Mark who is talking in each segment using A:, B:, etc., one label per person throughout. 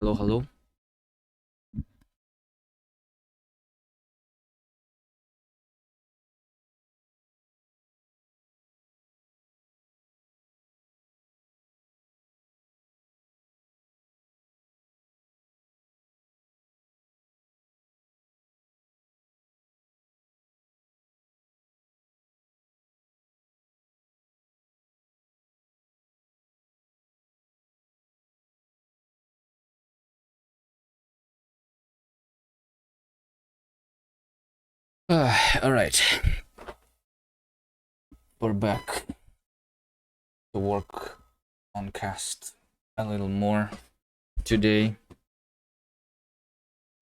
A: Hello, hello. All right, we're back to work on cast a little more today.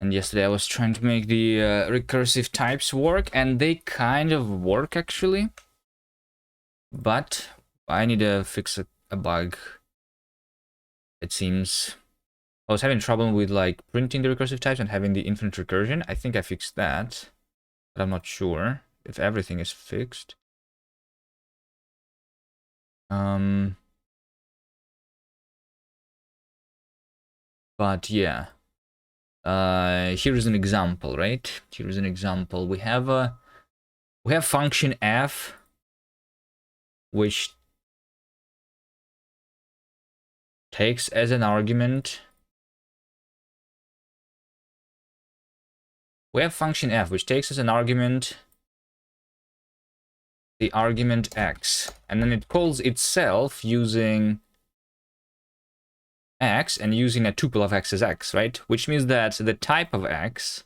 A: And yesterday I was trying to make the recursive types work, and they kind of work actually. But I need to fix a bug. It seems I was having trouble with like printing the recursive types and having the infinite recursion. I think I fixed that, but I'm not sure if everything is fixed. But yeah. Here is an example, right? Here is an example. We have function f, which takes as an argument. We have function f, which takes as an argument the argument x, and then it calls itself using x and using a tuple of x as x, right? Which means that the type of x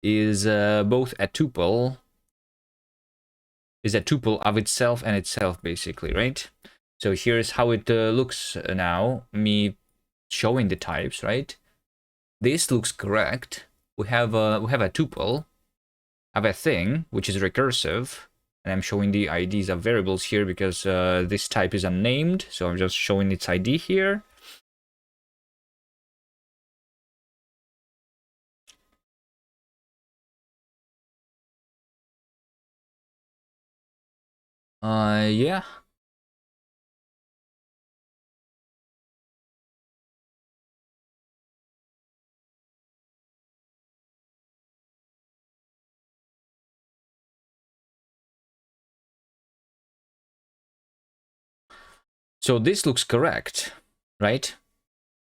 A: is both a tuple of itself and itself, basically, right? So here's how it looks now, me showing the types, right? This looks correct. We have a tuple, have a thing which is recursive, and I'm showing the IDs of variables here because this type is unnamed, so I'm just showing its ID here. Yeah. So this looks correct, right?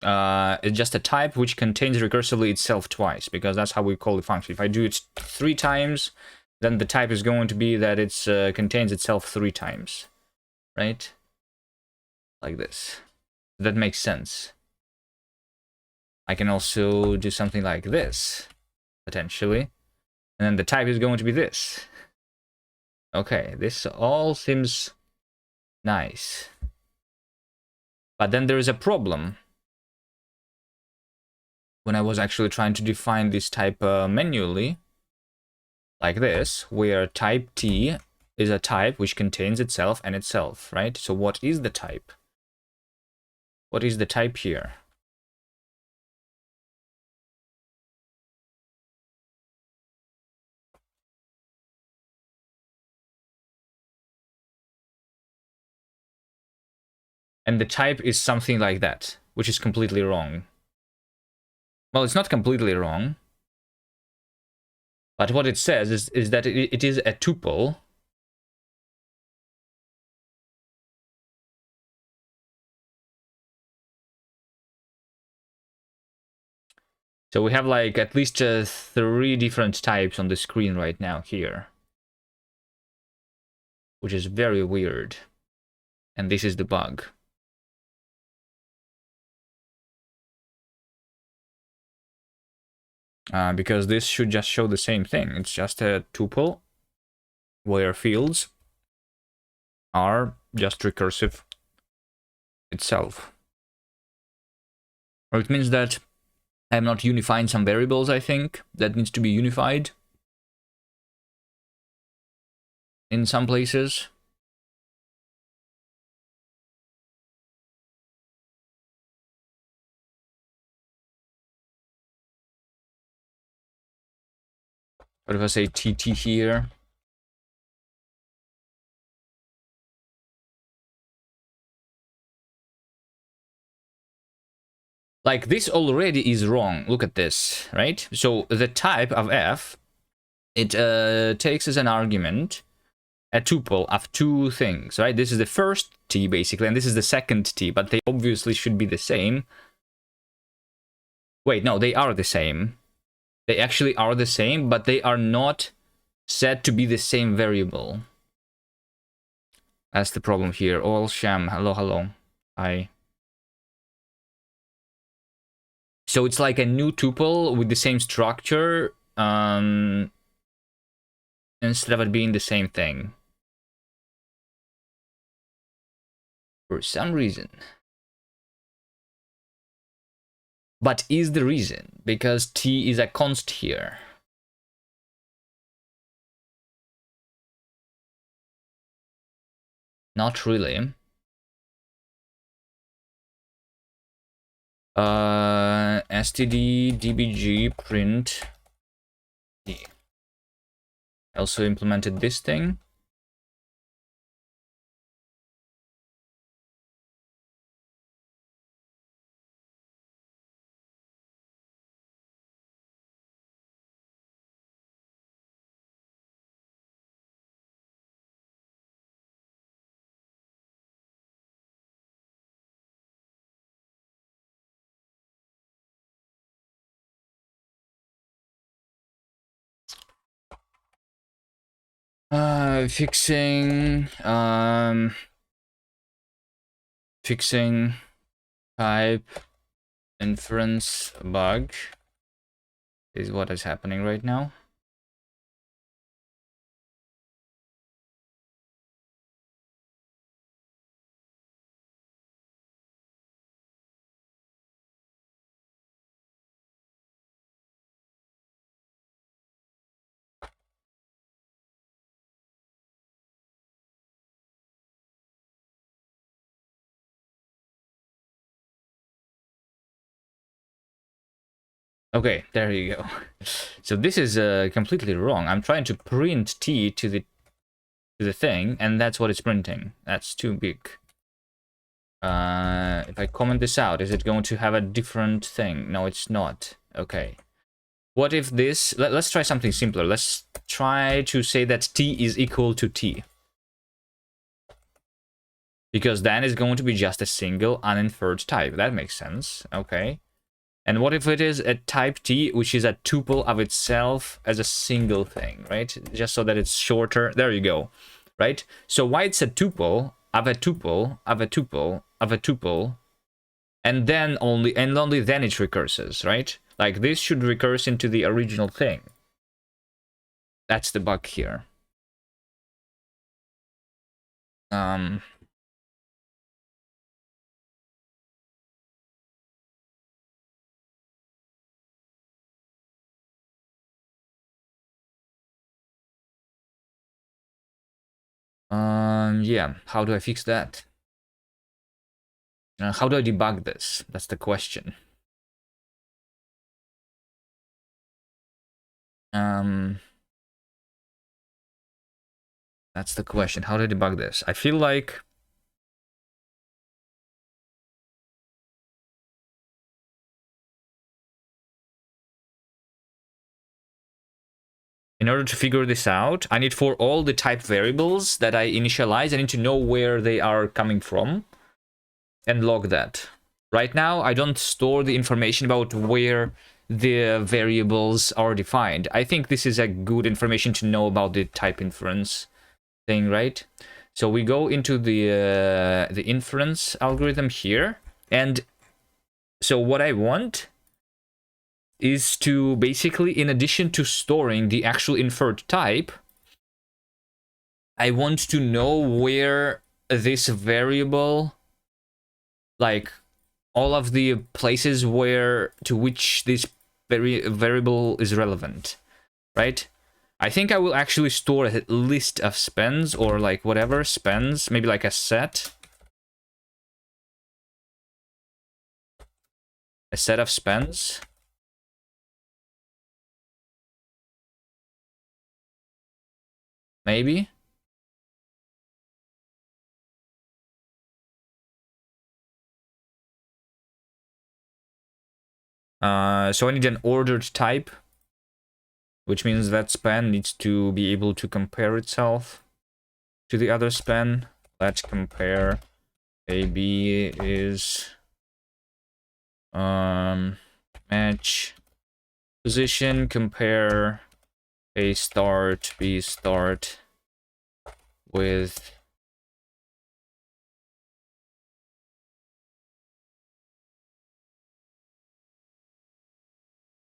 A: It's just a type which contains recursively itself twice, because that's how we call the function. If I do it 3 times, then the type is going to be that it contains itself 3 times, right? Like this. That makes sense. I can also do something like this, potentially. And then the type is going to be this. Okay, this all seems nice. But then there is a problem. When I was actually trying to define this type manually, like this, where type T is a type which contains itself and itself, right? So what is the type? What is the type here? And the type is something like that, which is completely wrong. Well, it's not completely wrong. But what it says is that it is a tuple. So we have like at least 3 different types on the screen right now here, which is very weird. And this is the bug. Because this should just show the same thing. It's just a tuple where fields are just recursive itself. Or it means that I'm not unifying some variables, I think, that needs to be unified in some places. What if I say TT here? Like, this already is wrong. Look at this, right? So the type of f, it takes as an argument a tuple of two things, right? This is the first t, basically, and this is the second t, but they obviously should be the same. Wait, no, they are the same. They actually are the same, but they are not said to be the same variable. That's the problem here. Oil Sham, hello, hello. Hi. So it's like a new tuple with the same structure, instead of it being the same thing. For some reason. But is the reason, because t is a const here. Not really. Std dbg print t. I also implemented this thing. Fixing type inference bug is what is happening right now. Okay, there you go. So this is completely wrong. I'm trying to print t to the thing, and that's what it's printing. That's too big. If I comment this out, is it going to have a different thing? No, it's not. Okay. What if this... Let's try something simpler. Let's try to say that t is equal to t. Because then it's going to be just a single uninferred type. That makes sense. Okay. And what if it is a type t, which is a tuple of itself as a single thing, right? Just so that it's shorter. There you go, right? So why it's a tuple of a tuple of a tuple of a tuple, and then only then it recurses, right? Like, this should recurse into the original thing. That's the bug here. Yeah, how do I fix that? How do I debug this? That's the question. That's the question. How do I debug this? I feel like... in order to figure this out, I need for all the type variables that I initialize, I need to know where they are coming from and log that. Right now, I don't store the information about where the variables are defined. I think this is a good information to know about the type inference thing, right? So we go into the inference algorithm here, and so what I want is to basically, in addition to storing the actual inferred type, I want to know where this variable, like all of the places where to which this variable is relevant, right? I think I will actually store a list of spends, or like whatever spends, maybe like a set of spends. Maybe. So I need an ordered type, which means that span needs to be able to compare itself to the other span. Let's compare AB is match position, compare A start, B start with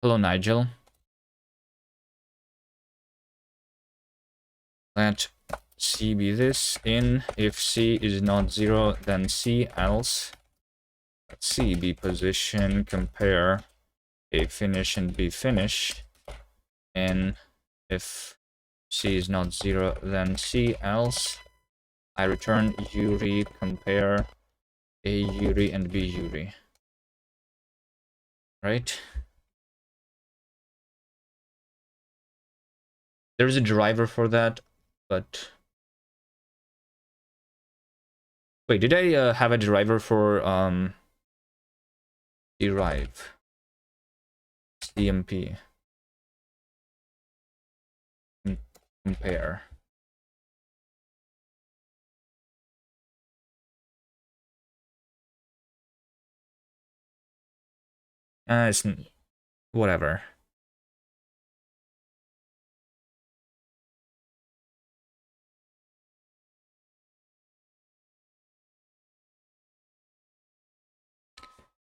A: hello Nigel. Let C be this. In if C is not 0, then C, else let C be position, compare A finish and B finish. And if C is not 0, then C, else I return Yuri, compare A Yuri and B Yuri. Right? There's a driver for that, but wait, did I have a driver for derive CMP compare? It's whatever.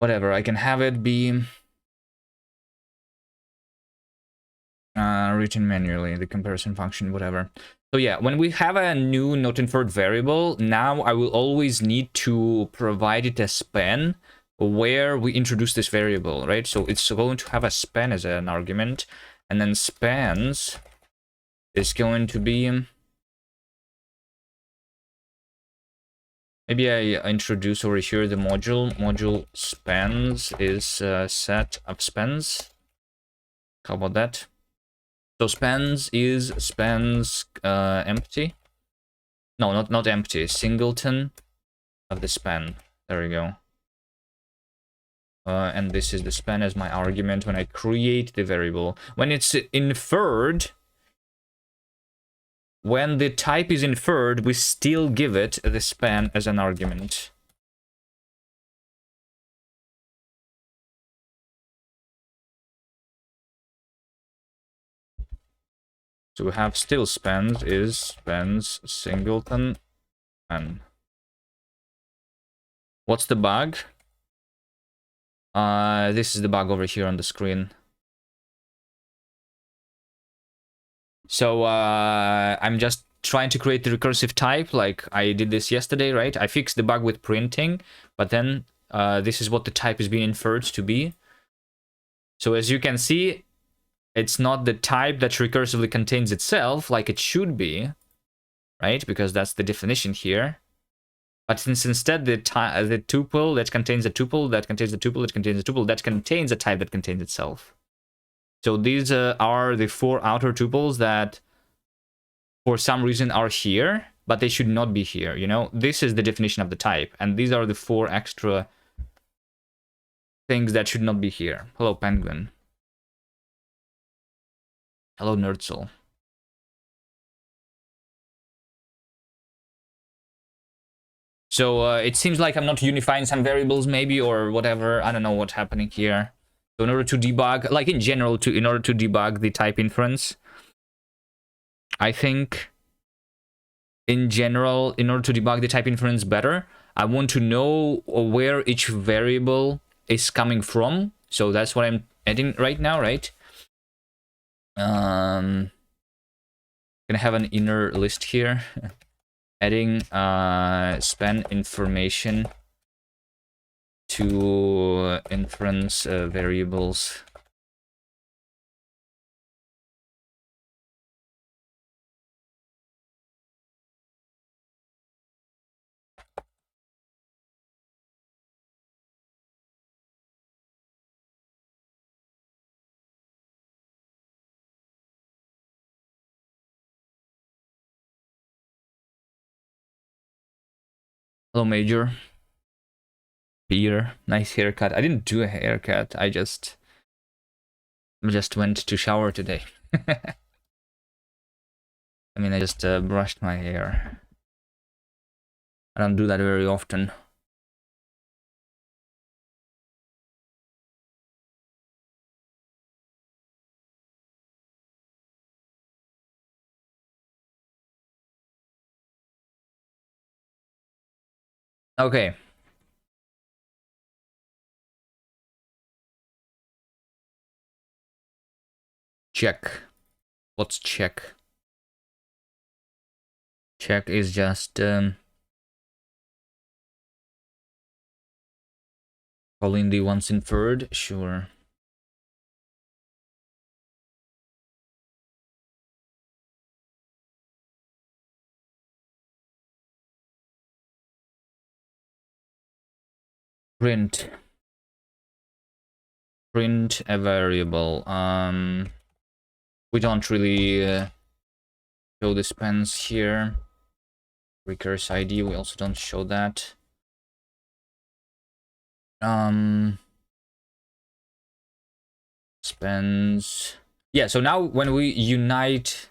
A: Whatever, I can have it be written manually, the comparison function, whatever. So yeah, when we have a new not inferred variable, now I will always need to provide it a span where we introduce this variable, right? So it's going to have a span as an argument, and then spans is going to be... Maybe I introduce over here the module spans is a set of spans. How about that? So spans is spans empty. No, not empty. Singleton of the span. There we go. And this is the span as my argument when I create the variable. When it's inferred, when the type is inferred, we still give it the span as an argument. So we have still spans is spans singleton and what's the bug? This is the bug over here on the screen. So I'm just trying to create the recursive type like I did this yesterday, right? I fixed the bug with printing, but then this is what the type is being inferred to be. So as you can see, it's not the type that recursively contains itself like it should be, right? Because that's the definition here. But since instead the tuple that contains a tuple that contains a tuple that contains a tuple that contains a type that contains itself. So these are the 4 outer tuples that for some reason are here, but they should not be here, you know? This is the definition of the type, and these are the 4 extra things that should not be here. Hello, Penguin. Hello, Nerdzel. So it seems like I'm not unifying some variables maybe, or whatever. I don't know what's happening here. So in order to debug, like in general, in order to debug the type inference, I think in general, in order to debug the type inference better, I want to know where each variable is coming from. So that's what I'm adding right now, right? Gonna have an inner list here. Adding span information to inference variables. Hello, Major. Peter, nice haircut. I didn't do a haircut. I just I just went to shower today. I mean, I just brushed my hair. I don't do that very often. Okay. Check. What's check? Check is just calling the once inferred. Sure. Print a variable. We don't really show the spans here. Recurse ID, we also don't show that. Spans. Yeah, so now when we unite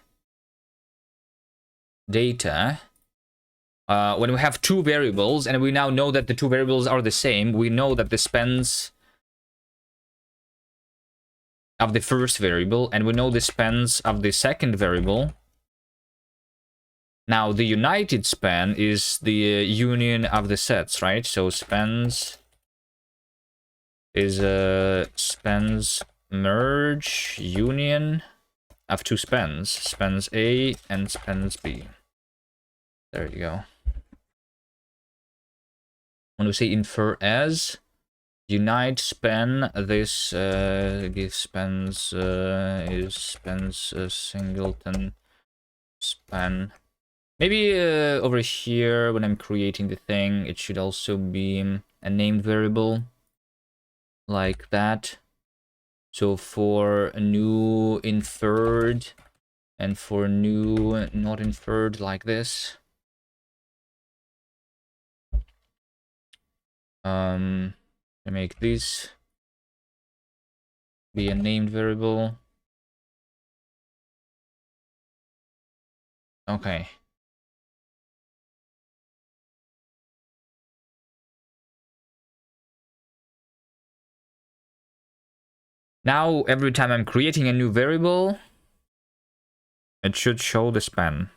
A: data, when we have two variables and we now know that the two variables are the same, we know that the spans of the first variable and we know the spans of the second variable. Now the united span is the union of the sets, right? So spans is spans merge union of two spans, spans A and spans B. There you go. When we say infer as, unite span, this gives spans is spans singleton span. Maybe over here when I'm creating the thing, it should also be a named variable like that. So for a new inferred and for new not inferred, like this. I make this be a named variable. Okay. Now every time I'm creating a new variable, it should show the span.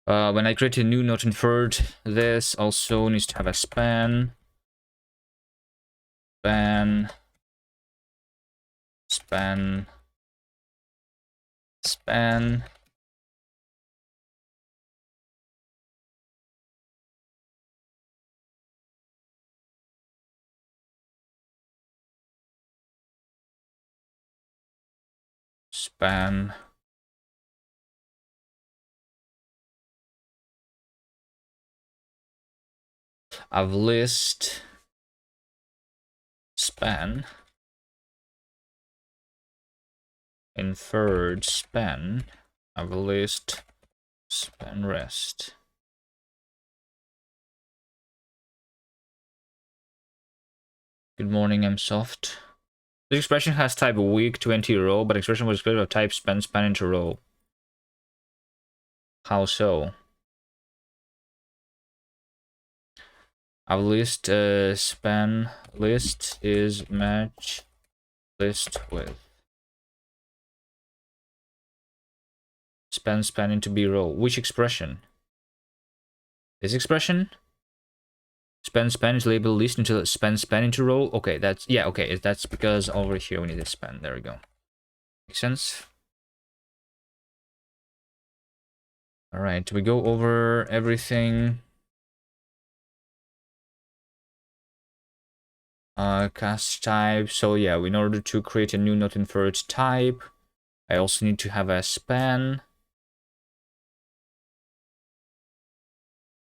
A: When I create a new not inferred, this also needs to have a span. Span. Span. Span. Span. Of list. Span. Inferred span of list span rest. Good morning, I'm soft. This expression has type weak 20 row, but expression was expressed of type span into row. How so? Of list span list is match list with span into B row. Which expression? This expression? Span is labeled list until span into row. Okay, that's yeah, okay, that's because over here we need a span. There we go. Makes sense. All right, we go over everything. Cast type. So yeah, in order to create a new not inferred type, I also need to have a span.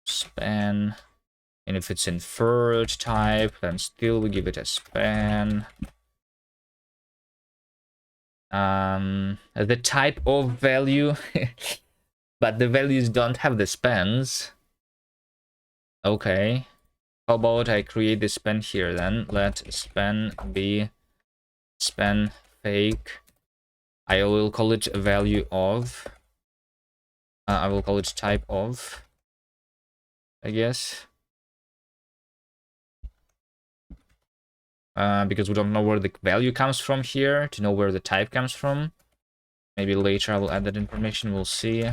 A: Span And if it's inferred type, then still we give it a span. The type of value, but the values don't have the spans. Okay. How about I create the span here then? Let span be span fake. I will call it a value of. I will call it type of, I guess. Because we don't know where the value comes from here, to know where the type comes from. Maybe later I will add that information, we'll see.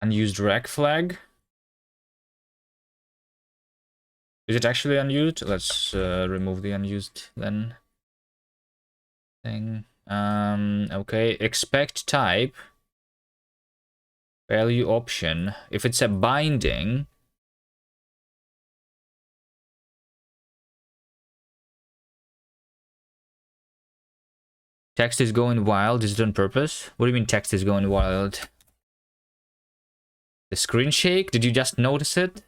A: Unused rec flag. Is it actually unused? Let's remove the unused then. Thing. Okay, expect type. Value option. If it's a binding, text is going wild. Is it on purpose? What do you mean text is going wild? The screen shake? Did you just notice it?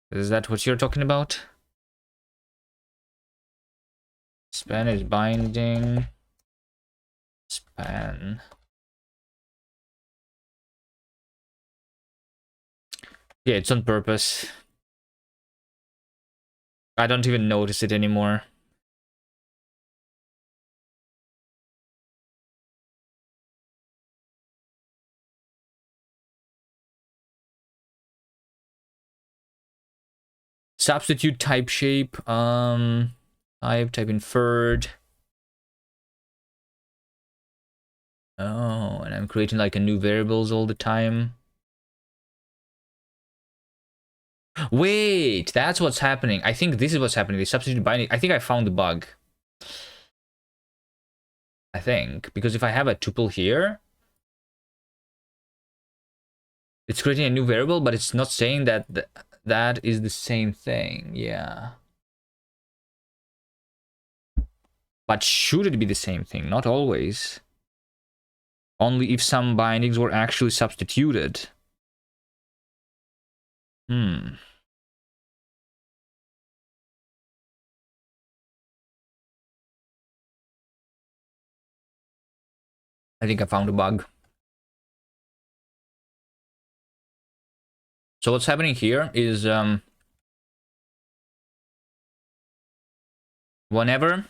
A: Is that what you're talking about? Span is binding. Span. Yeah, it's on purpose. I don't even notice it anymore. Substitute type shape. Type inferred. Oh, and I'm creating like a new variables all the time. Wait, that's what's happening. I think this is what's happening. The substitute binding. I think I found the bug. I think because if I have a tuple here, it's creating a new variable, but it's not saying that that is the same thing. Yeah. But should it be the same thing? Not always. Only if some bindings were actually substituted. I think I found a bug. So what's happening here is whenever,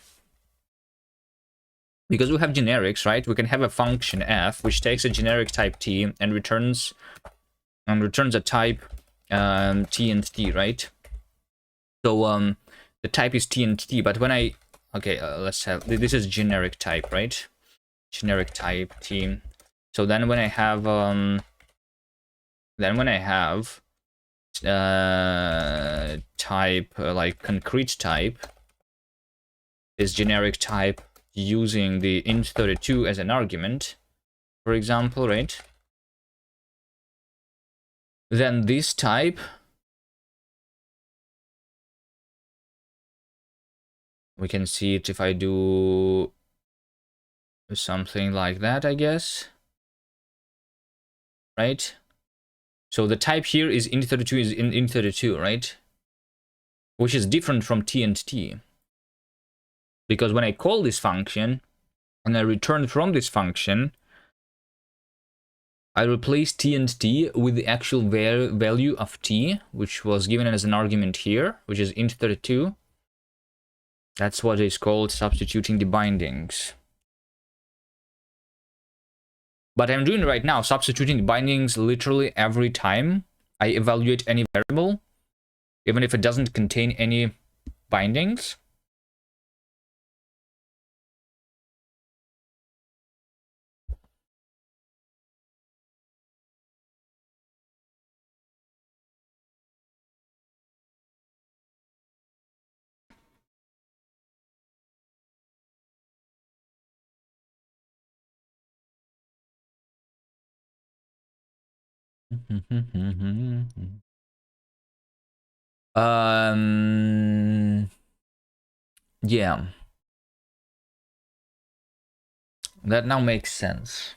A: because we have generics, right? We can have a function f which takes a generic type t and returns a type t and t, right? So the type is t and t, but when I let's have this is generic type, right? Generic type t. So then when I have type like concrete type is generic type using the int32 as an argument, for example, right? Then this type we can see it if I do something like that, I guess, right? So the type here is int32 is int32, right? Which is different from t and t. Because when I call this function and I return from this function, I replace t and t with the actual value of t, which was given as an argument here, which is int32. That's what is called substituting the bindings. But I'm doing right now, substituting the bindings literally every time I evaluate any variable, even if it doesn't contain any bindings. Yeah, that now makes sense.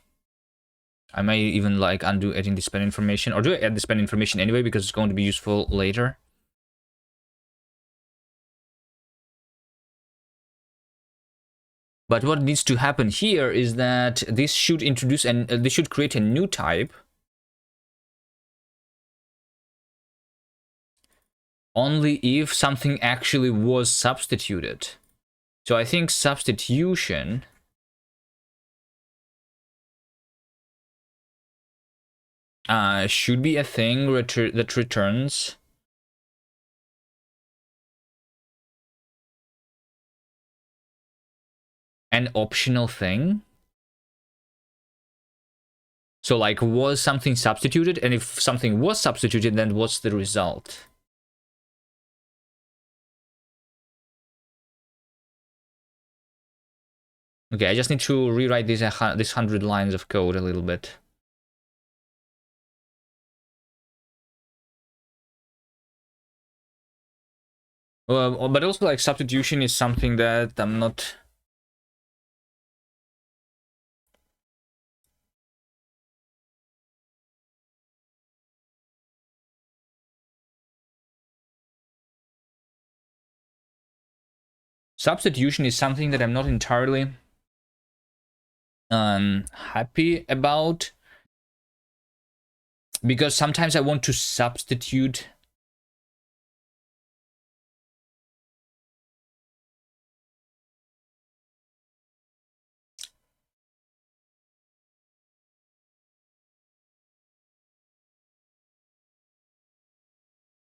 A: I may even like undo adding the spend information, or do I add the spend information anyway because it's going to be useful later? But what needs to happen here is that this should introduce and this should create a new type only if something actually was substituted. So I think substitution should be a thing that returns an optional thing. So like, was something substituted? And if something was substituted, then what's the result? Okay, I just need to rewrite this 100 lines of code a little bit. But also, like, substitution is something that I'm not... Substitution is something that I'm not entirely happy about, because sometimes I want to substitute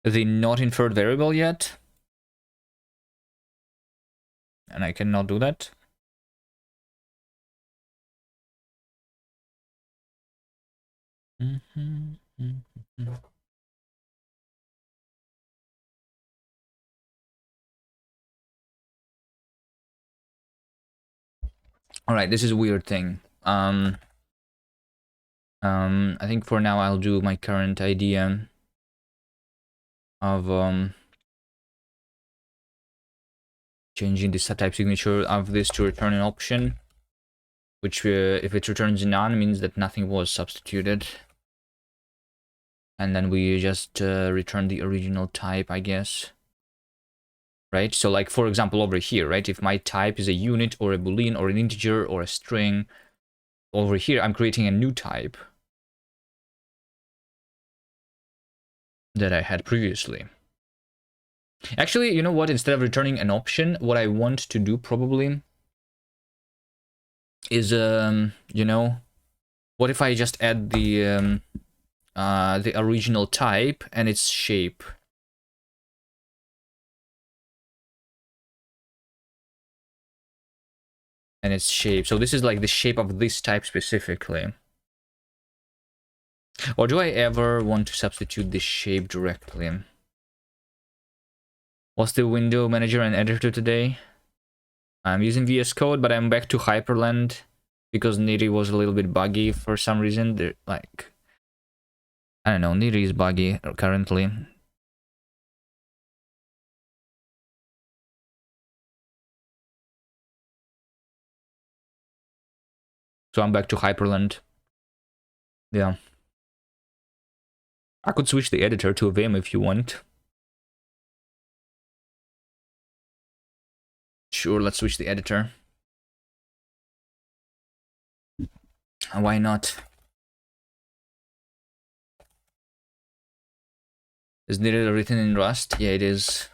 A: the not inferred variable yet, and I cannot do that. All right, this is a weird thing. I think for now I'll do my current idea of changing the subtype signature of this to return an option, which if it returns none means that nothing was substituted, and then we just return the original type, I guess. Right, so like, for example, over here, right, if my type is a unit or a boolean or an integer or a string, over here I'm creating a new type that I had previously. Actually, you know what, instead of returning an option, what I want to do probably is you know, what if I just add the original type and its shape? And its shape. So this is like the shape of this type specifically. Or do I ever want to substitute this shape directly? What's the window manager and editor today? I'm using VS Code, but I'm back to Hyperland because Niri was a little bit buggy for some reason. They're like, I don't know, Niri is buggy currently. So I'm back to Hyperland. Yeah. I could switch the editor to Vim if you want. Sure, let's switch the editor. Why not? Is Niri written in Rust? Yeah, it is.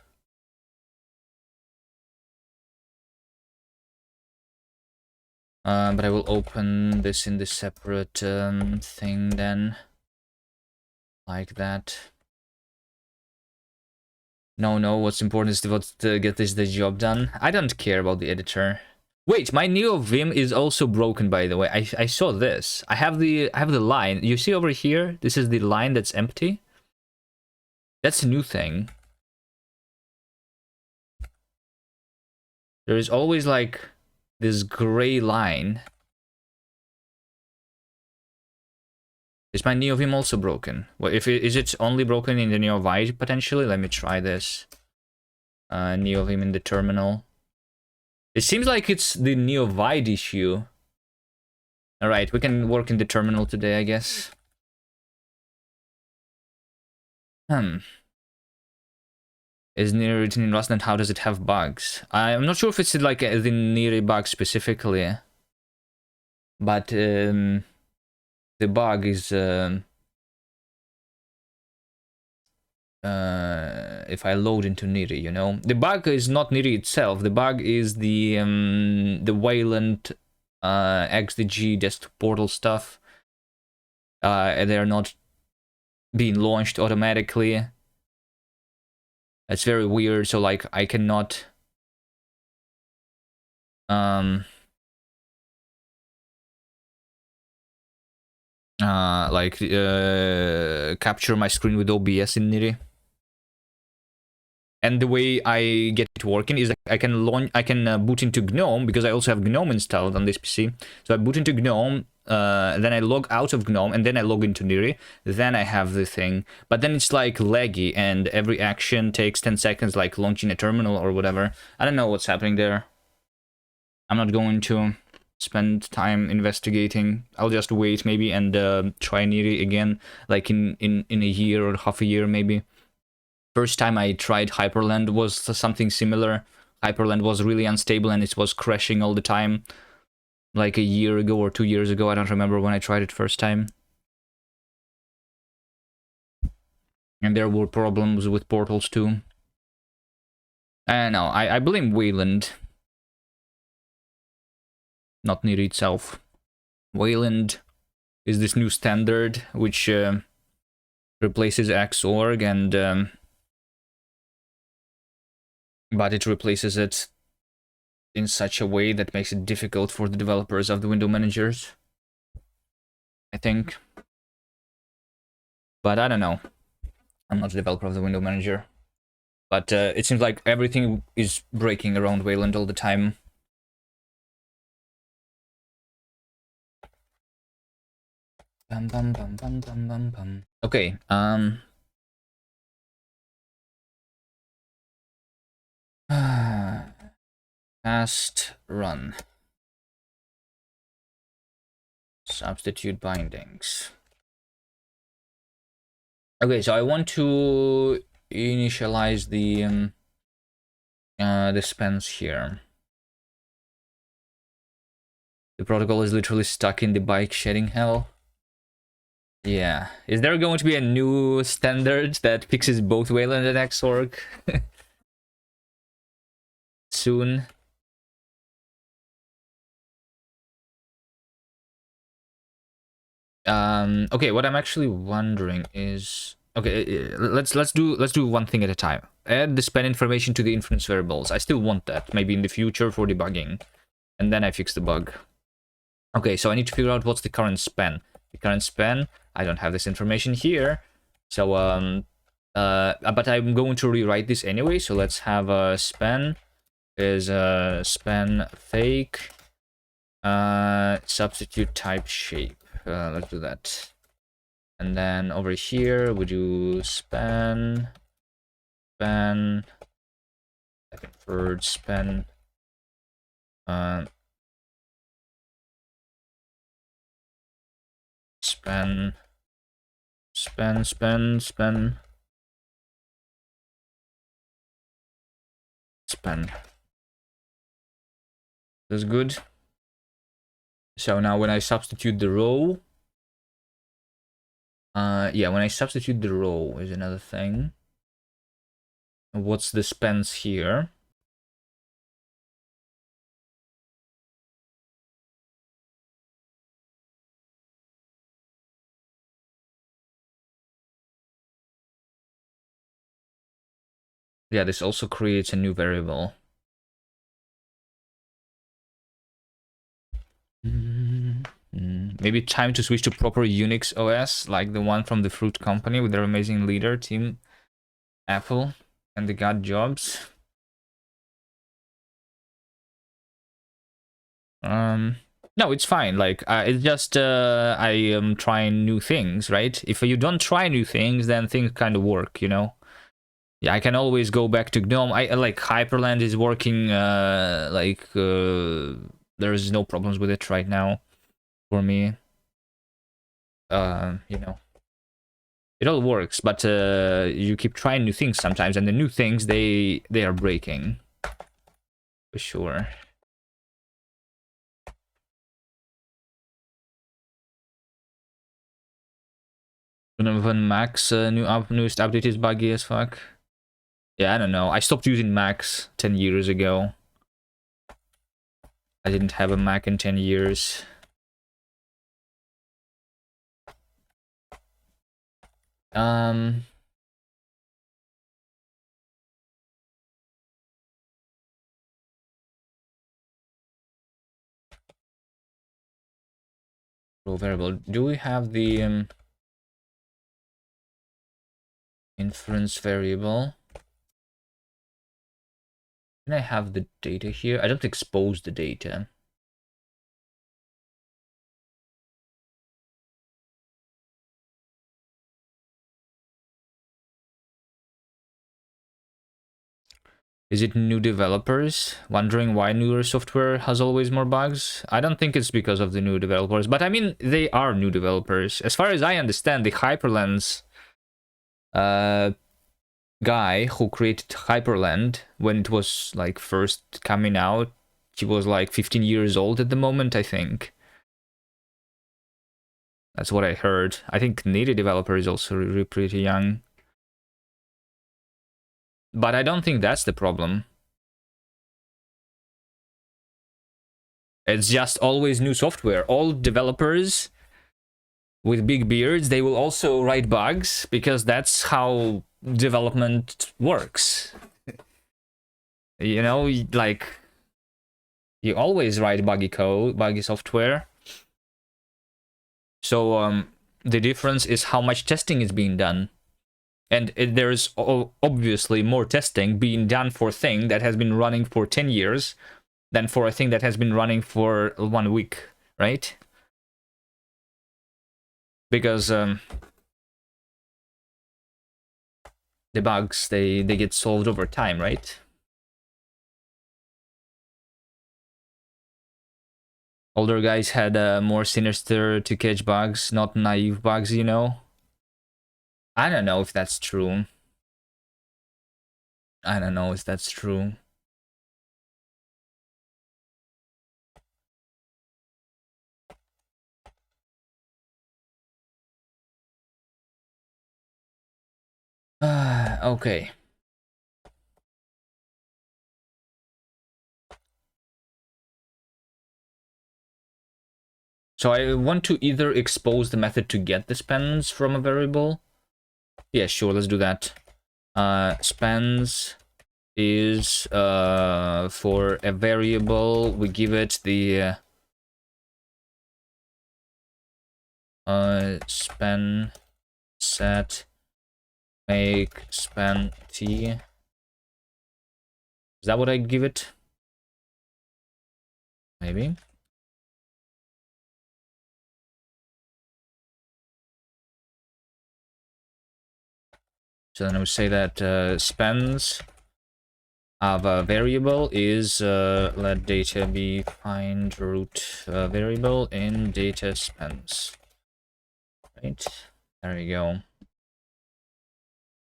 A: But I will open this in the separate thing then. Like that. No, what's important is to get the job done. I don't care about the editor. Wait, my Neo Vim is also broken, by the way. I saw this. I have the line. You see over here? This is the line that's empty. That's a new thing. There is always like this gray line Is my NeoVim also broken? Well, is it only broken in the NeoVide potentially? Let me try this. NeoVim in the terminal. It seems like it's the NeoVide issue. Alright, we can work in the terminal today, I guess. Is Neri written in Rust, and how does it have bugs? I'm not sure if it's like the Neri bug specifically. But the bug is... if I load into Neri, you know, the bug is not Neri itself. The bug is the Wayland XDG desktop portal stuff. They're not being launched automatically. It's very weird. So like I cannot capture my screen with OBS in Neri. And the way I get it working is I can boot into GNOME, because I also have GNOME installed on this PC. So I boot into GNOME, then I log out of GNOME, and then I log into Neri. Then I have the thing. But then it's like laggy, and every action takes 10 seconds, like launching a terminal or whatever. I don't know what's happening there. I'm not going to spend time investigating. I'll just wait maybe and try Neri again, like in a year or half a year maybe. First time I tried Hyperland was something similar. Hyperland was really unstable and it was crashing all the time. Like a year ago or 2 years ago, I don't remember when I tried it first time. And there were problems with portals too. No, I blame Wayland. Not Neri itself. Wayland is this new standard which replaces Xorg, and but it replaces it in such a way that makes it difficult for the developers of the window managers, I think. But I don't know. I'm not a developer of the window manager. But it seems like everything is breaking around Wayland all the time. Bum, bum, bum, bum, bum, bum, bum. Okay, fast run. Substitute bindings. Okay, so I want to initialize the spans here. The protocol is literally stuck in the bike shedding hell. Yeah. Is there going to be a new standard that fixes both Wayland and Xorg soon? Okay, what I'm actually wondering is, okay, let's do one thing at a time. Add the span information to the inference variables. I still want that, maybe in the future for debugging, and then I fix the bug. Okay, so I need to figure out what's the current span. The current span, I don't have this information here, so but I'm going to rewrite this anyway. So let's have a span is span fake substitute type shape. Let's do that. And then over here we do span second, third, span span. That's good. So now when I substitute the row, yeah, when I substitute the row is another thing. What's the spans here? Yeah, this also creates a new variable. Maybe time to switch to proper Unix OS, like the one from the Fruit Company with their amazing leader, Tim Apple, and the God Jobs. No, it's fine. Like, it's just I am trying new things, right? If you don't try new things, then things kind of work, you know. Yeah, I can always go back to GNOME. I like Hyperland is working. There's no problems with it right now for me. You know, it all works, but you keep trying new things sometimes, and the new things they are breaking for sure. When Mac's newest update is buggy as fuck. Yeah, I don't know. I stopped using Macs 10 years ago. I didn't have a Mac in 10 years. Variable. Do we have the inference variable? Can I have the data here? I don't expose the data. Is it new developers wondering why newer software has always more bugs? I don't think it's because of the new developers, but I mean, they are new developers. As far as I understand, the Hyperlens guy who created Hyperland, when it was like first coming out, he was like 15 years old at the moment, I think. That's what I heard. I think native developer is also really pretty young. But I don't think that's the problem. It's just always new software. All developers with big beards, they will also write bugs because that's how development works. You know, like, you always write buggy code, buggy software. So the difference is how much testing is being done. And there's obviously more testing being done for a thing that has been running for 10 years than for a thing that has been running for 1 week, right? Because the bugs, they get solved over time, right? Older guys had more sinister to catch bugs, not naive bugs, you know? I don't know if that's true. I don't know if that's true. Okay. So I want to either expose the method to get the spans from a variable. Yeah, sure, let's do that. Spans is for a variable, we give it the span set make span t. Is that what I give it? Maybe. So then I would say that spans of a variable is let data be find root variable in data spans. Right, there we go.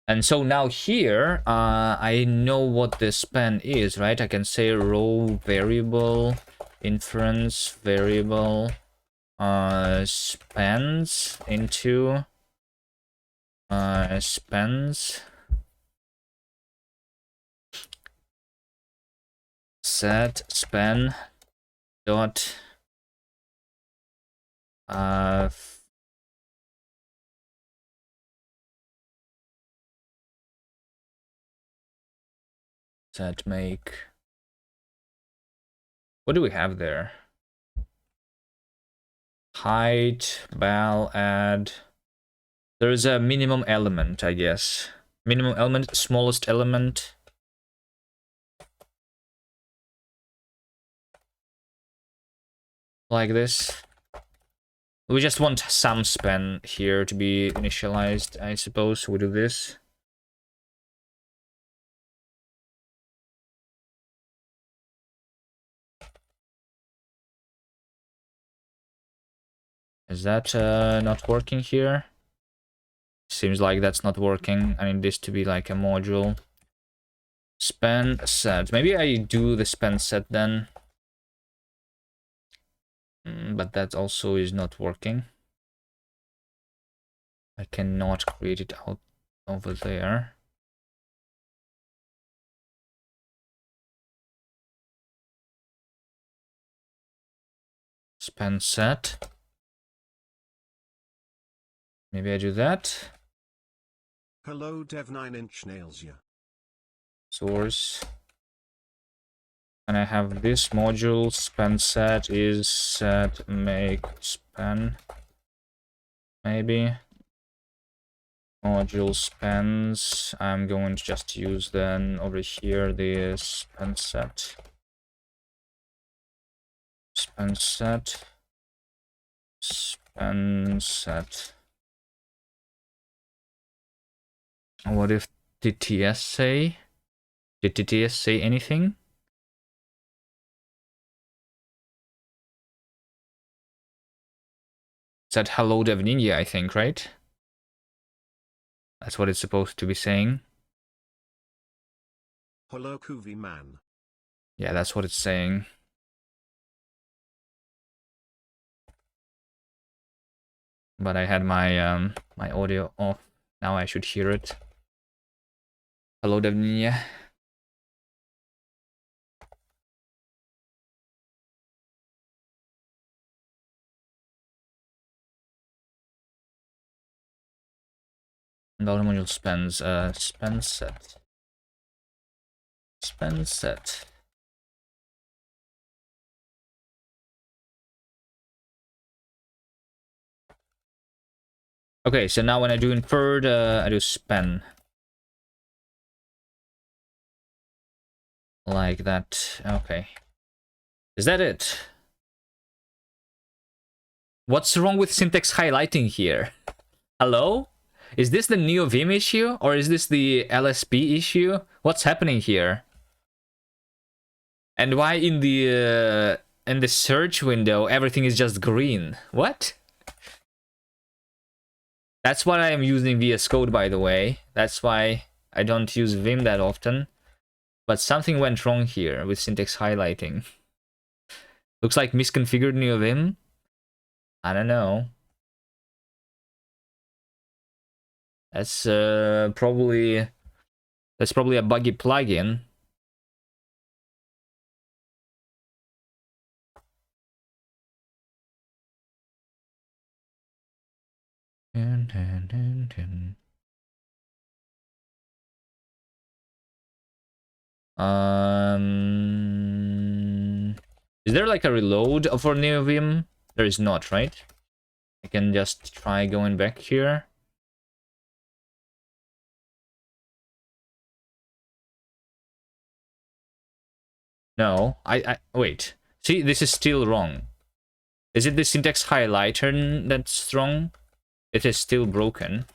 A: And so now here, I know what the span is, right? I can say row variable, inference variable, spans into spans set span dot set make. What do we have there? Height, val, add. There's a minimum element, I guess. Minimum element, smallest element. like this. We just want some span here to be initialized, I suppose. We do this. Is that not working here? Seems like that's not working. I need this to be like a module. Span set. Maybe I do the span set then. But that also is not working. I cannot create it out over there. Span set. Maybe I do that.
B: Hello Dev 9-inch nails ya.
A: Source. And I have this module. Span set is set make span. Maybe. Module spans. I'm going to just use then over here the span set. Span set. Span set. What if TTS say? Did TTS say anything? It said hello Dev Ninja, I think, right? That's what it's supposed to be saying.
B: Hello Kuvi man.
A: Yeah, that's what it's saying. But I had my my audio off. Now I should hear it. Hello Dev Ninja. Dollar module spans span set. Span set. Okay, so now when I do inferred, I do span. Like that. Okay. Is that it? What's wrong with syntax highlighting here? Hello? Is this the NeoVim issue? Or is this the LSP issue? What's happening here? And why in the search window everything is just green? What? That's why I am using VS Code, by the way. That's why I don't use Vim that often. But something went wrong here with syntax highlighting. Looks like misconfigured NeoVim. I don't know. That's probably a buggy plugin. Is there like a reload for NeoVim? There is not, right? I can just try going back here. No, I wait. See, this is still wrong. Is it the syntax highlighter that's wrong? It is still broken.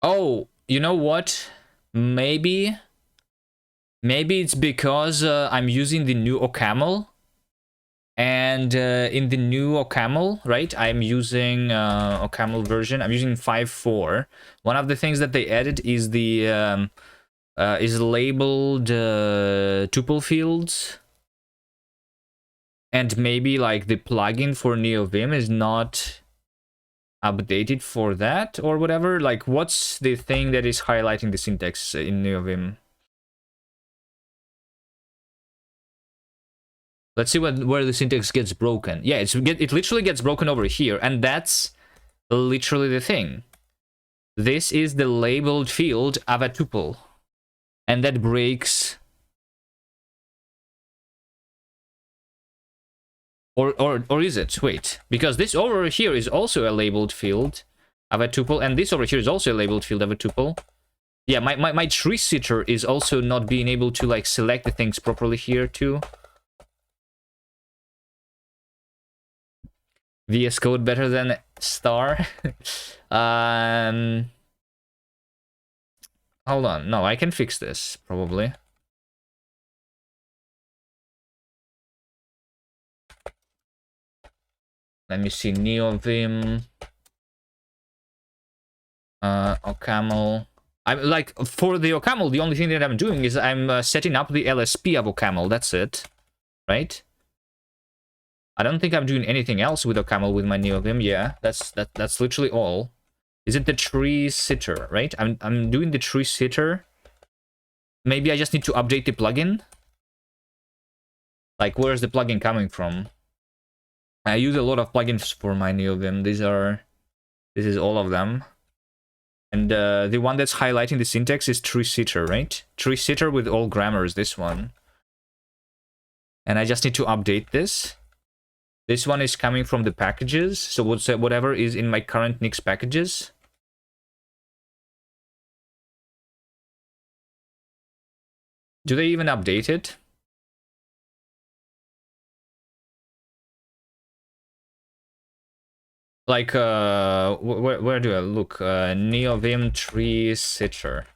A: Oh, you know what? Maybe it's because I'm using the new OCaml. And in the new OCaml, right, I'm using OCaml version. I'm using 5.4. One of the things that they added is the is labeled tuple fields. And maybe like the plugin for NeoVim is not updated for that or whatever. Like, what's the thing that is highlighting the syntax in NeoVim? Let's see where the syntax gets broken. Yeah, it literally gets broken over here, and that's literally the thing. This is the labeled field of a tuple, and that breaks. Or is it? Wait, because this over here is also a labeled field of a tuple, and this over here is also a labeled field of a tuple. Yeah, my tree sitter is also not being able to like select the things properly here too. VS Code better than star. Hold on. No, I can fix this probably. Let me see. NeoVim. OCaml. I'm like for the OCaml, the only thing that I'm doing is I'm setting up the LSP of OCaml. That's it, right? I don't think I'm doing anything else with OCaml with my NeoVim. Yeah, that's literally all. Is it the tree sitter, right? I'm doing the tree sitter. Maybe I just need to update the plugin. Like, where's the plugin coming from? I use a lot of plugins for my NeoVim. This is all of them. And the one that's highlighting the syntax is tree sitter, right? Tree sitter with all grammars, this one. And I just need to update this. This one is coming from the packages. So whatever is in my current Nix packages. Do they even update it? Like, where do I look? NeoVim tree sitter.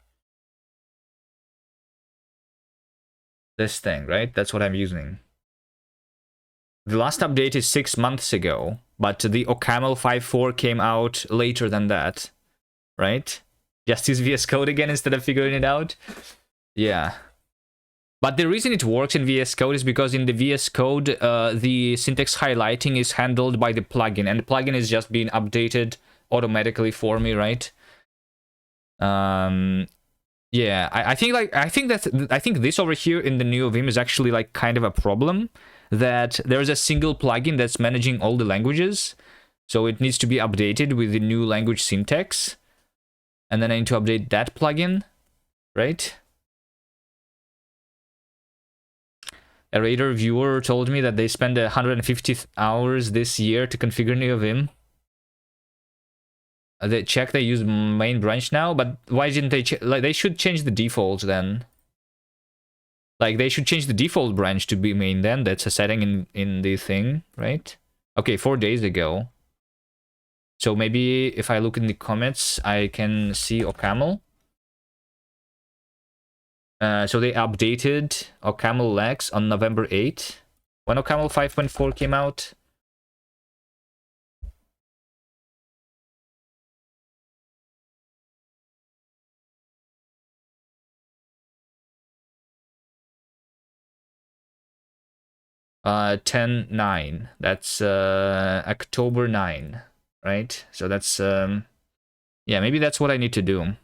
A: This thing, right? That's what I'm using. The last update is 6 months ago, but the OCaml 5.4 came out later than that, right? Just use VS Code again instead of figuring it out? Yeah. But the reason it works in VS Code is because in the VS Code, the syntax highlighting is handled by the plugin, and the plugin is just being updated automatically for me, right? Yeah, I think this over here in the NeoVim is actually like kind of a problem, that there's a single plugin that's managing all the languages, so it needs to be updated with the new language syntax, and then I need to update that plugin, right? A Raider viewer told me that they spent 150 hours this year to configure NeoVim. They check they use main branch now, but why didn't they like they should change the default then? Like they should change the default branch to be main then. That's a setting in the thing, right? Okay, 4 days ago. So maybe if I look in the comments, I can see OCaml. So they updated OCaml Lex on November 8th, when OCaml 5.4 came out. Uh, 10/9. That's October 9, right? So that's yeah, maybe that's what I need to do.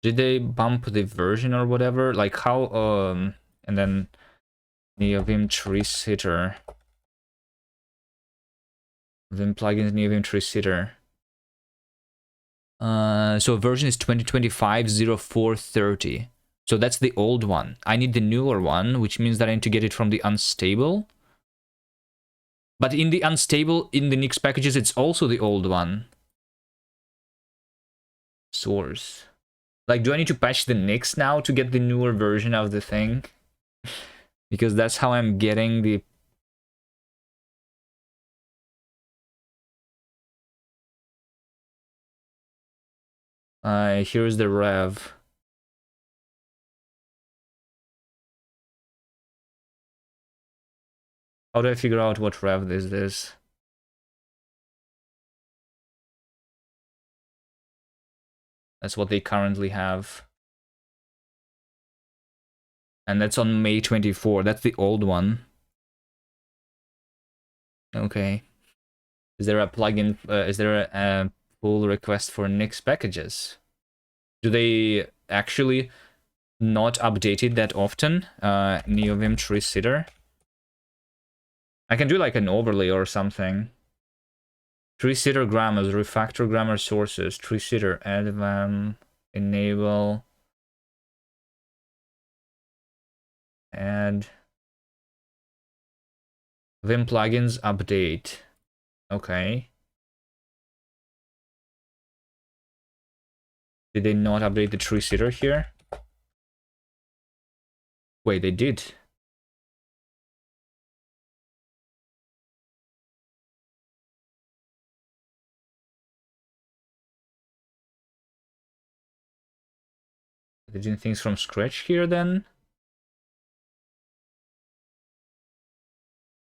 A: Did they bump the version or whatever? Like how and then NeoVim tree sitter. Vim plugins NeoVim tree sitter. So version is 2025-0430. So that's the old one. I need the newer one, which means that I need to get it from the unstable. But in the unstable, in the Nix packages, it's also the old one. Source. Like, do I need to patch the Nix now to get the newer version of the thing? Because that's how I'm getting the... here's the rev. How do I figure out what rev this is? That's what they currently have. And that's on May 24. That's the old one. Okay. Is there a plugin? Is there a pull request for Nix packages? Do they actually... not updated that often. NeoVim tree sitter. I can do like an overlay or something. Tree sitter grammars, refactor grammar sources, tree sitter, advam, enable, add, Vim plugins update. Okay. Did they not update the tree sitter here? Wait, they did. They're doing things from scratch here then?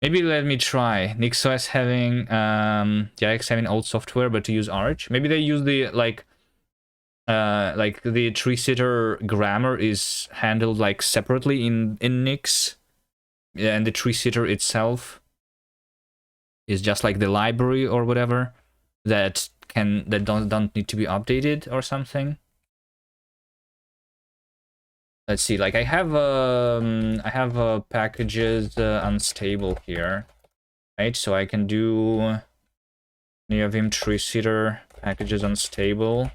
A: Maybe let me try. NixOS having JX having old software but to use Arch. Maybe they use the like the tree sitter grammar is handled like separately in Nix. Yeah, and the tree sitter itself is just like the library or whatever that don't need to be updated or something. Let's see, like I have packages unstable here, right? So I can do NeoVim tree sitter packages unstable,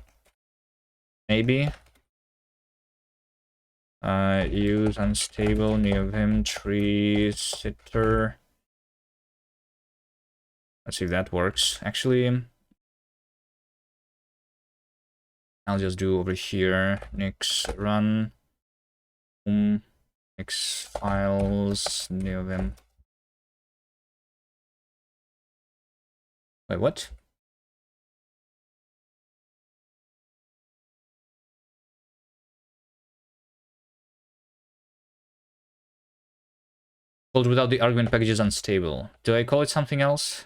A: maybe. Use unstable NeoVim tree sitter. Let's see if that works. Actually, I'll just do over here nix run. X files NeoVim. Wait, what? Called without the argument packages unstable. Do I call it something else?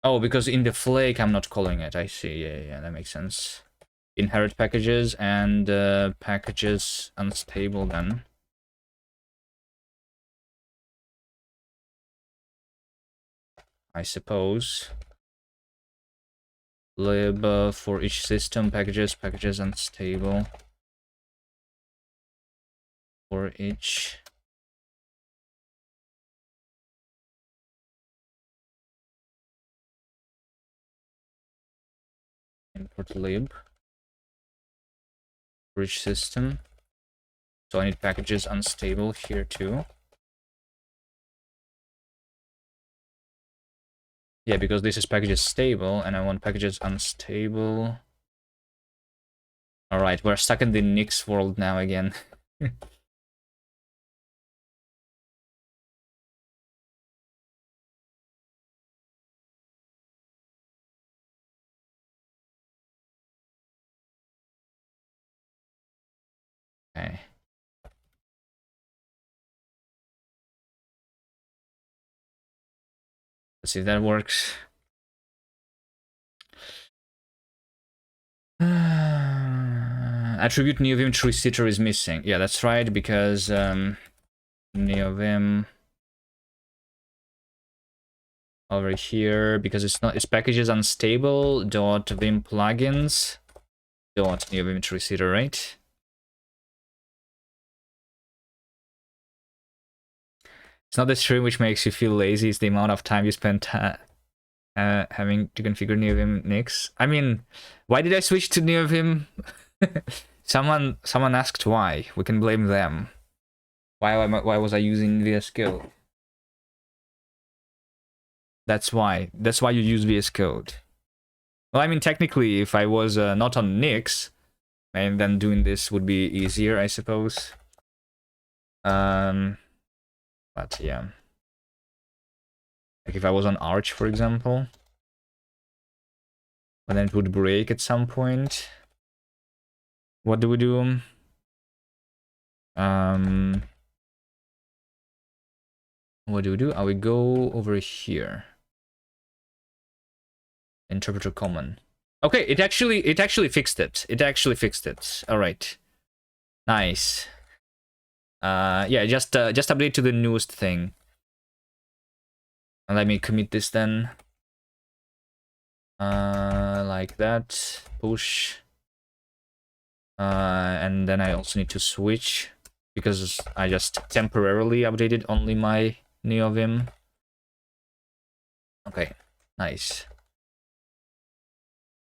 A: Oh, because in the flake I'm not calling it. I see. Yeah, that makes sense. Inherit packages and packages unstable then. I suppose. Lib for each system, packages unstable. For each. Import lib for each system. So I need packages unstable here too. Yeah, because this is packages stable and I want packages unstable. Alright, we're stuck in the Nix world now again. Okay. Let's see if that works. Attribute NeoVim tree sitter is missing. Yeah, that's right, because NeoVim over here, because it's packages unstable dot vim plugins dot NeoVim tree sitter, right? It's not the stream which makes you feel lazy, it's the amount of time you spend having to configure NeoVim Nix. I mean, why did I switch to NeoVim? Someone asked why. We can blame them. Why was I using VS Code? That's why. That's why you use VS Code. Well, I mean, technically, if I was not on Nix, and then doing this would be easier, I suppose. But yeah. Like if I was on Arch, for example. But then it would break at some point. What do we do? What do we do? We go over here. Interpreter common. Okay, it actually fixed it. It actually fixed it. All right. Nice. Yeah, just update to the newest thing. And let me commit this then. Like that. Push. And then I also need to switch because I just temporarily updated only my NeoVim. Okay, nice.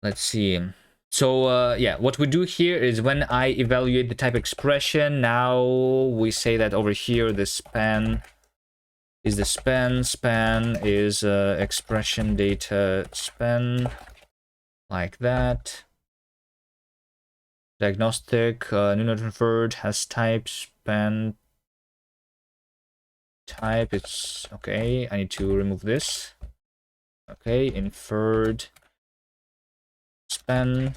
A: Let's see. So yeah, what we do here is when I evaluate the type expression, now we say that over here the span is the span is expression data span, like that. Diagnostic, new not inferred has type span type. It's okay. I need to remove this. Okay, inferred span,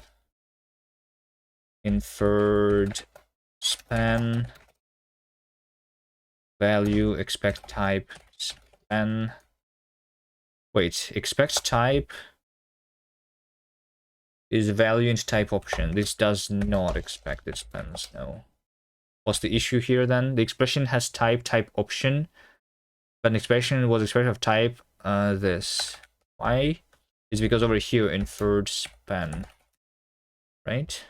A: inferred span, value, expect type span. Wait, expect type is value into type option. This does not expect its spans, no. What's the issue here then? The expression has type option, but an expression was expression of type this. Why? It's because over here inferred span, right?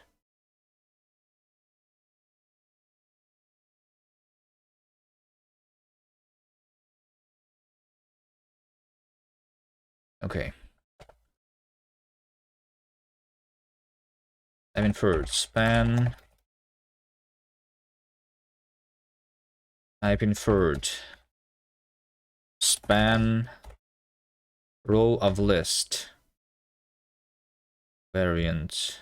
A: Okay. I've inferred span. Type inferred span row of list variant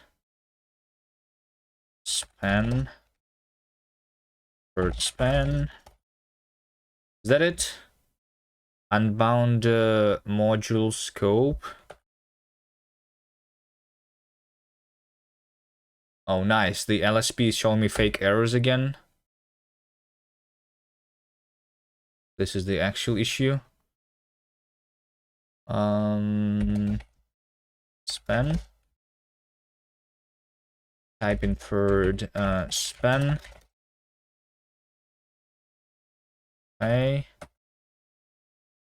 A: span inferred span. Is that it? Unbound module scope. Oh, nice. The LSP is showing me fake errors again. This is the actual issue. Span. Type inferred span. Okay.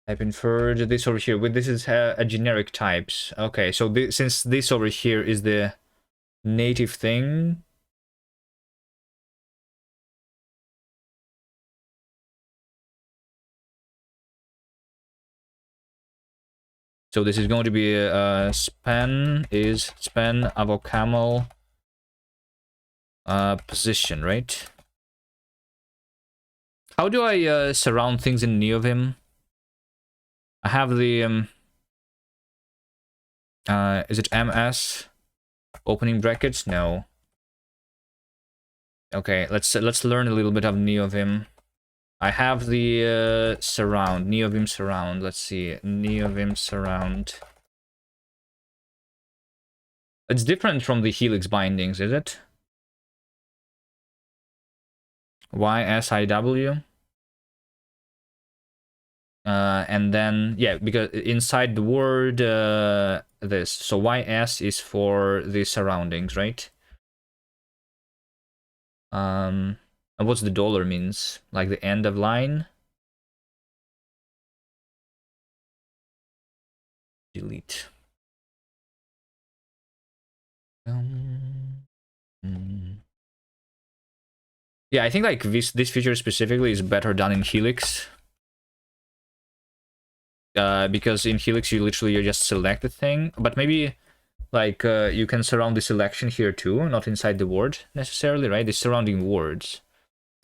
A: Type inferred this over here. With this is a generic types. Okay, so since this over here is the native thing. So this is going to be span is span avocamel position, right? How do I surround things in NeoVim? I have the is it MS opening brackets? No. Okay, let's learn a little bit of NeoVim. I have the surround, NeoVim surround. Let's see, NeoVim surround. It's different from the Helix bindings, is it? YSIW. And then, yeah, because inside the word, this. So YS is for the surroundings, right? And what's the dollar means? Like the end of line? Delete. Yeah, I think like this feature specifically is better done in Helix. Because in Helix you just select the thing, but maybe like you can surround the selection here too, not inside the word necessarily, right? The surrounding words.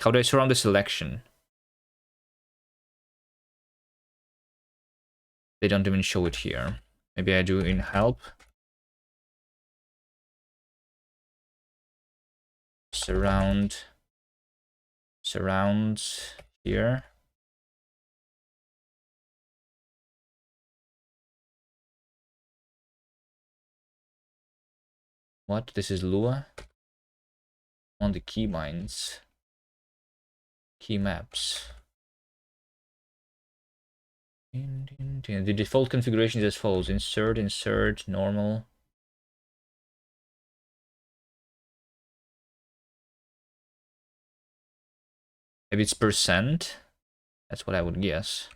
A: How do I surround the selection? They don't even show it here. Maybe I do in help. Surrounds here. What? This is Lua? On the keybinds. Key maps. The default configuration is as follows. Insert, normal. Maybe it's percent. That's what I would guess.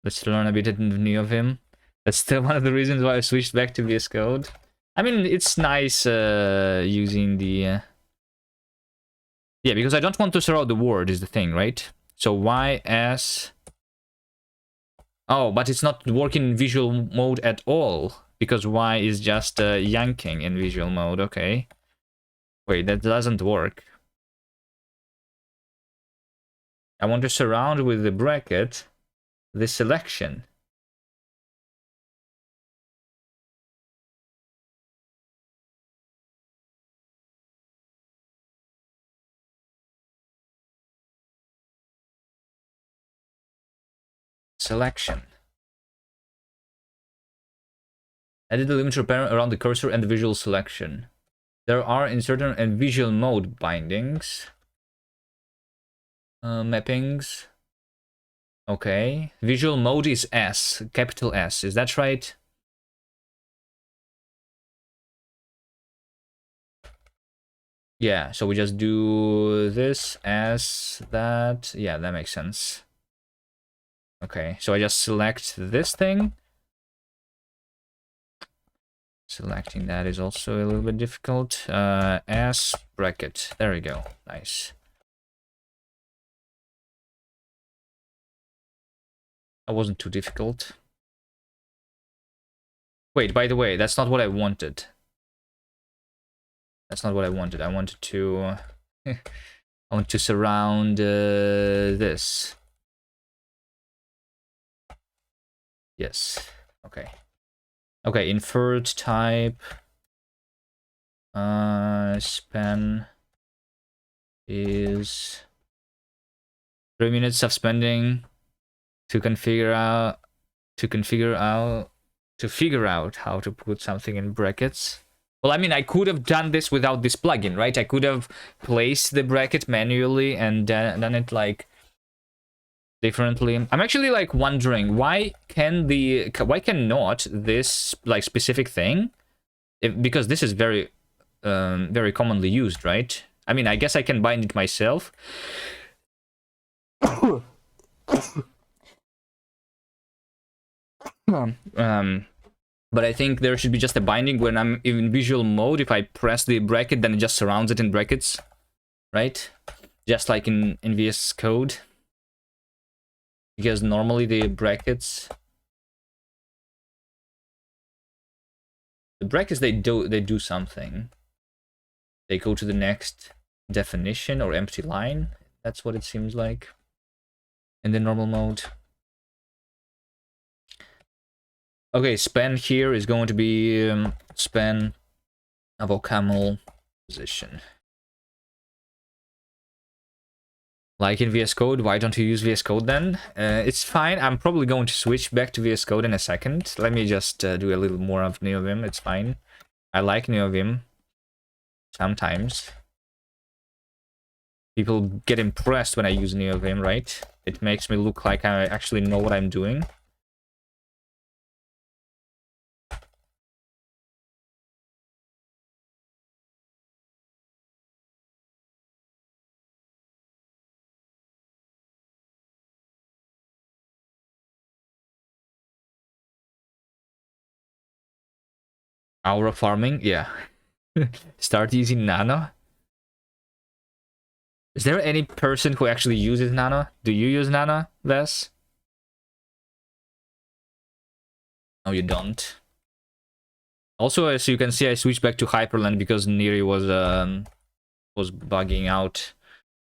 A: Let's learn a bit of NeoVim. That's still one of the reasons why I switched back to VS Code. I mean, it's nice using the... Yeah, because I don't want to surround the word is the thing, right? So YS... Oh, but it's not working in visual mode at all, because Y is just yanking in visual mode, okay. Wait, that doesn't work. I want to surround with the bracket the selection. Selection. Edit the limiter pair around the cursor and the visual selection. There are inserter and visual mode bindings. Mappings. Okay. Visual mode is S, capital S. Is that right? Yeah, so we just do this as that. Yeah, that makes sense. Okay, so I just select this thing. Selecting that is also a little bit difficult. S bracket. There we go. Nice. That wasn't too difficult. Wait, by the way, that's not what I wanted. That's not what I wanted. I wanted to... I want to surround this. Yes. Okay. Okay, inferred type. Span is 3 minutes of spending to figure out how to put something in brackets. Well, I mean, I could have done this without this plugin, right? I could have placed the bracket manually and done it like differently. I'm actually like wondering why cannot this like specific thing, because this is very very commonly used, right? I mean, I guess I can bind it myself. But I think there should be just a binding when I'm in visual mode. If I press the bracket, then it just surrounds it in brackets, right? Just like in VS Code. Because normally the brackets, they do something. They go to the next definition or empty line. That's what it seems like in the normal mode. Okay, span here is going to be span of a camel position. Like in VS Code, why don't you use VS Code then? It's fine. I'm probably going to switch back to VS Code in a second. Let me just do a little more of NeoVim. It's fine. I like NeoVim. Sometimes. People get impressed when I use NeoVim, right? It makes me look like I actually know what I'm doing. Aura farming, yeah. Start using Nano. Is there any person who actually uses Nano? Do you use Nano, Ves? No, you don't. Also, as you can see, I switched back to Hyperland because Neri was bugging out.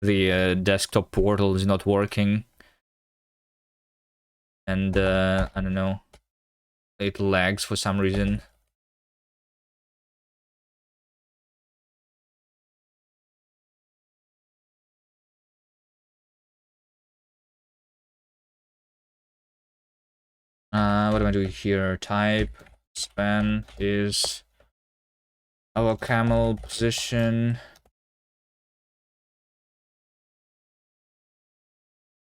A: The desktop portal is not working. And, I don't know. It lags for some reason. What am I doing here? Type span is our camel position.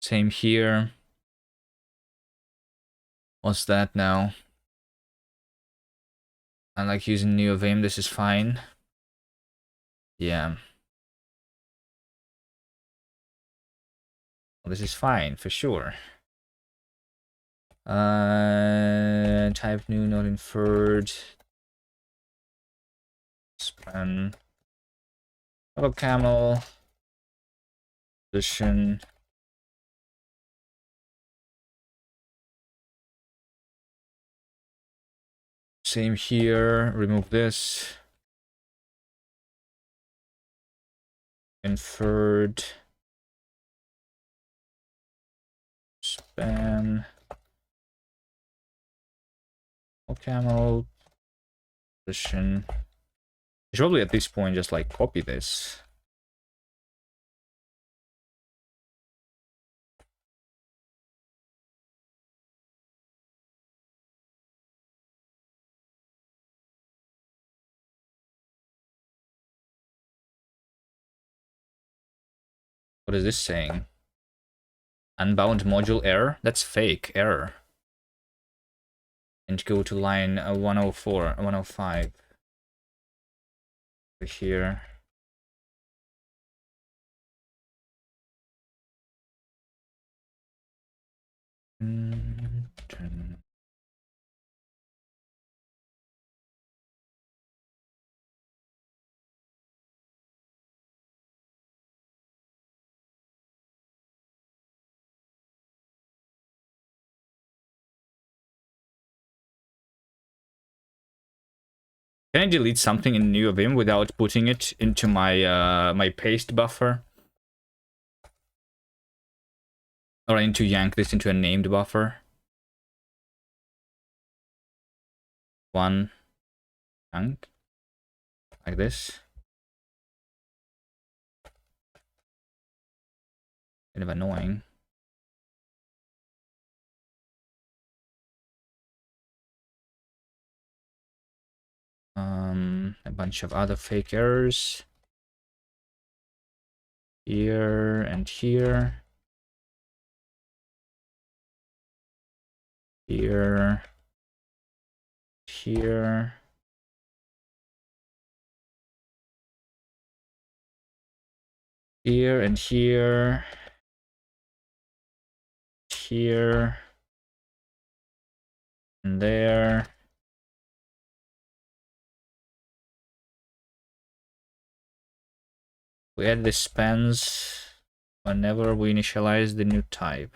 A: Same here. What's that now? I like using NeoVim. This is fine. Yeah. Well, this is fine for sure. Type new, not inferred. Span. Auto camel. Position. Same here. Remove this. Inferred. Span. Auto camel. Position. I should probably at this point just like copy this. What is this saying? Unbound module error? That's fake error. And go to line 104, 105. Over here. Turn. Can I delete something in new Vim without putting it into my my paste buffer? Or I need to yank this into a named buffer. One yank like this. Kind of annoying. A bunch of other fake errors here and here. Here. Here. Here and here. Here. And there. We add the spans whenever we initialize the new type.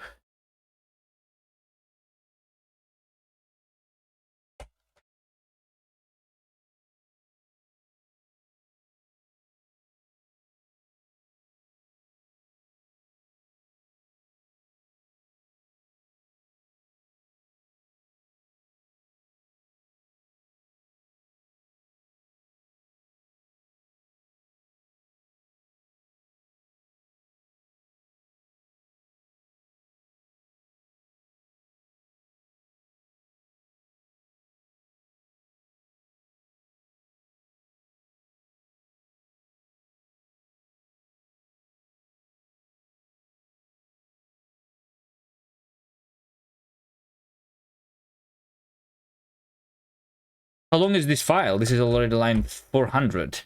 A: How long is this file? This is already line 400.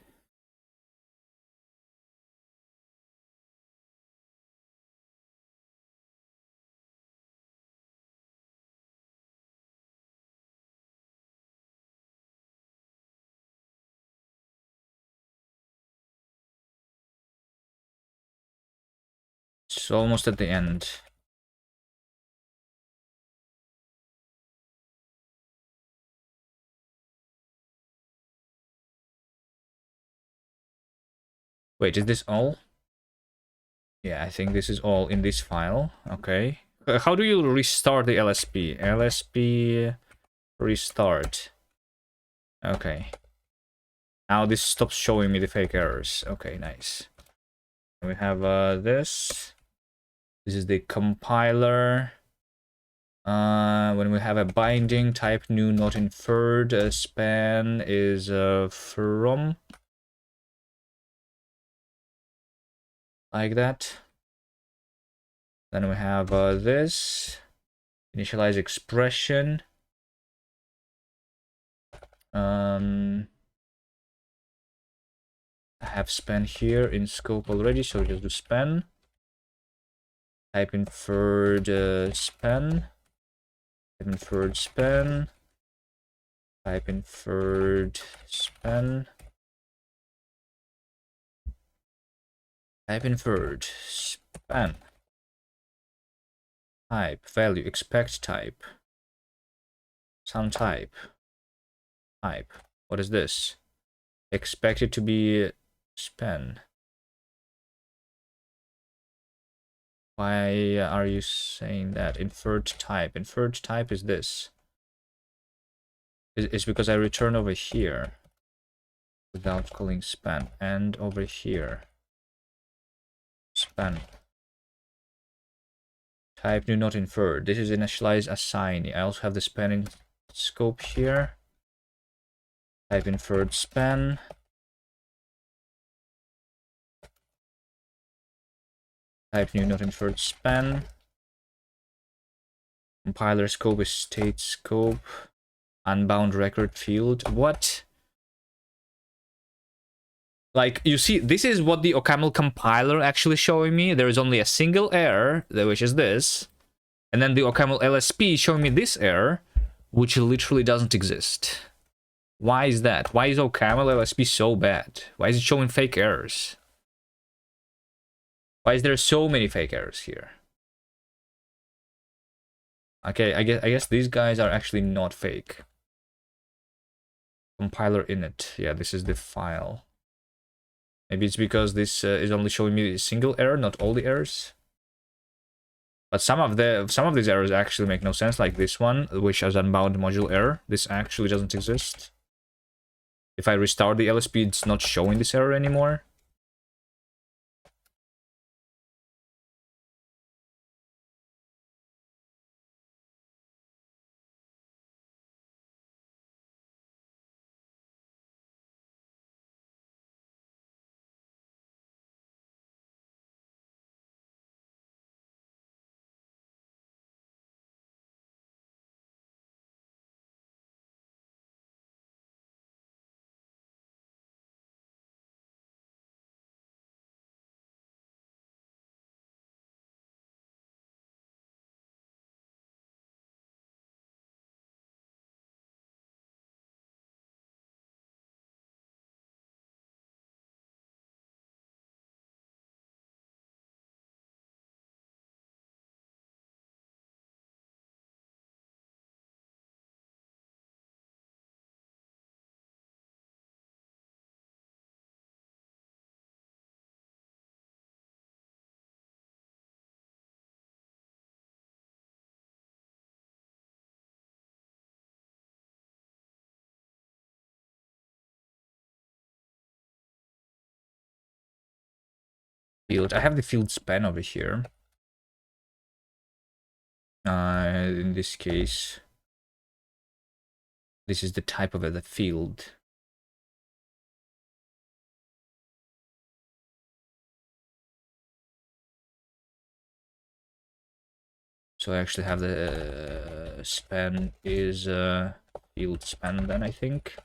A: It's almost at the end. Wait, is this all? Yeah, I think this is all in this file. Okay. How do you restart the LSP? LSP restart. Okay. Now this stops showing me the fake errors. Okay, nice. And we have this. This is the compiler. When we have a binding, type new, not inferred. Span is from. Like that. Then we have this. Initialize expression. I have span here in scope already, so just do span. Type inferred span. inferred span. Type inferred span. Type inferred span. Type value expect type. Some type. Type. What is this? Expect it to be span. Why are you saying that? Inferred type. Inferred type is this. It's because I return over here without calling span, and over here span. Type new not inferred. This is initialize assign. I also have the spanning scope here. Type inferred span. Type new not inferred span. Compiler scope is state scope. Unbound record field. What? Like, you see, this is what the OCaml compiler actually showing me. There is only a single error, which is this. And then the OCaml LSP showing me this error, which literally doesn't exist. Why is that? Why is OCaml LSP so bad? Why is it showing fake errors? Why is there so many fake errors here? Okay, I guess these guys are actually not fake. Compiler init. Yeah, this is the file. Maybe it's because this is only showing me a single error, not all the errors. But some of these errors actually make no sense, like this one, which has unbound module error. This actually doesn't exist. If I restart the LSP, it's not showing this error anymore. Field. I have the field span over here. In this case, this is the type of the field. So I actually have the span is field span then, I think.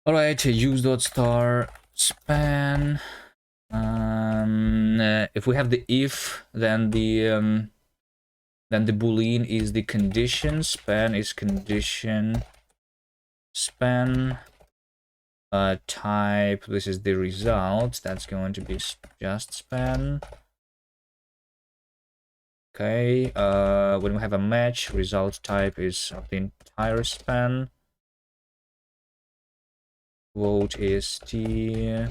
A: All right, use.star span. If we have the if, then the boolean is the condition. Span is condition. Span. Type. This is the result. That's going to be just span. Okay. When we have a match, result type is of the entire span. Quote is the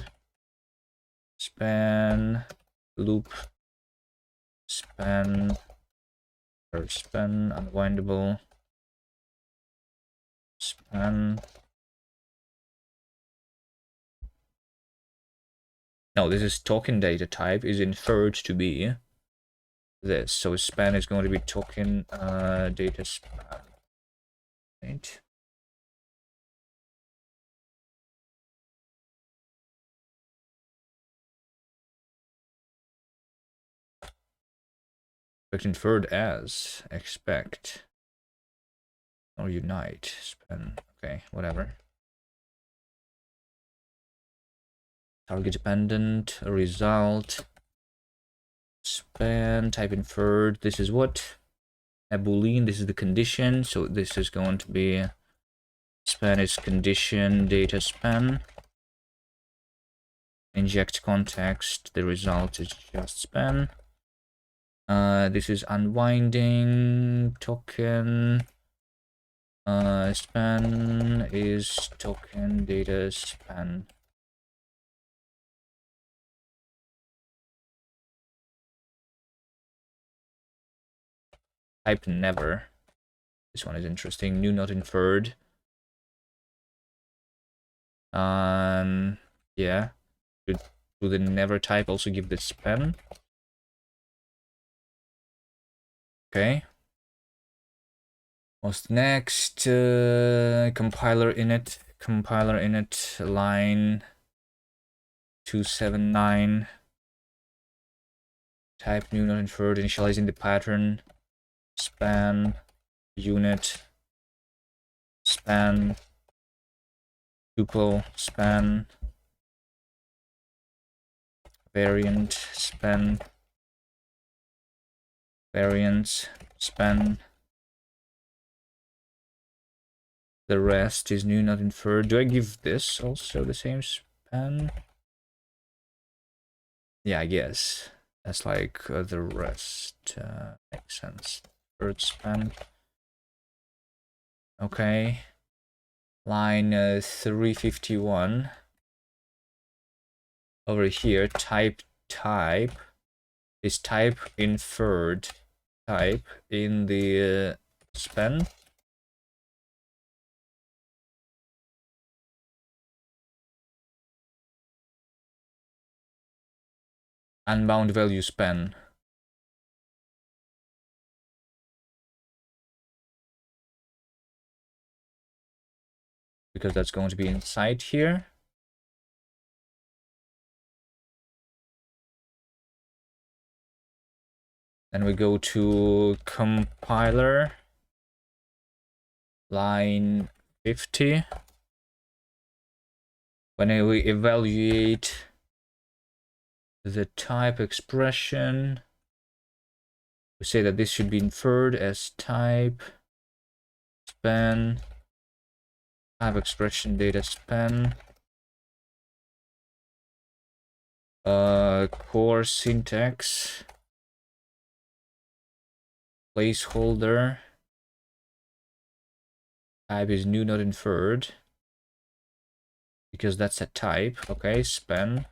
A: span loop span or span unwindable span. No, this is token data type is inferred to be this. So span is going to be token data span. Right. Expect inferred as expect or unite span. Okay, whatever. Target dependent result span type inferred. This is what a boolean. This is the condition. So this is going to be span is condition data span. Inject context. The result is just span. This is unwinding token. Span is token data span. Type never. This one is interesting. New not inferred. Yeah. Do the never type also give the span? Okay. What's next? Compiler init. Compiler init line 279. Type new not inferred. Initializing the pattern. Span unit. Span tuple span variant span variance span. The rest is new not inferred. Do I give this also the same span? Yeah, I guess that's like the rest makes sense. Third span. Okay. Line 351 over here. Type is type inferred type in the span. Unbound value span. Because that's going to be inside here. Then we go to compiler, line 50. When we evaluate the type expression, we say that this should be inferred as type span, type expression data span, core syntax, placeholder, type is new not inferred because that's a type. Okay, span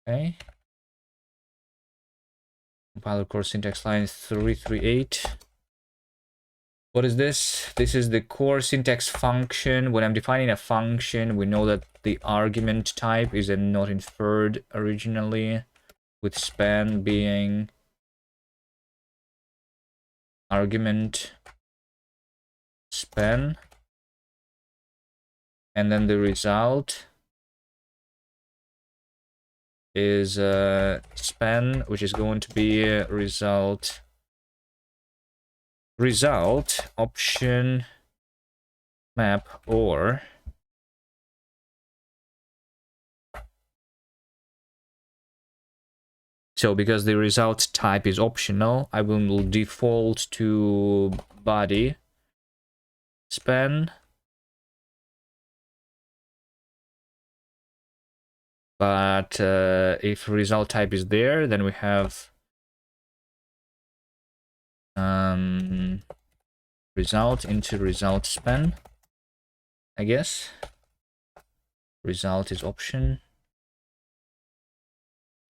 A: okay. Compiler core syntax line 338. What is this? This is the core syntax function. When I'm defining a function, we know that the argument type is a not inferred originally, with span being argument span. And then the result is span, which is going to be result option map or so because the result type is optional, I will default to body span. But if result type is there, then we have result into result span, I guess. Result is option.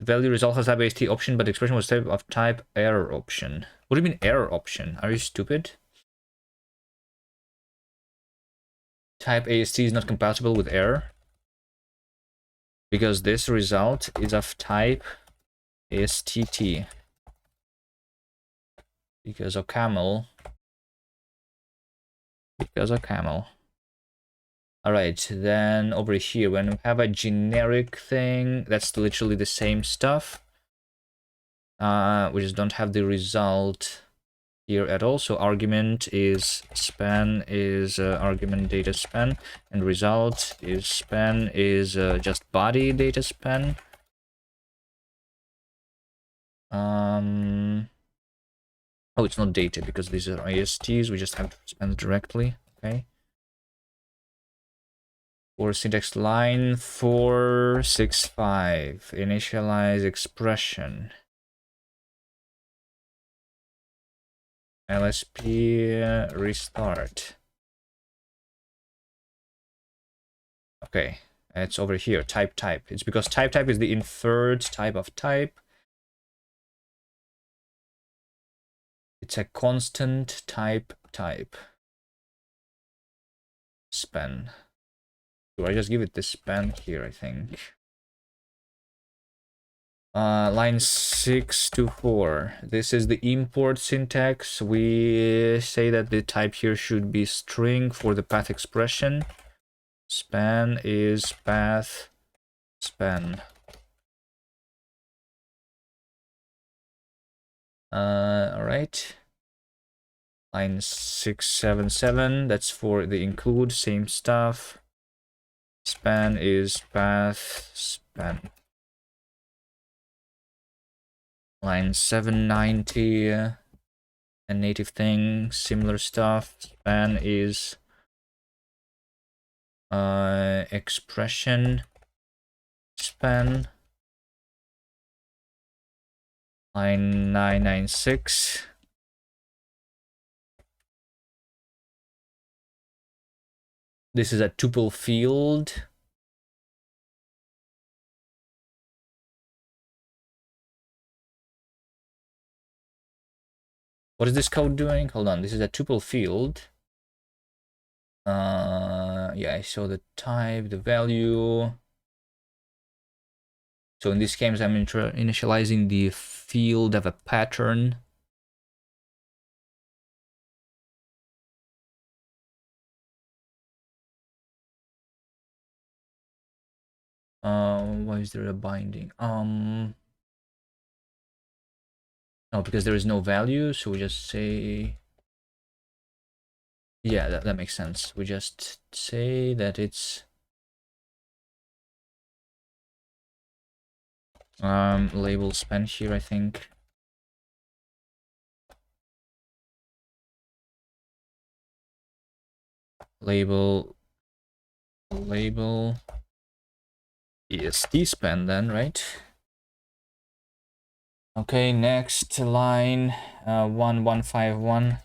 A: The value result has type AST option, but the expression was type error option. What do you mean error option? Are you stupid? Type AST is not compatible with error because this result is of type ASTT because of camel. All right, then over here, when we have a generic thing, that's literally the same stuff. We just don't have the result here at all. So argument is span is argument data span, and result is span is just body data span. Oh, it's not data because these are ISTs. We just have to span directly. Okay. For syntax line 465, initialize expression. LSP restart. Okay, it's over here, type. It's because type is the inferred type of type. It's a constant type. Span. Do I just give it the span here, I think? Line 6 to 4. This is the import syntax. We say that the type here should be string for the path expression. Span is path span. All right. Line 677. That's for the include, same stuff. Span is path span. Line 790, a native thing, similar stuff. Span is expression span. Line 996. This is a tuple field. What is this code doing? Hold on, this is a tuple field. Yeah, I saw the type, the value. So in this case, I'm initializing the field of a pattern. Why is there a binding? No, because there is no value, so we just say, yeah, that makes sense. We just say that it's label span here, I think. Label EST span then, right? Okay, next line 1151.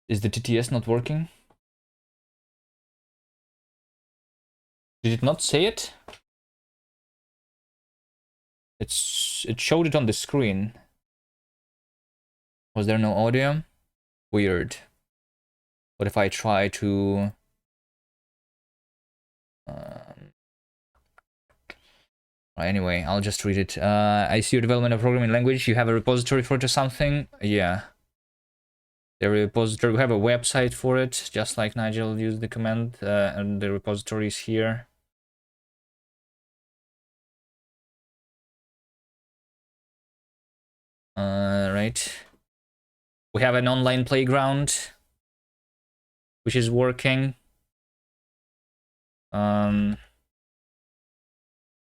A: Is the TTS not working? Did it not say it? It showed it on the screen. Was there no audio? Weird. What if I try to anyway, I'll just read it. I see your development of programming language. You have a repository for it or something? Yeah. The repository, we have a website for it, just like Nigel used the command, and the repository is here. Right. We have an online playground, which is working.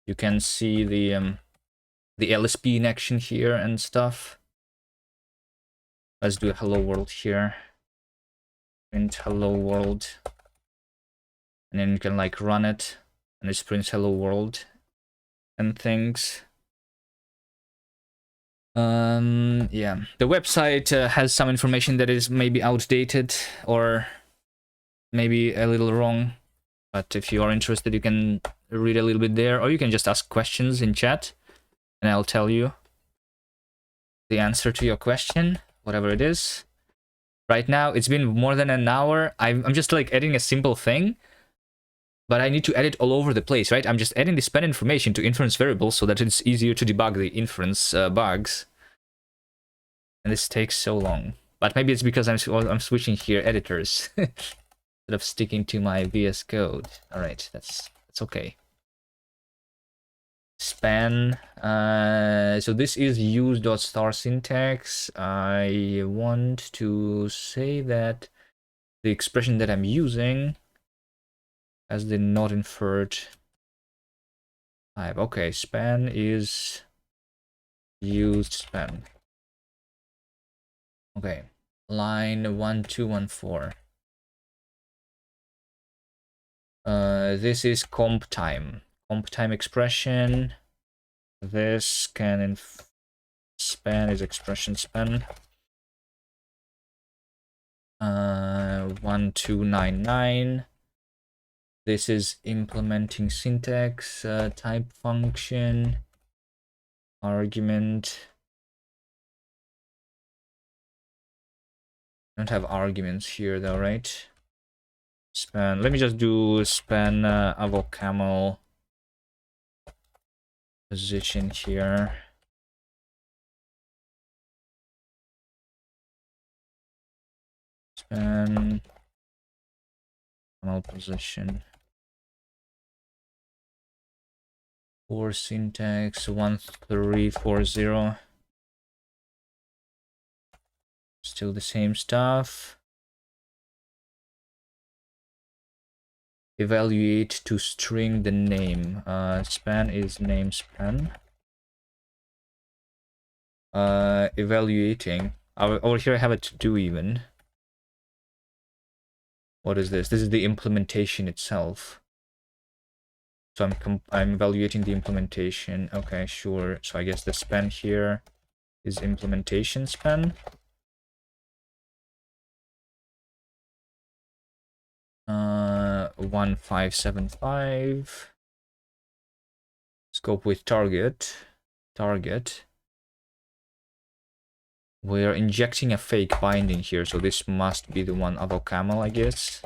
A: You can see the LSP in action here and stuff. Let's do a hello world here. Print hello world. And then you can like run it and it prints hello world and things. Yeah, the website has some information that is maybe outdated or maybe a little wrong, but if you are interested, you can read a little bit there, or you can just ask questions in chat and I'll tell you the answer to your question, whatever it is. Right now, it's been more than an hour. I'm just like adding a simple thing, but I need to add it all over the place, right? I'm just adding the span information to inference variables so that it's easier to debug the inference bugs. And this takes so long. But maybe it's because I'm switching here editors instead of sticking to my VS Code. All right, that's okay. Span. So this is use.star syntax. I want to say that the expression that I'm using as the not inferred type. Okay, span is used span. Okay, line 1214. This is comp time expression. This can span is expression span. 1299. This is implementing syntax, type function, argument. I don't have arguments here though, right? Span. Let me just do span avocamel position here. Span camel position. For syntax 1340. Still the same stuff. Evaluate to string the name. Span is name span. Evaluating. Over here I have a to do even. What is this? This is the implementation itself. So I'm evaluating the implementation. Okay, sure. So I guess the span here is implementation span. Uh, 1575. Scope with target. We're injecting a fake binding here, so this must be the one avocamel, I guess.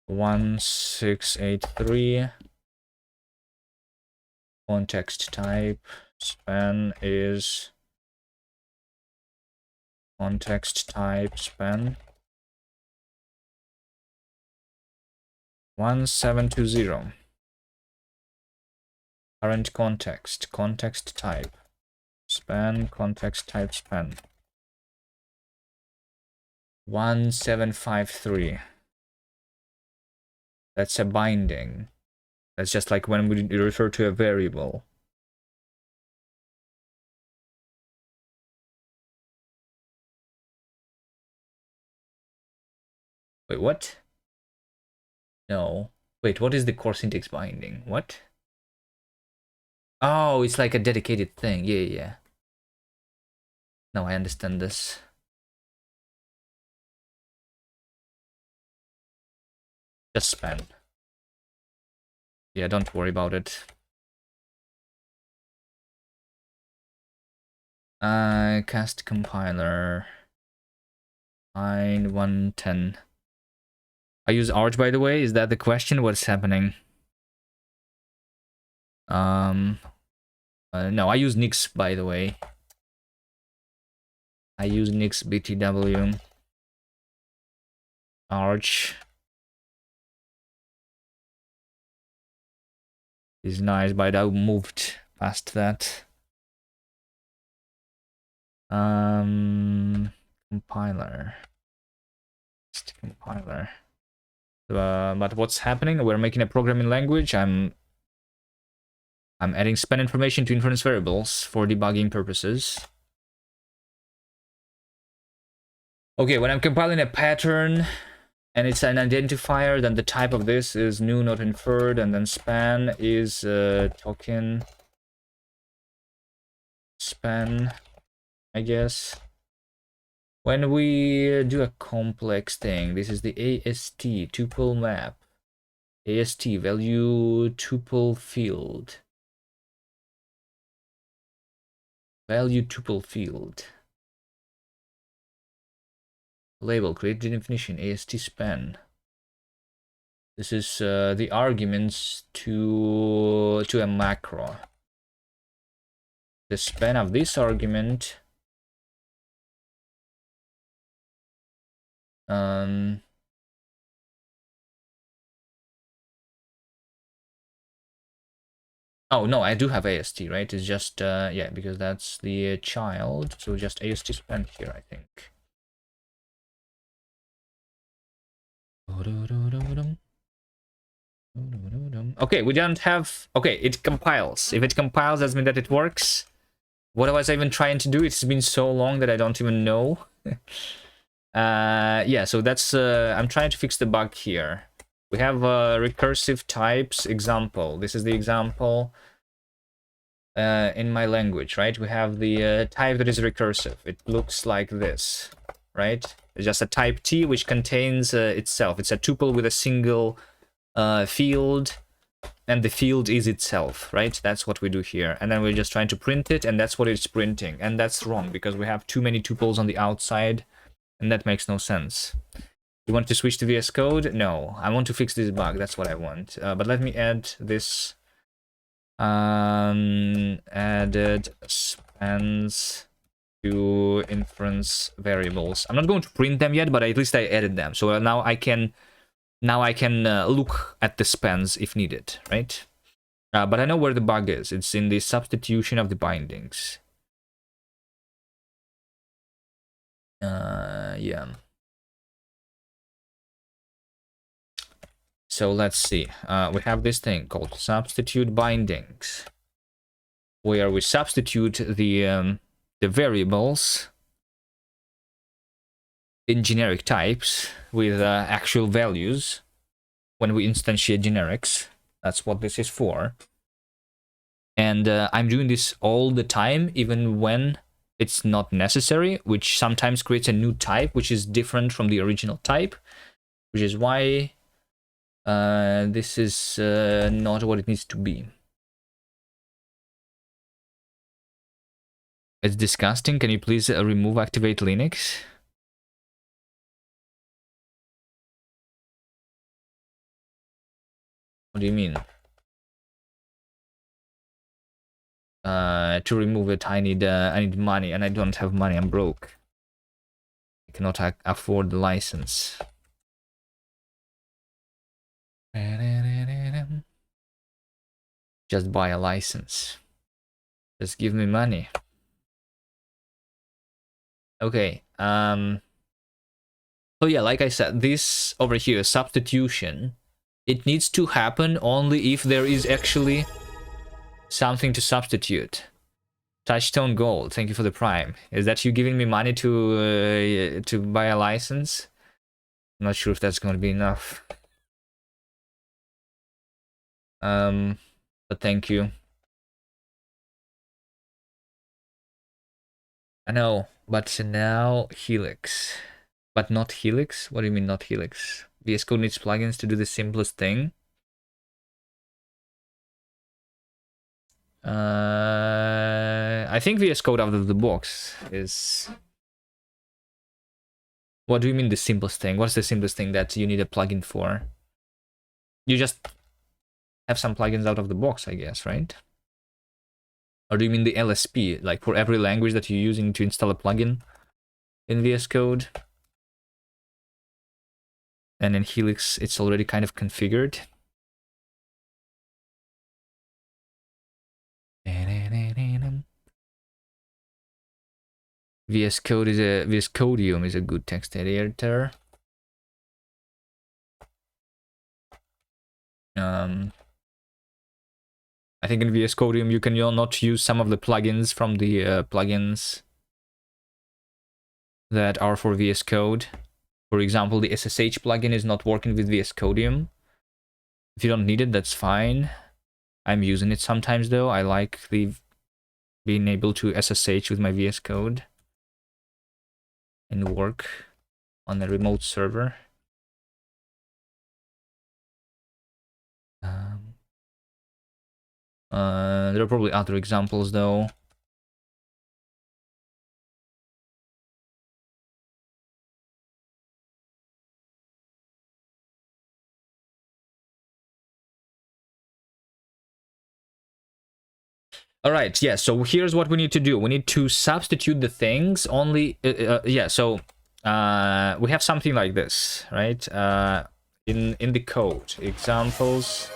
A: (1683). Context type span is context type span 1720. Current context type span context type span 1753. That's a binding. That's just like when we refer to a variable. Wait, what? No. Wait, what is the core syntax binding? What? Oh, it's like a dedicated thing. Yeah. Now I understand this. Just span. Yeah, don't worry about it. Cast compiler. Line 110. I use Arch, by the way. Is that the question? What's happening? No, I use Nix, by the way. I use Nix BTW. Arch is nice, but I moved past that. Compiler. But what's happening? We're making a programming language. I'm adding span information to inference variables for debugging purposes. Okay, when I'm compiling a pattern and it's an identifier, then the type of this is new, not inferred, and then span is token span, I guess. When we do a complex thing, this is the AST tuple map. AST value tuple field. Value tuple field. Label, create the definition, AST span. This is the arguments to a macro. The span of this argument oh no, I do have AST, right? It's just yeah, because that's the child, so just AST span here, I think. Okay, we don't have... Okay, it compiles. If it compiles, that means that it works. What was I even trying to do? It's been so long that I don't even know. Yeah, so that's... I'm trying to fix the bug here. We have recursive types example. This is the example in my language, right? We have the type that is recursive. It looks like this, right? It's just a type T which contains itself. It's a tuple with a single field, and the field is itself, right? That's what we do here. And then we're just trying to print it, and that's what it's printing. And that's wrong because we have too many tuples on the outside, and that makes no sense. You want to switch to VS Code? No, I want to fix this bug. That's what I want. But let me add this. Added spans to inference variables. I'm not going to print them yet, but at least I added them. So now I can look at the spans if needed, right? But I know where the bug is. It's in the substitution of the bindings. Yeah. So let's see. We have this thing called substitute bindings, where we substitute the variables in generic types with actual values when we instantiate generics. That's what this is for. And I'm doing this all the time, even when it's not necessary, which sometimes creates a new type, which is different from the original type, which is why this is not what it needs to be. It's disgusting. Can you please remove Activate Linux? What do you mean? To remove it, I need money, and I don't have money. I'm broke. I cannot afford the license. Just buy a license. Just give me money. Okay. So yeah, like I said, this over here, substitution, it needs to happen only if there is actually something to substitute. Touchstone Gold, thank you for the Prime. Is that you giving me money to buy a license? I'm not sure if that's going to be enough. But thank you. I know, but now Helix. But not Helix? What do you mean not Helix? VS Code needs plugins to do the simplest thing. I think VS Code out of the box is... What do you mean the simplest thing? What's the simplest thing that you need a plugin for? You just have some plugins out of the box, I guess, right? Or do you mean the LSP? Like for every language that you're using to install a plugin in VS Code? And in Helix, it's already kind of configured. VS Codium is a good text editor. I think in VS Codium you can not use some of the plugins from the plugins that are for VS Code. For example, the SSH plugin is not working with VS Codium. If you don't need it, that's fine. I'm using it sometimes though. I like being able to SSH with my VS Code and work on a remote server. There are probably other examples though. All right, yeah, so here's what we need to do. We need to substitute the things only, yeah, so we have something like this, right? In the code, examples,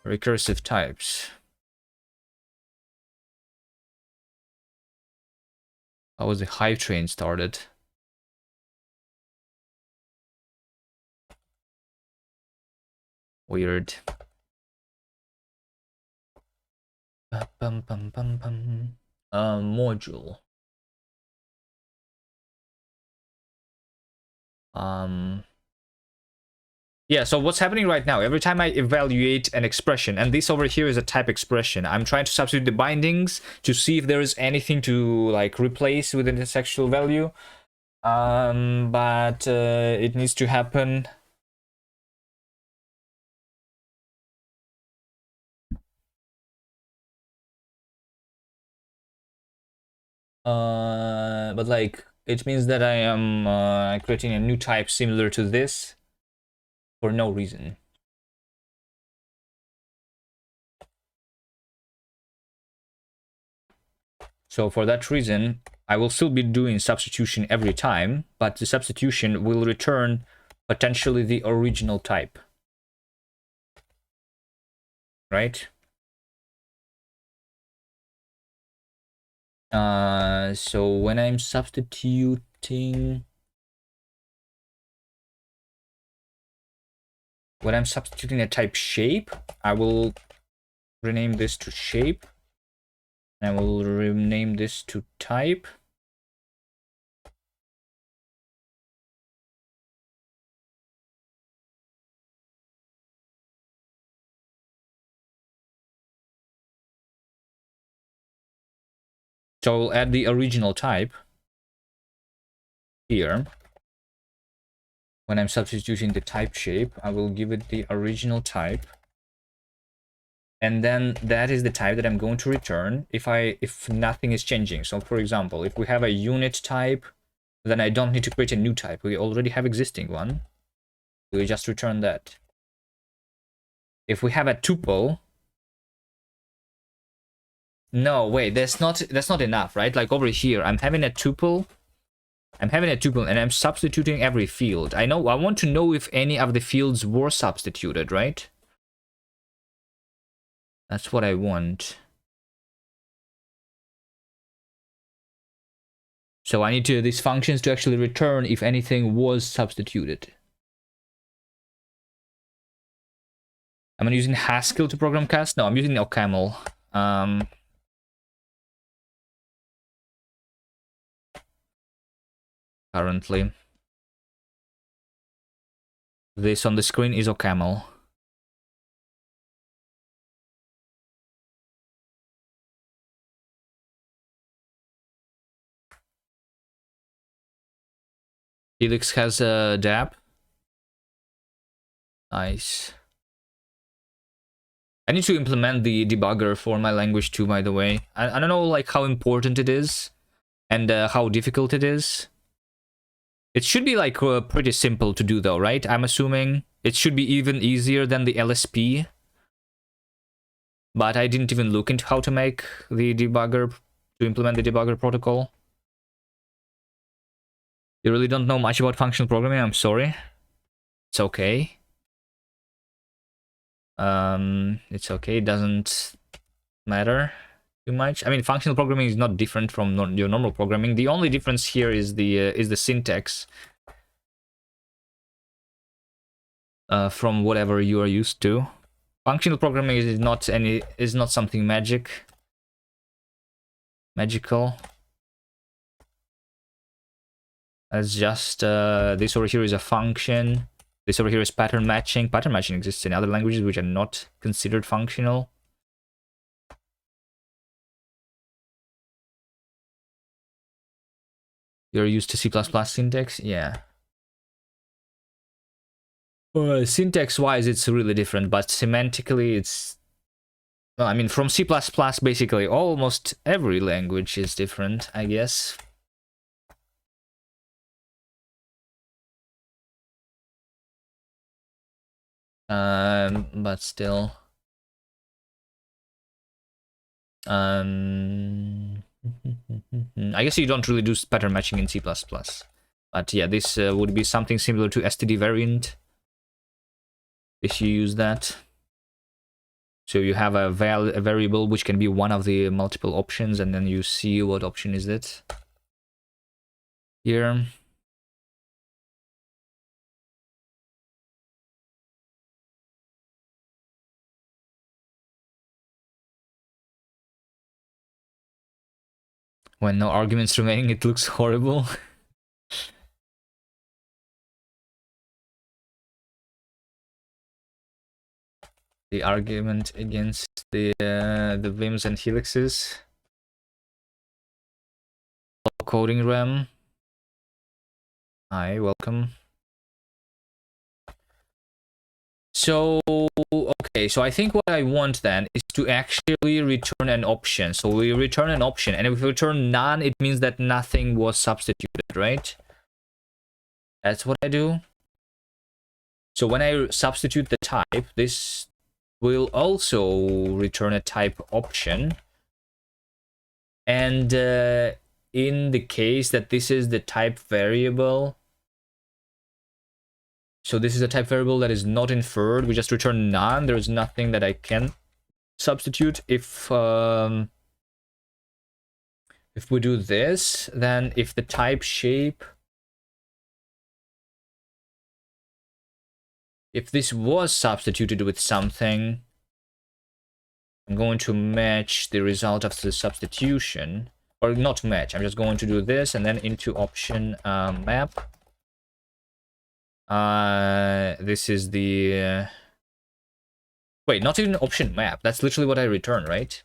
A: recursive types. How was the Hive train started? Weird. Module. Yeah, so what's happening right now, every time I evaluate an expression, and this over here is a type expression, I'm trying to substitute the bindings to see if there is anything to like replace with an sexual value. But it needs to happen. But like it means that I am creating a new type similar to this for no reason. So for that reason, I will still be doing substitution every time, but the substitution will return potentially the original type. Right? So when I'm substituting a type shape, I will rename this to shape. I will rename this to type. So I'll add the original type here. When I'm substituting the type shape, I will give it the original type. And then that is the type that I'm going to return if nothing is changing. So for example, if we have a unit type, then I don't need to create a new type. We already have existing one. We just return that. If we have a tuple, no, wait, that's not enough, right? Like over here, I'm having a tuple and I'm substituting every field. I want to know if any of the fields were substituted, right? That's what I want. So I need these functions to actually return if anything was substituted. Am I using Haskell to program cast? No, I'm using OCaml. Currently. This on the screen is OCaml. Helix has a dApp. Nice. I need to implement the debugger for my language too, by the way. I don't know like how important it is and how difficult it is. It should be like pretty simple to do though, right? I'm assuming it should be even easier than the LSP. But I didn't even look into how to make the debugger, to implement the debugger protocol. You really don't know much about functional programming, I'm sorry. It's okay. It's okay, it doesn't matter too much. I mean, functional programming is not different from your normal programming. The only difference here is the syntax. From whatever you are used to. Functional programming is not something magical. It's just this over here is a function. This over here is pattern matching. Pattern matching exists in other languages which are not considered functional. You're used to C++ syntax? Yeah. Syntax-wise, it's really different, but semantically, it's... Well, I mean, from C++, basically, almost every language is different, I guess. But still... I guess you don't really do pattern matching in C++. But yeah, this would be something similar to std variant if you use that. So you have a variable which can be one of the multiple options, and then you see what option is it here. When no arguments remaining, it looks horrible. The argument against the vims and helixes. Coding RAM. Hi, welcome. So, okay, so I think what I want then is to actually return an option. So we return an option, and if we return none, it means that nothing was substituted, right? That's what I do. So when I substitute the type, this will also return a type option. And in the case that this is the type variable, so this is a type variable that is not inferred, we just return none. There is nothing that I can substitute. If we do this, then if the type shape, if this was substituted with something, I'm going to match the result of the substitution, or not match. I'm just going to do this, and then into option map. This is the wait, not even option map. That's literally what I return, right?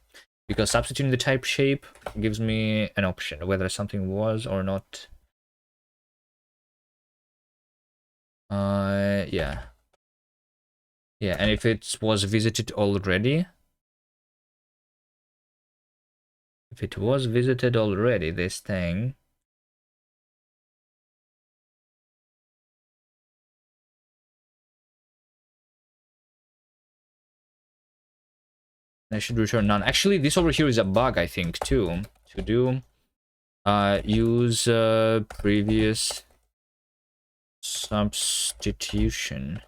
A: Because substituting the type shape gives me an option whether something was or not. Yeah, and if it was visited already, this thing, I should return none. Actually, this over here is a bug, I think, too. To do use previous substitution.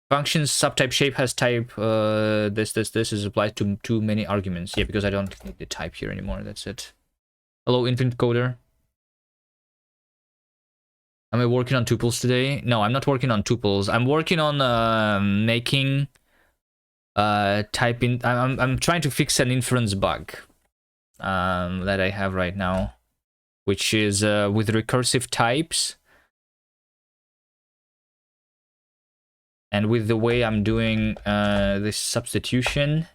A: Functions subtype shape has type this is applied to too many arguments. Yeah, because I don't need the type here anymore. That's it. Hello, Infinite Coder. Am I working on tuples today? No, I'm not working on tuples. I'm working on making typing. I'm trying to fix an inference bug that I have right now, which is with recursive types. And with the way I'm doing this substitution,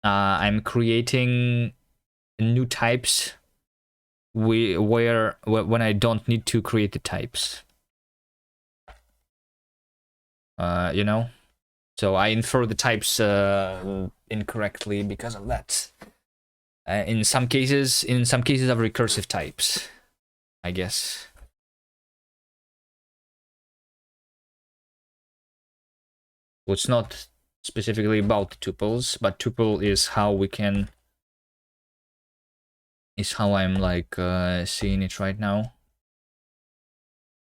A: I'm creating new types when I don't need to create the types. You know? So I infer the types incorrectly because of that. In some cases of recursive types, I guess. So it's not specifically about tuples, but tuple is how we can, is how I'm like seeing it right now.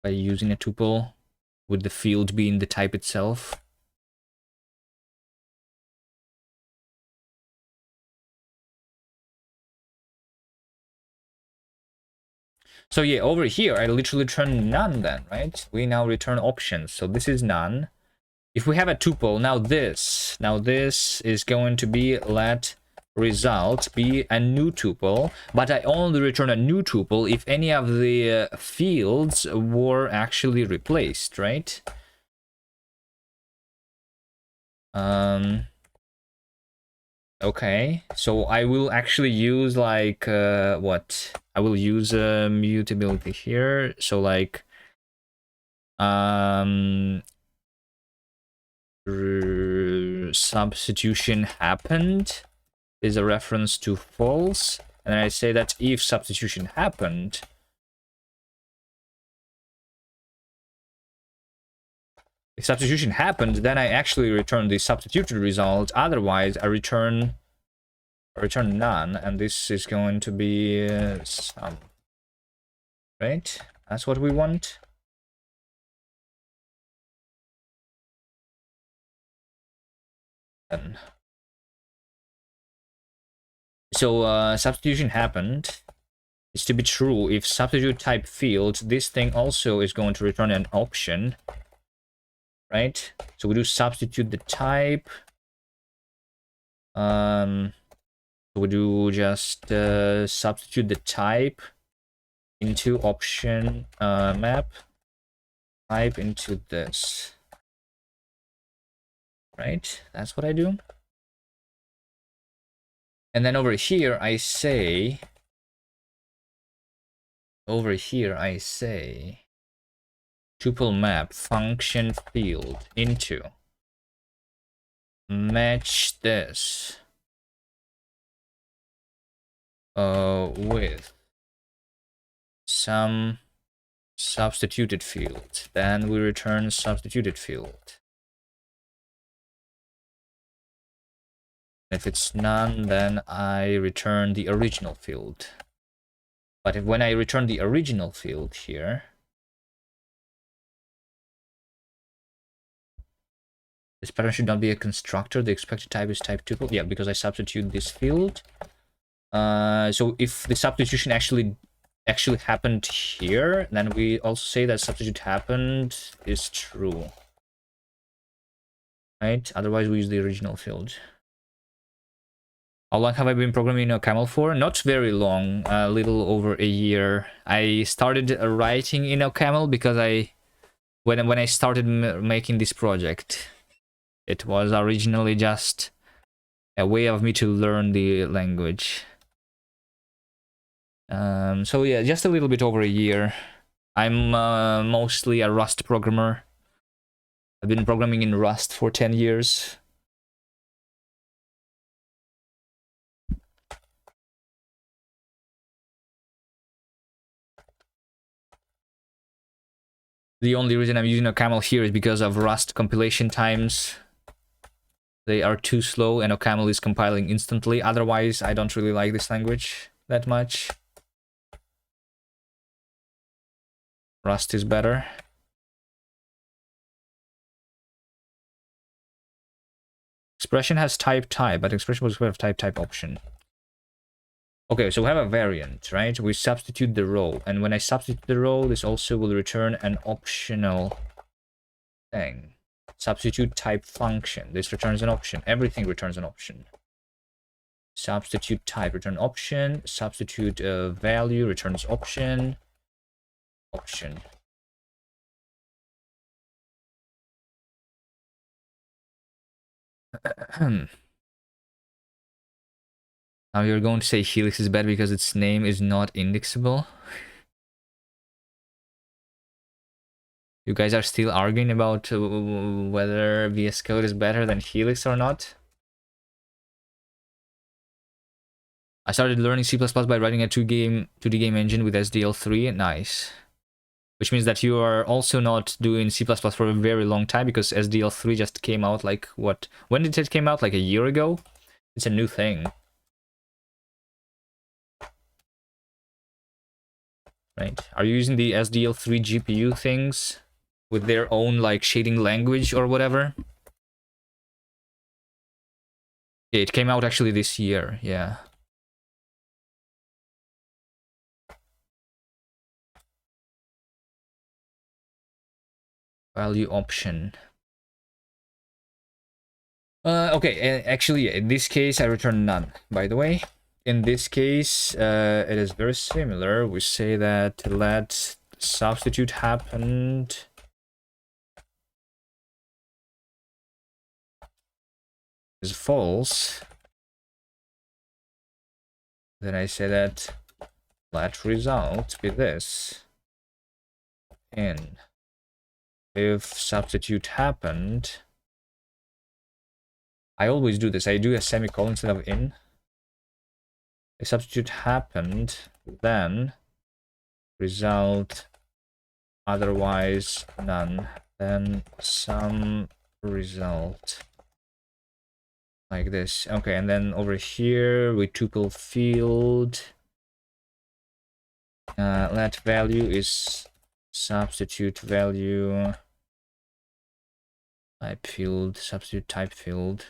A: By using a tuple with the field being the type itself. So yeah, over here I literally return none then, right? We now return options. So this is none. If we have a tuple, now this is going to be let result be a new tuple, but I only return a new tuple if any of the fields were actually replaced, right? Okay, so I will actually use like what? I will use mutability here. So like substitution happened is a reference to false, and I say that if substitution happened, If substitution happened, then I actually return the substituted result. Otherwise, I return none, and this is going to be some. Right? That's what we want. Then. So substitution happened. It's to be true if substitute type field, this thing also is going to return an option. Right? So we do substitute the type. So we do just substitute the type into option map type into this. Right? That's what I do. And then over here I say tuple map function field into match this with some substituted field. Then we return substituted field. If it's none, then I return the original field. But when I return the original field here, this pattern should not be a constructor. The expected type is type tuple. Yeah, because I substitute this field. So if the substitution actually happened here, then we also say that substitute happened is true. Right? Otherwise, we use the original field. How long have I been programming in OCaml for? Not very long, a little over a year. I started writing in OCaml because when I started making this project, it was originally just a way of me to learn the language. So yeah, just a little bit over a year. I'm mostly a Rust programmer. I've been programming in Rust for 10 years. The only reason I'm using OCaml here is because of Rust compilation times. They are too slow and OCaml is compiling instantly. Otherwise, I don't really like this language that much. Rust is better. Expression has type, but expression was have type option. Okay, so we have a variant, right? We substitute the row, and when I substitute the row, this also will return an optional thing. Substitute type function. This returns an option. Everything returns an option. Substitute type, return option. Substitute value, returns option. Option. Now you're going to say Helix is bad because its name is not indexable. You guys are still arguing about whether VS Code is better than Helix or not. I started learning C++ by writing a 2D game engine with SDL3. Nice. Which means that you are also not doing C++ for a very long time because SDL3 just came out like what? When did it came out? Like a year ago? It's a new thing. Right? Are you using the SDL3 GPU things with their own like shading language or whatever? Yeah, it came out actually this year, yeah. Value option. Okay, actually, in this case, I return none, by the way. In this case, it is very similar. We say that let substitute happened is false. Then I say that let result be this. In if substitute happened, I always do this. I do a semicolon instead of in. If substitute happened, then result otherwise none. then some result like this. Okay, and then over here we tuple field. Let value is substitute value type field, substitute type field.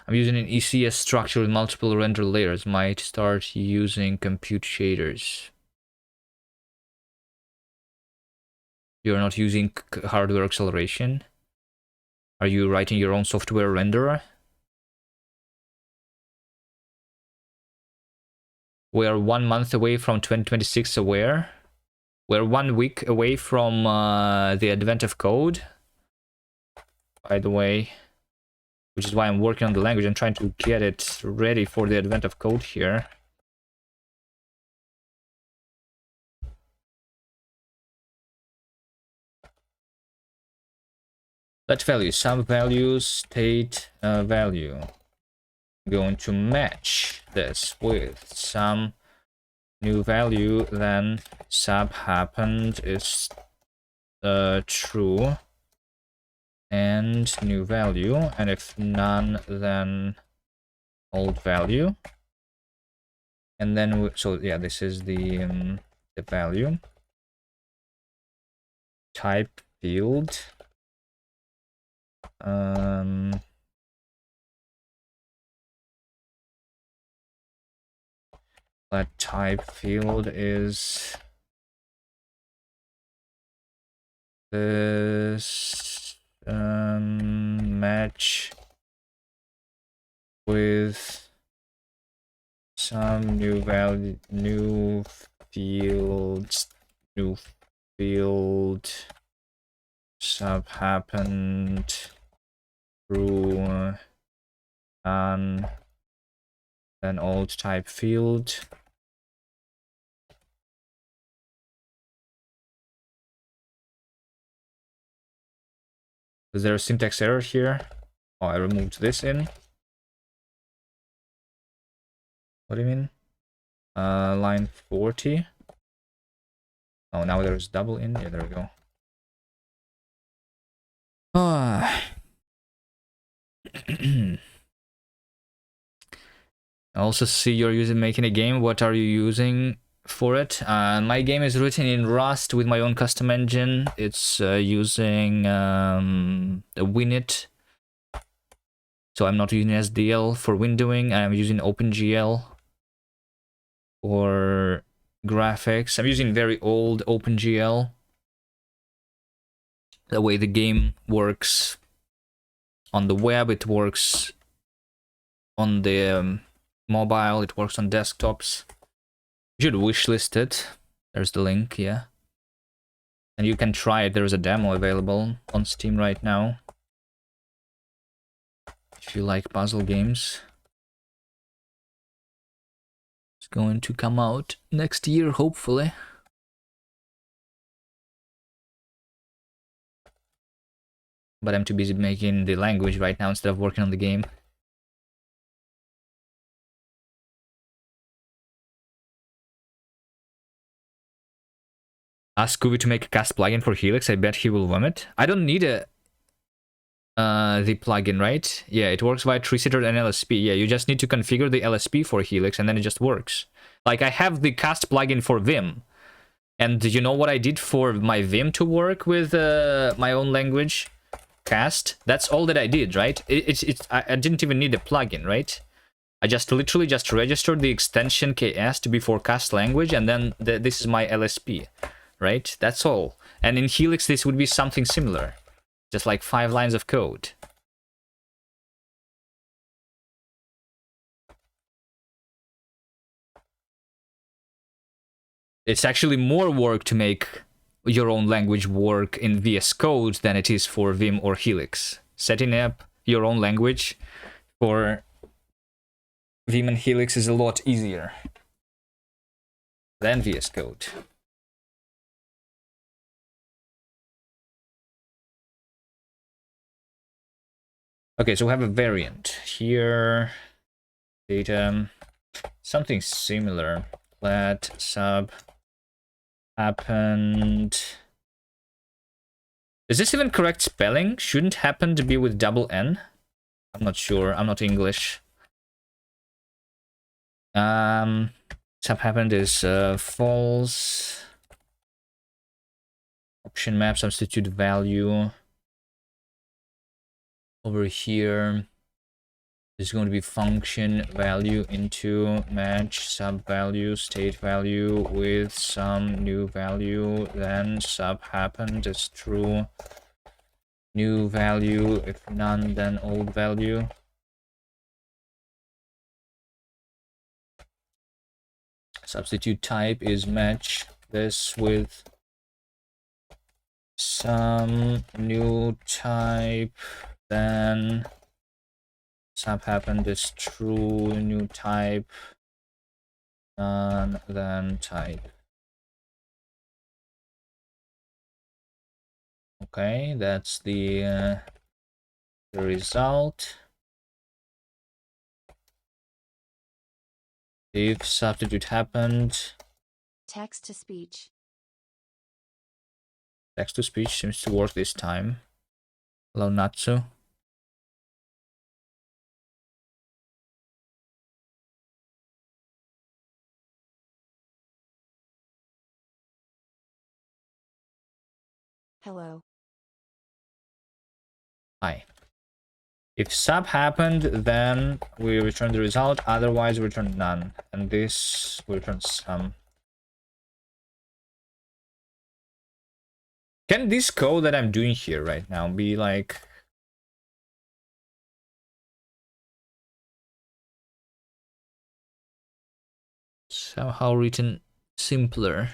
A: I'm using an ECS structure with multiple render layers. Might start using compute shaders. You're not using hardware acceleration? Are you writing your own software renderer? We are 1 month away from 2026 aware. We're 1 week away from the advent of code, by the way, which is why I'm working on the language and trying to get it ready for the advent of code here. Let value, sub value, state value. I'm going to match this with some new value, then sub happened is true, and new value, and if none, then old value. And then so yeah, this is the value type field. That type field is this match with some new value, new field sub happened through an old type field. Is there a syntax error here? Oh, I removed this in. What do you mean? Line 40. Oh, now there's double in. Yeah, there we go. Ah. I also see you're making a game. What are you using for it? My game is written in Rust with my own custom engine. It's using a Winit. So I'm not using SDL for windowing. I'm using OpenGL for graphics. I'm using very old OpenGL. The way the game works on the web, it works on the mobile, it works on desktops. You should wishlist it. There's the link, yeah. And you can try it. There's a demo available on Steam right now. If you like puzzle games. It's going to come out next year, hopefully. But I'm too busy making the language right now instead of working on the game. Ask Scooby to make a cast plugin for Helix. I bet he will vomit. I don't need the plugin, right? Yeah, it works via Treesitter and LSP. Yeah, you just need to configure the LSP for Helix and then it just works. Like, I have the cast plugin for Vim. And you know what I did for my Vim to work with my own language? Cast. That's all that I did, right? I didn't even need a plugin, right? I just literally just registered the extension KS to be for cast language, and then this is my LSP, right? That's all. And in Helix, this would be something similar. Just like 5 lines of code. It's actually more work to make your own language work in VS Code than it is for Vim or Helix. Setting up your own language for Vim and Helix is a lot easier than VS Code. Okay, so we have a variant here. Data, something similar. Let sub happened. Is this even correct spelling? Shouldn't happen to be with double N? I'm not sure. I'm not English. Sub happened is false. Option map substitute value. Over here is going to be function value into match sub value state value with some new value. Then sub happened is true. New value, if none, then old value. Substitute type is match this with some new type, then sub happened is true, new type, none, then type. Okay, that's the result. If substitute happened,
C: Text to speech.
A: text to speech seems to work this time. Hello, Natsu.
C: Hello.
A: Hi. If sub happened, then we return the result, otherwise we return none. And this will return some. Can this code that I'm doing here right now be like somehow written simpler?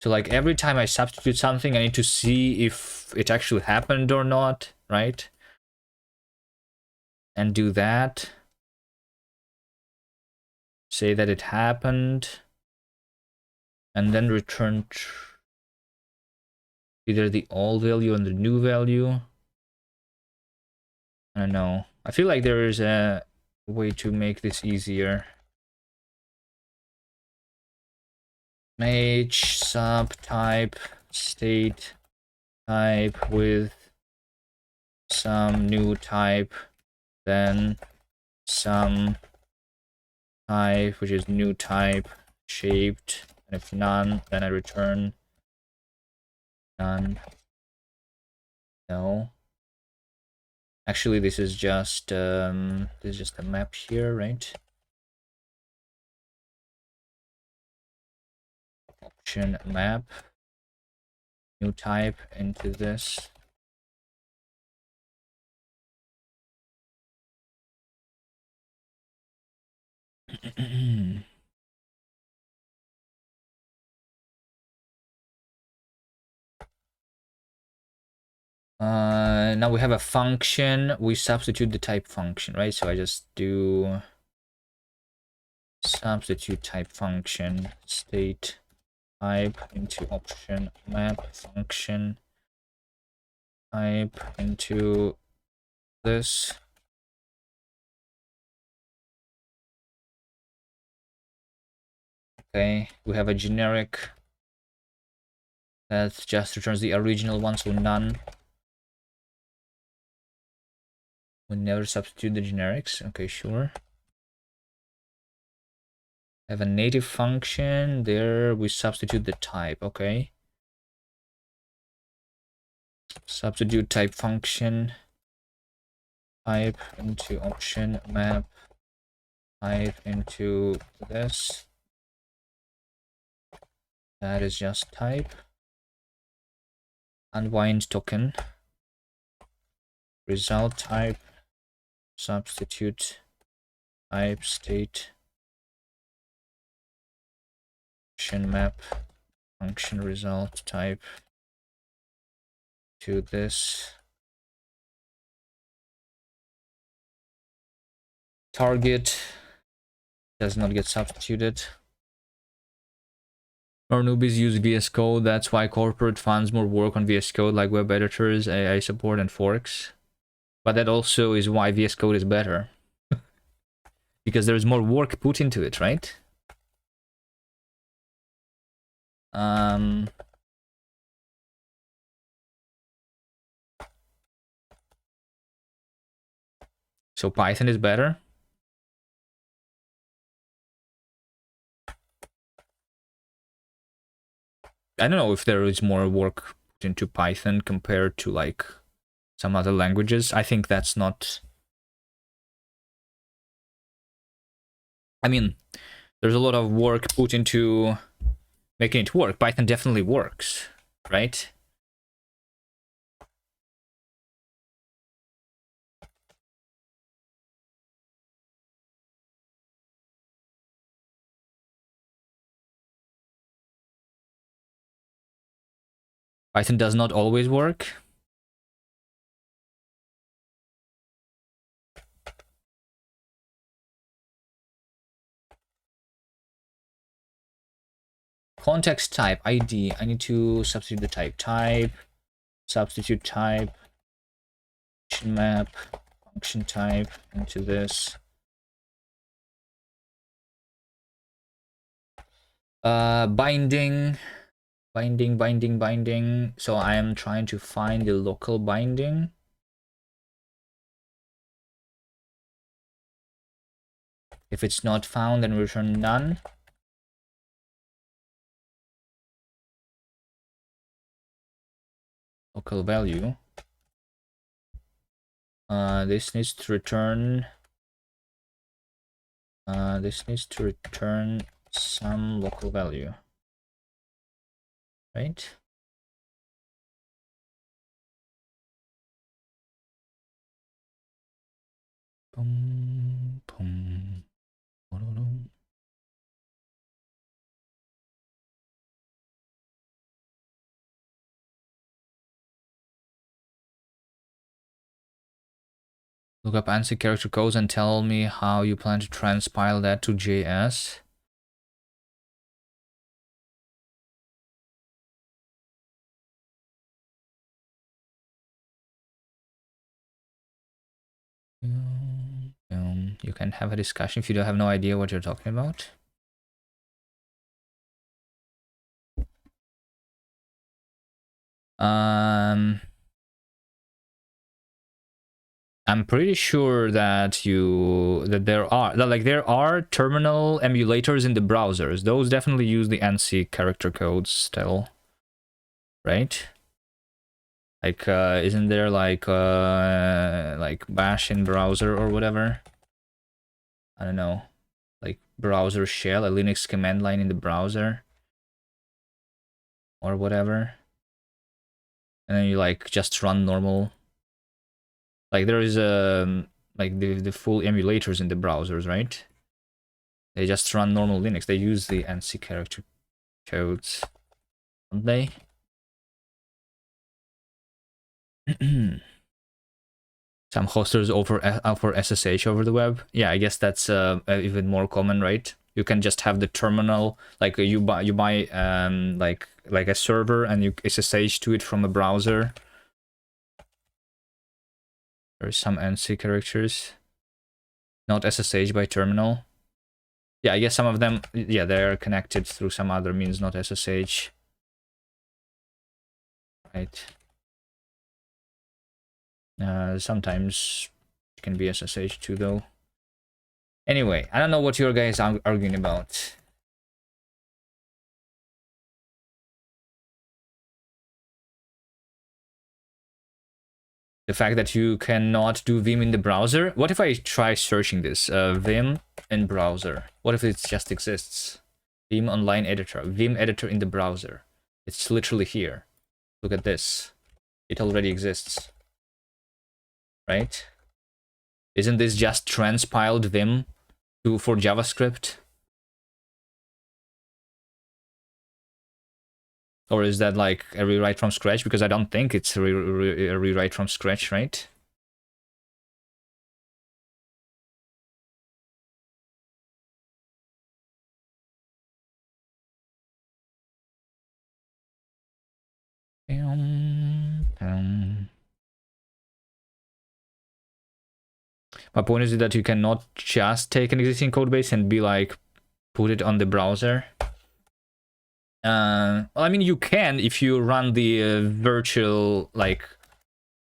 A: So like every time I substitute something, I need to see if it actually happened or not, right? And do that. Say that it happened. And then return either the old value and the new value. I don't know. I feel like there is a way to make this easier. Match sub type state type with some new type, then some type which is new type shaped, and if none, then I return none. No, actually this is just a map here, right? Option map, new type into this. Now we have a function. We substitute the type function, right? So I just do substitute type function state type into option map function type into this. Okay, we have a generic that just returns the original one, so none. We never substitute the generics. Okay, sure. Have a native function there. We substitute the type. Okay. Substitute type function type into option map type into this. That is just type. Unwind token. Result type. Substitute type state. Function map. Function result type to this. Target does not get substituted. More newbies use VS Code. That's why corporate funds more work on VS Code, like web editors, AI support, and forks. But that also is why VS Code is better. Because there's more work put into it, right? So Python is better. I don't know if there is more work put into Python compared to like some other languages. I think that's not... I mean, there's a lot of work put into making it work. Python definitely works, right? Python does not always work. Context type, ID. I need to substitute the type. Substitute type. Function map. Function type into this. Binding. Binding. So I am trying to find the local binding. If it's not found, then return none. Local value. This needs to return. This needs to return some local value, right? Boom, boom. Look up ANSI character codes and tell me how you plan to transpile that to JS. You can have a discussion if you don't have no idea what you're talking about. I'm pretty sure that there are terminal emulators in the browsers. Those definitely use the ANSI character codes still, right? Like, isn't there like bash in browser or whatever? I don't know, like browser shell, a Linux command line in the browser or whatever, and then you like just run normal. Like there is like the full emulators in the browsers, right? They just run normal Linux. They use the ANSI character codes, don't they? Some hosters offer SSH over the web. Yeah, I guess that's even more common, right? You can just have the terminal, like you buy like a server and you SSH to it from a browser. There's some ANSI characters, not SSH by terminal. Yeah, I guess some of them, yeah, they're connected through some other means, not SSH. Right. Sometimes it can be SSH too, though. Anyway, I don't know what you guys are arguing about. The fact that you cannot do Vim in the browser. What if I try searching this? Vim in browser. What if it just exists? Vim online editor. Vim editor in the browser. It's literally here. Look at this. It already exists. Right? Isn't this just transpiled Vim for JavaScript? Or is that like a rewrite from scratch? Because I don't think it's a rewrite from scratch, right? My point is that you cannot just take an existing code base and be like, put it on the browser. Well, I mean, you can if you run the virtual like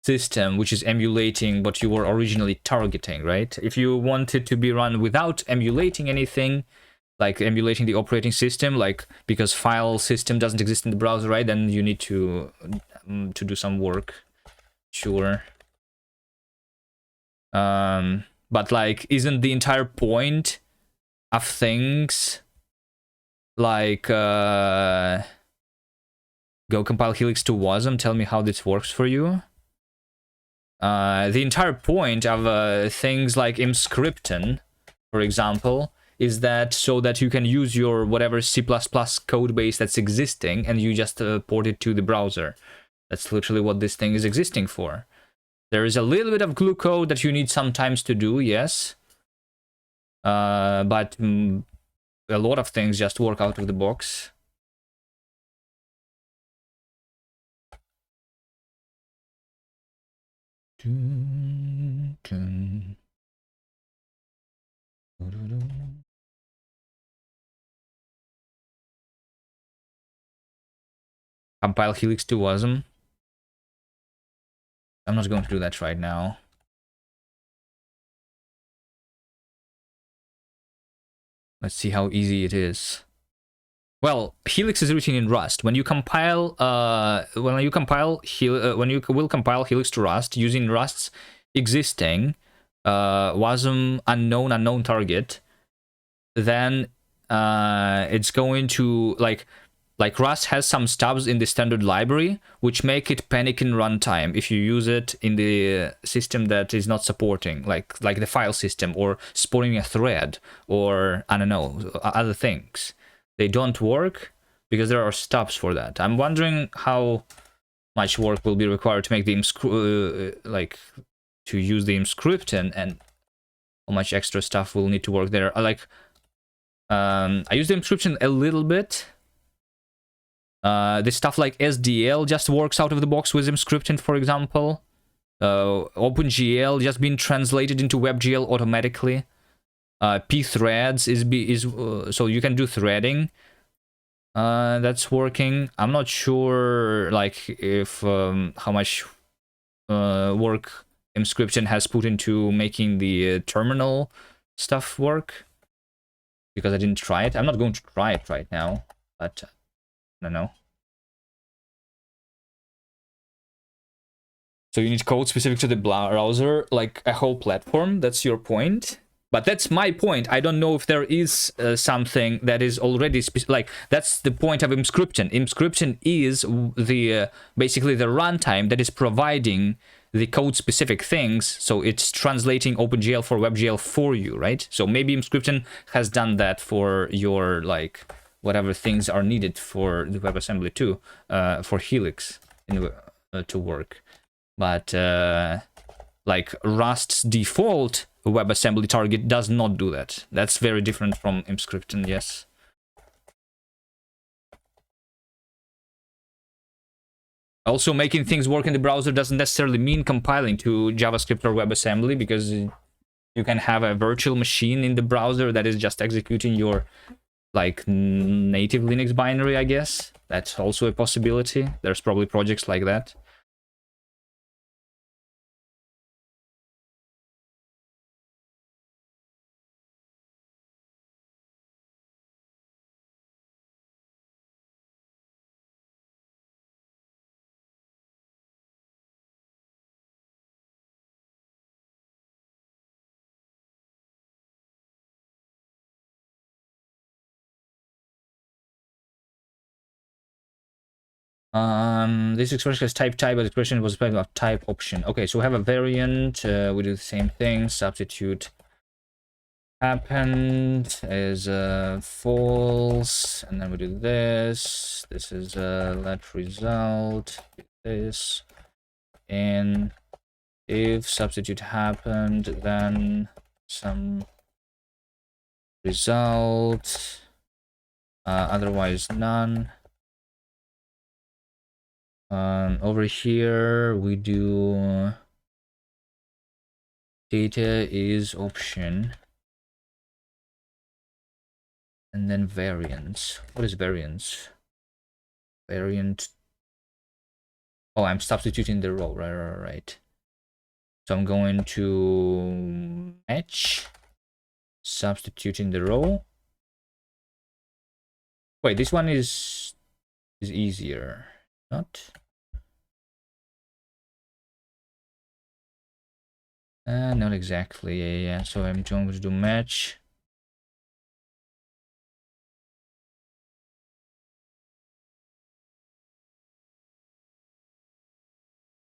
A: system, which is emulating what you were originally targeting, right? If you want it to be run without emulating anything, like emulating the operating system, like because file system doesn't exist in the browser, right? Then you need to do some work, sure. But like, isn't the entire point of things like go compile Helix to WASM? Tell me how this works for you. The entire point of things like Emscripten, for example, is that so that you can use your whatever C++ code base that's existing and you just port it to the browser. That's literally what this thing is existing for. There is a little bit of glue code that you need sometimes to do, yes. But a lot of things just work out of the box. Compile Helix to WASM. I'm not going to do that right now. Let's see how easy it is. Well, Helix is written in Rust. When you compile, when you will compile Helix to Rust using Rust's existing WASM unknown target, then it's going to like Rust has some stubs in the standard library which make it panic in runtime if you use it in the system that is not supporting, like the file system or supporting a thread or I don't know, other things. They don't work because there are stubs for that. I'm wondering how much work will be required to make the to use the Emscripten and how much extra stuff will need to work there. I use the Emscripten a little bit. This stuff like SDL just works out of the box with Emscripten, for example. OpenGL just being translated into WebGL automatically. Pthreads is so you can do threading. That's working. I'm not sure like if how much work Emscripten has put into making the terminal stuff work, because I didn't try it. I'm not going to try it right now, but I don't know. So you need code specific to the browser, like a whole platform. That's your point. But that's my point. I don't know if there is something that is already like that's the point of Emscripten. Emscripten is the basically the runtime that is providing the code-specific things. So it's translating OpenGL for WebGL for you, right? So maybe Emscripten has done that for your like whatever things are needed for the WebAssembly too, for Helix to work. But like Rust's default WebAssembly target does not do that. That's very different from Emscripten, yes. Also, making things work in the browser doesn't necessarily mean compiling to JavaScript or WebAssembly, because you can have a virtual machine in the browser that is just executing your like native Linux binary, I guess. That's also a possibility. There's probably projects like that. This expression has type, but the expression was about type option. Okay, so we have a variant. We do the same thing. Substitute happened is false, and then we do this. This is let result. This in if substitute happened, then some result. Otherwise none. Over here we do data is option, and then variance. What is variance? Variant. Oh, I'm substituting the row. Right. So I'm going to match, substituting the row. Wait, this one is easier, not? Not exactly. Yeah. So I'm going to do match.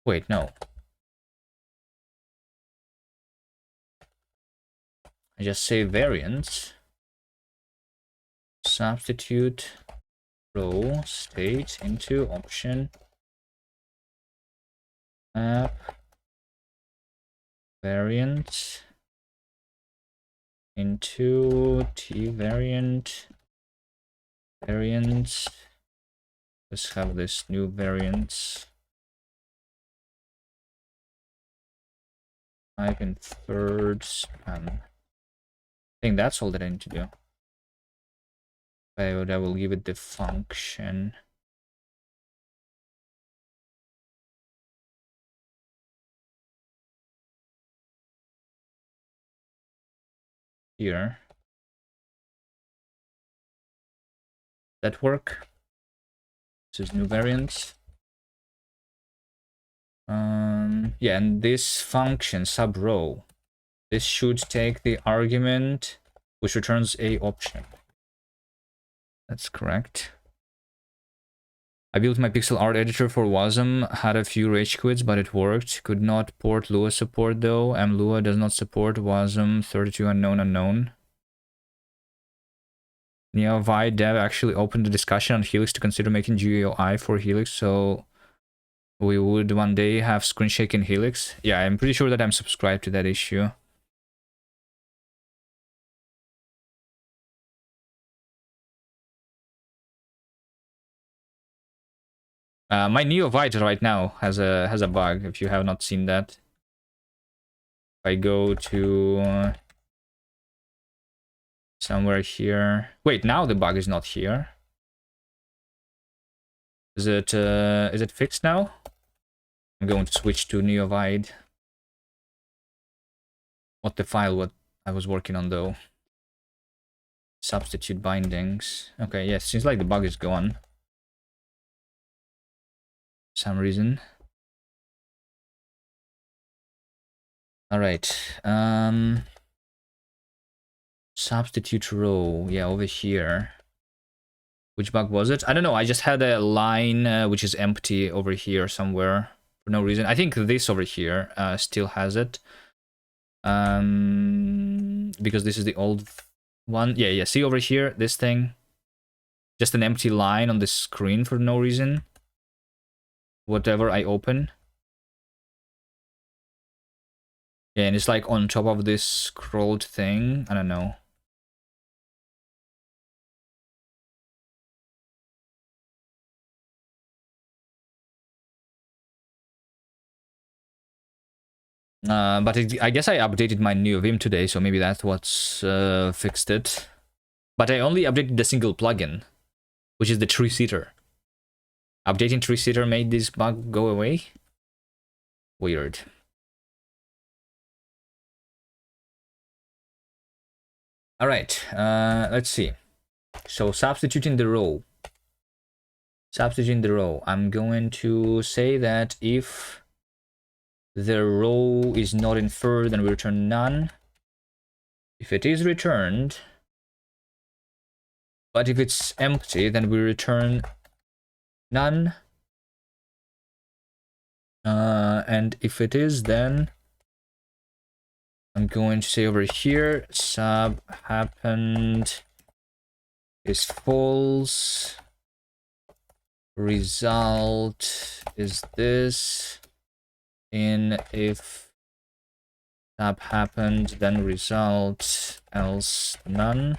A: Wait, no. I just say variance, substitute row state into option app variant into t variant. Let's have this new variance. Type in third span. I think that's all that I need to do. I will give it the function. Here. That work? This is new variance. Yeah, and this function sub row, this should take the argument which returns a option. That's correct. I built my pixel art editor for Wasm, had a few rage quits, but it worked. Could not port Lua support though. Lua does not support Wasm 32 unknown. Neovide dev actually opened a discussion on Helix to consider making GUI for Helix, so we would one day have screen shake in Helix. Yeah, I'm pretty sure that I'm subscribed to that issue. My Neovite right now has a bug, if you have not seen that. If I go to somewhere here. Wait, now the bug is not here. Is it fixed now? I'm going to switch to Neovide. What the file what I was working on though. Substitute bindings. Okay, yes, seems like the bug is gone. For some reason. Alright. Substitute row. Yeah, over here. Which bug was it? I don't know. I just had a line which is empty over here somewhere for no reason. I think this over here still has it. Because this is the old one. Yeah. See over here, this thing. Just an empty line on the screen for no reason. Whatever I open. Yeah, and it's like on top of this scrolled thing. I don't know. But I guess I updated my new Vim today, so maybe that's what's fixed it. But I only updated the single plugin, which is the tree seater. Updating tree seater made this bug go away? Weird. Alright, let's see. So substituting the row. Substituting the row. I'm going to say that if the row is not inferred, then we return none. If it is returned, but if it's empty, then we return none. And if it is, then I'm going to say over here, sub happened is false. Result is this. In if sub happened, then result, else none.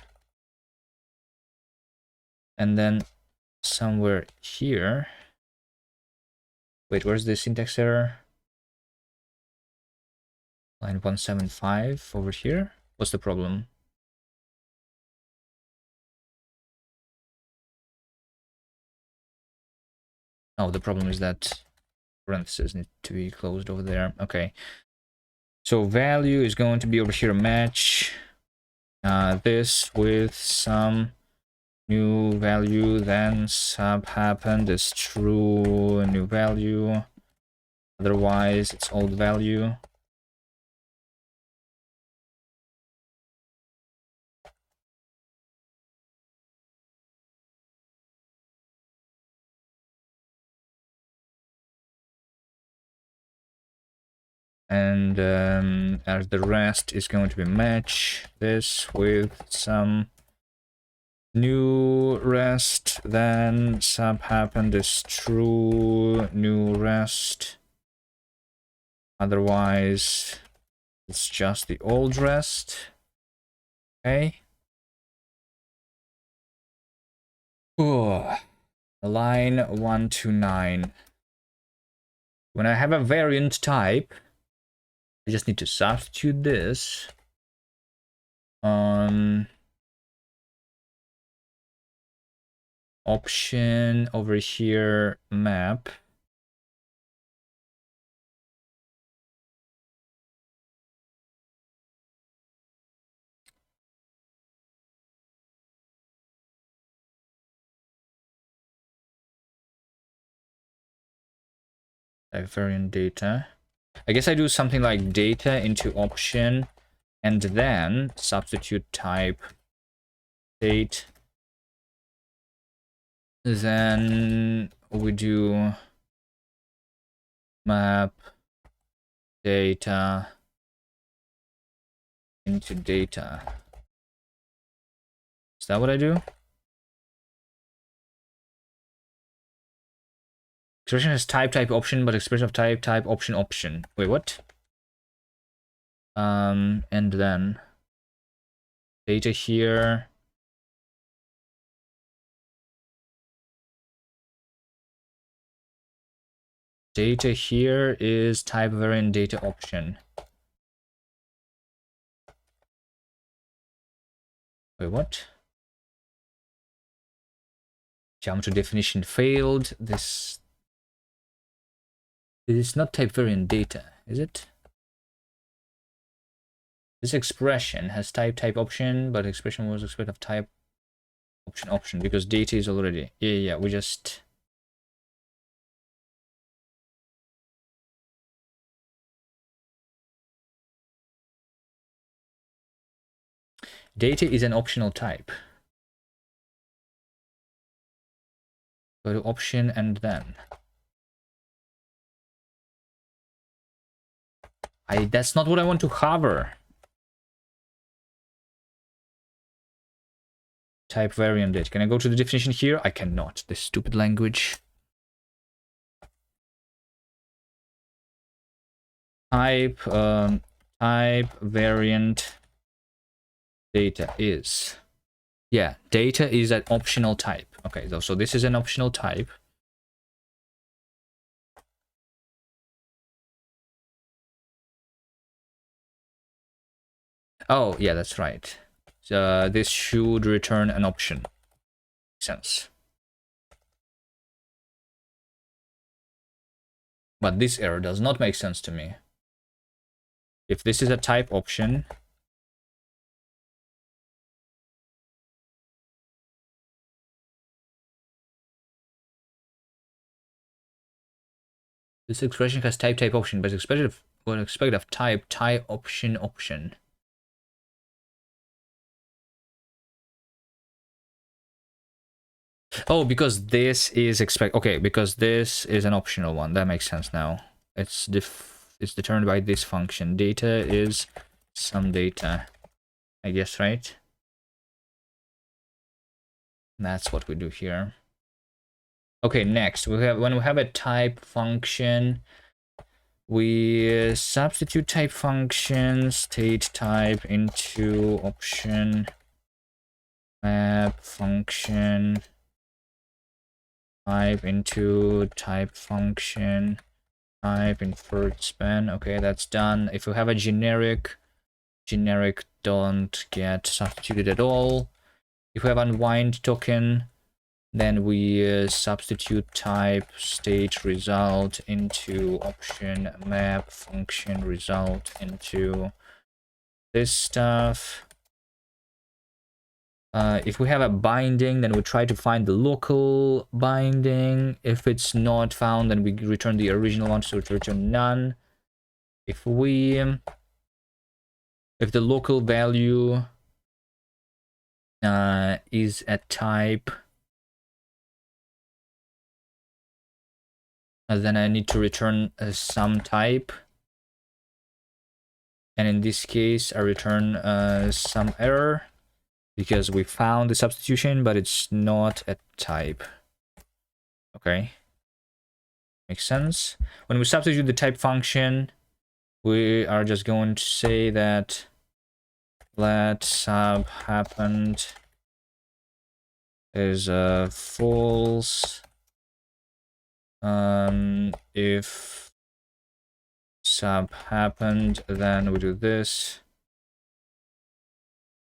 A: And then somewhere here, Wait, where's the syntax error? Line 175 over here. What's the problem? Oh, the problem is that parentheses need to be closed over there. Okay. So value is going to be over here, match this with some new value, then sub happened is true new value. Otherwise, it's old value. And as the rest is going to be match this with some new rest, then sub happened is true new rest. Otherwise, it's just the old rest. Okay. Ooh. Line 129. When I have a variant type, I just need to substitute this on option over here, map. Type variant data. I guess I do something like data into option and then substitute type date. Then we do map data into data. Is that what I do? Expression has type option, but expression of type option. Wait, what? And then data here. Data here is type variant data option. Wait, what? Jump to definition failed. This is not type variant data, is it? This expression has type option, but expression was expressed of type option because data is already. Yeah, we just. Data is an optional type. Go to option and then. That's not what I want to hover. Type variant data. Can I go to the definition here? I cannot. This stupid language. Type variant data is. Yeah, data is an optional type. Okay, so this is an optional type. Oh, yeah, that's right. This should return an option. Makes sense. But this error does not make sense to me. If this is a type option, this expression has type option, but expected of type option. Oh, because this is okay, because this is an optional one. That makes sense now. It's determined by this function. Data is some data, I guess, right? That's what we do here. Okay, next when we have a type function, we substitute type function state type into option map function type into type function, type inferred span. Okay, that's done. If you have a generic don't get substituted at all. If we have unwind token, then we substitute type state result into option map function result into this stuff. If we have a binding, then we try to find the local binding. If it's not found, then we return the original one, so we return none. If the local value is a type, then I need to return some type. And in this case, I return some error, because we found the substitution, but it's not a type. Okay. Makes sense. When we substitute the type function, we are just going to say that let sub happened is false. If sub happened, then we do this.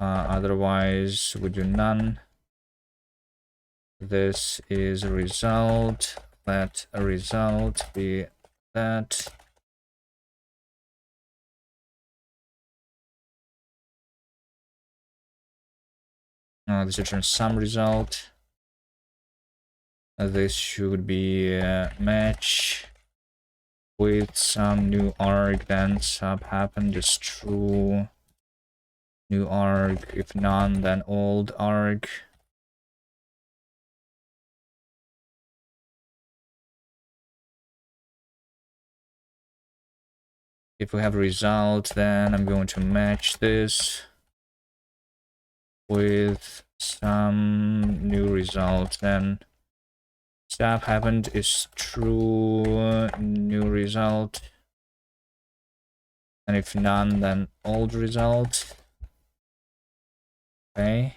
A: Otherwise, we do none. This is a result. Let a result be that. This returns some result. This should be a match with some new arg. Then sub happened is true. New arg. If none, then old arg. If we have a result, then I'm going to match this with some new result. Then sub happened is true, new result. And if none, then old result. Okay.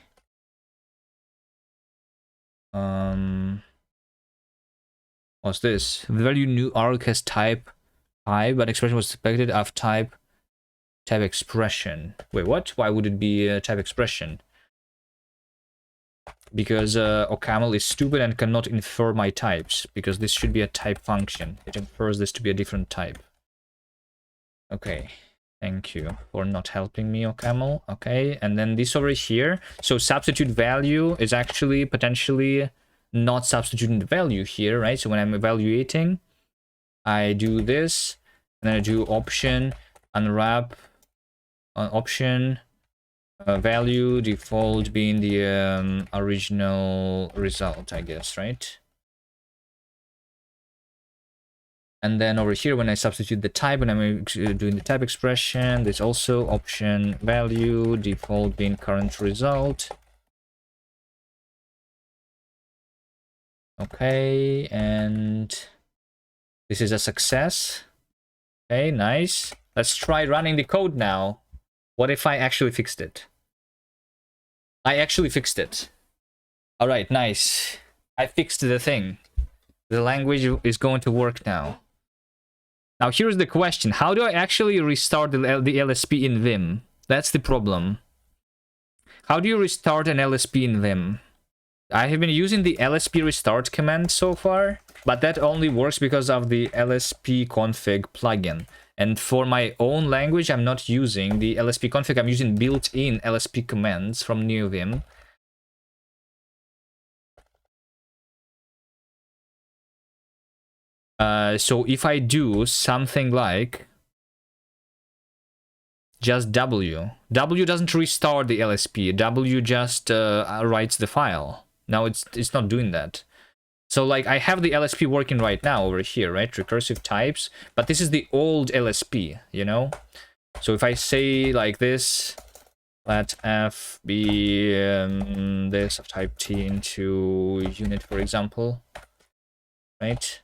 A: What's this? The value new arg has type but expression was expected of type expression. Wait, what? Why would it be type expression? Because OCaml is stupid and cannot infer my types, because this should be a type function. It infers this to be a different type. Okay, thank you for not helping me, OCaml. Okay, and then this over here. So substitute value is actually potentially not substituting the value here, right? So when I'm evaluating, I do this, and then I do option, unwrap, option, value, default being the original result, I guess, right? And then over here, when I substitute the type, when I'm doing the type expression, there's also option, value, default being current result. Okay, and this is a success. Okay, nice. Let's try running the code now. What if I actually fixed it? I actually fixed it. All right, nice. I fixed the thing. The language is going to work now. Now here's the question. How do I actually restart the LSP in Vim? That's the problem. How do you restart an LSP in Vim? I have been using the LSP restart command so far, but that only works because of the LSP config plugin. And for my own language, I'm not using the LSP config. I'm using built-in LSP commands from NeoVim. So if I do something like just W doesn't restart the LSP. W just writes the file. Now it's not doing that. So like I have the LSP working right now over here, right? Recursive types, but this is the old LSP, you know? So if I say like this, let f be this of type t into unit, for example, right?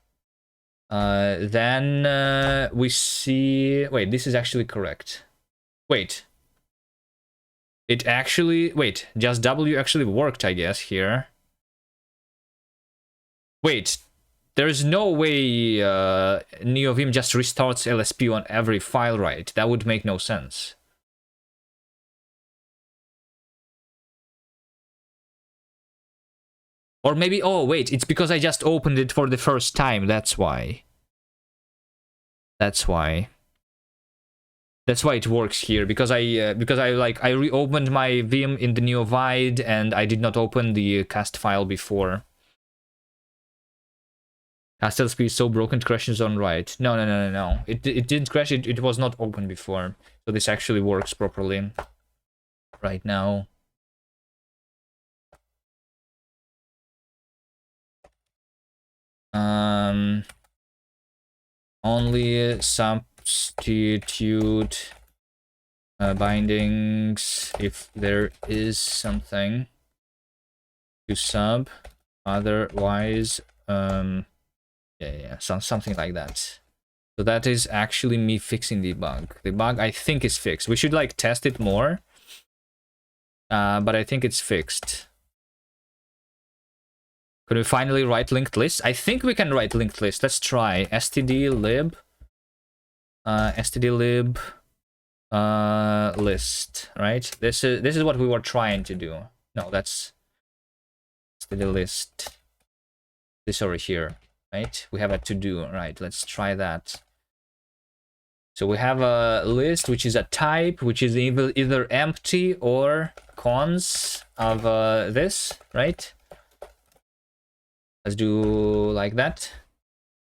A: Then we see, wait, this is actually correct. Wait. It actually, wait, just W actually worked, I guess, here. Wait, there's no way NeoVim just restarts LSP on every file, right? That would make no sense. Or maybe, oh wait, it's because I just opened it for the first time, that's why. That's why. That's why it works here, because I reopened my Vim in the NeoVide and I did not open the cast file before. Cast LSP is so broken it crashes on write. No. It didn't crash, it was not open before. So this actually works properly right now. Only substitute bindings if there is something to sub, otherwise something like that. So that is actually me fixing the bug. The bug I think is fixed. We should like test it more, but I think it's fixed. Could we finally write linked list? I think we can write linked list. Let's try stdlib list, right? This is what we were trying to do. No, that's std list. This over here, right? We have a to do, right? Let's try that. So we have a list which is a type, which is either empty or cons of this, right? Let's do like that.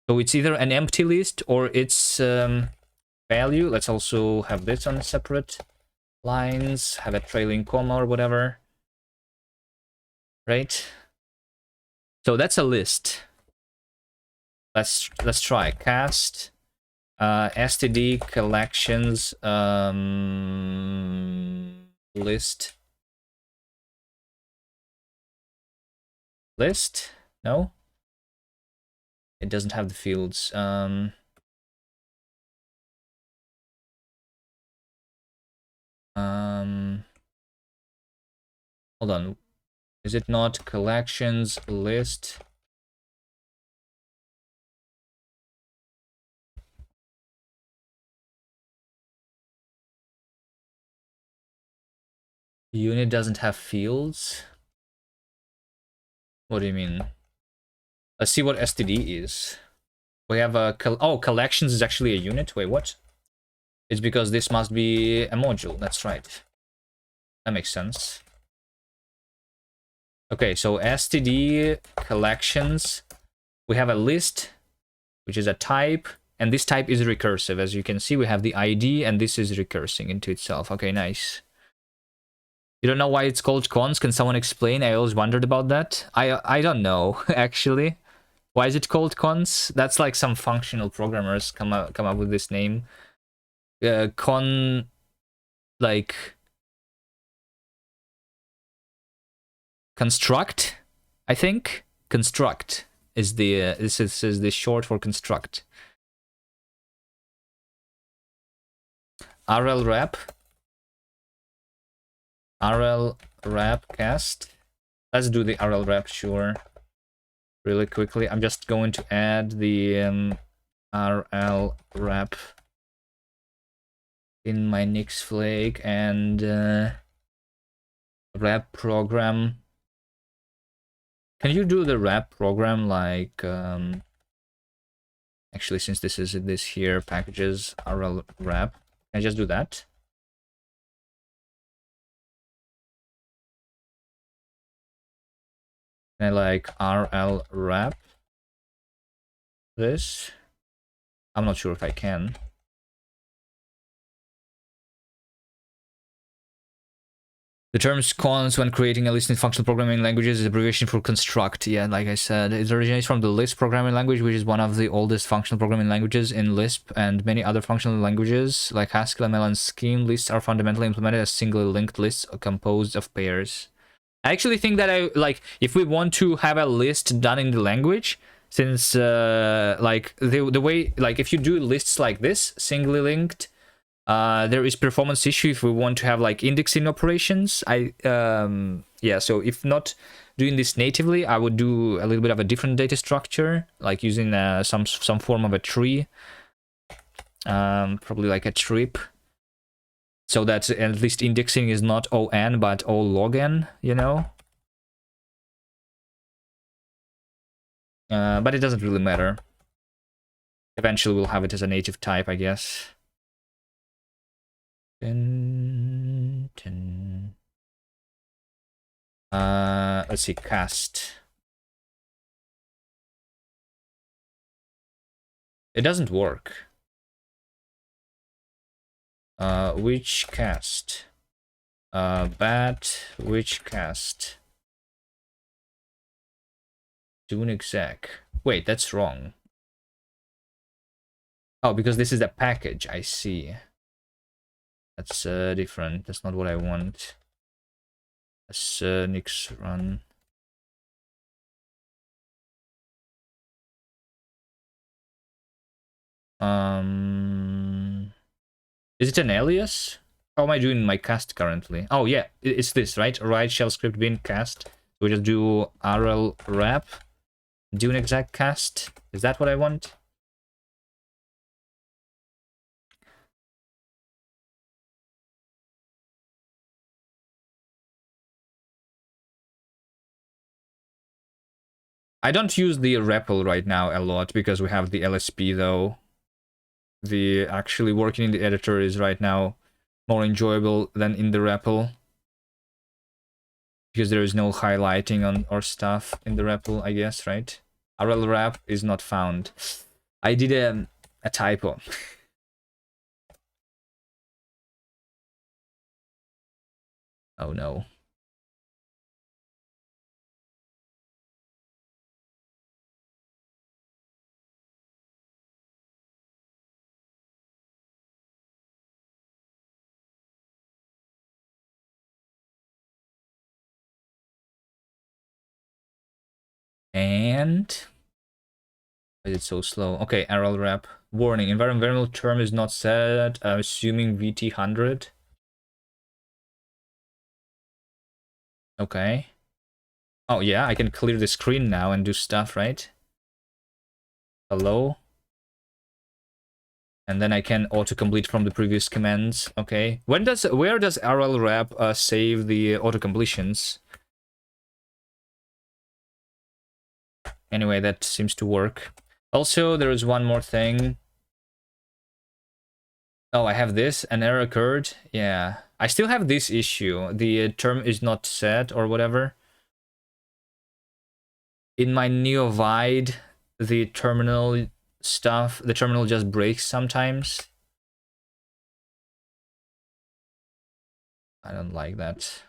A: So it's either an empty list or it's value. Let's also have this on separate lines, have a trailing comma or whatever. Right? So that's a list. Let's try cast std collections list. No, it doesn't have the fields. Hold on, is it not collections list? Unit doesn't have fields? What do you mean? Let's see what std is. We have a collections is actually a unit. Wait, what? It's because this must be a module. That's right. That makes sense. Okay, so std collections. We have a list, which is a type, and this type is recursive. As you can see, we have the ID, and this is recursing into itself. Okay, nice. You don't know why it's called cons? Can someone explain? I always wondered about that. I don't know, actually. Why is it called cons? That's like some functional programmers come up with this name. Like construct, I think. Construct is the this is the short for construct. RL wrap cast. Let's do the RL wrap, sure. Really quickly, I'm just going to add the RL wrap in my Nix Flake and wrap program. Can you do the wrap program like actually, since this is this here packages RL wrap, can I just do that? And like RL wrap this. I'm not sure if I can. The terms cons when creating a list in functional programming languages is abbreviation for construct. Yeah, like I said, it originates from the Lisp programming language, which is one of the oldest functional programming languages. In Lisp and many other functional languages like Haskell, ML, and Scheme, lists are fundamentally implemented as singly linked lists composed of pairs. I actually think that if we want to have a list done in the language, since like the way, like if you do lists like this, singly linked, there is performance issue if we want to have like indexing operations. Yeah, so if not doing this natively, I would do a little bit of a different data structure, like using some form of a tree, probably like a trip, so that at least indexing is not O(n) but O log n, you know. But it doesn't really matter. Eventually we'll have it as a native type, I guess. Let's see, cast. It doesn't work. Which cast? Bat, which cast? Dune exec. Wait, that's wrong. Oh, because this is a package, I see. That's different. That's not what I want. That's Nix run. Is it an alias? How am I doing my cast currently? Oh yeah, it's this, right? Write shell script bin cast. We just do rl wrap, do an exact cast. Is that what I want? I don't use the REPL right now a lot because we have the LSP though. The actually working in the editor is right now more enjoyable than in the REPL. Because there is no highlighting on or stuff in the REPL, I guess, right? RL wrap is not found. I did a typo. Oh no. And why is it so slow? Okay, RL wrap. Warning, environmental term is not set. I'm assuming VT100. Okay. Oh yeah, I can clear the screen now and do stuff, right? Hello? And then I can autocomplete from the previous commands. Okay. Where does RL wrap save the autocompletions? Anyway, that seems to work. Also, there is one more thing. Oh, I have this. An error occurred. Yeah. I still have this issue. The term is not set or whatever. In my NeoVide, the terminal just breaks sometimes. I don't like that.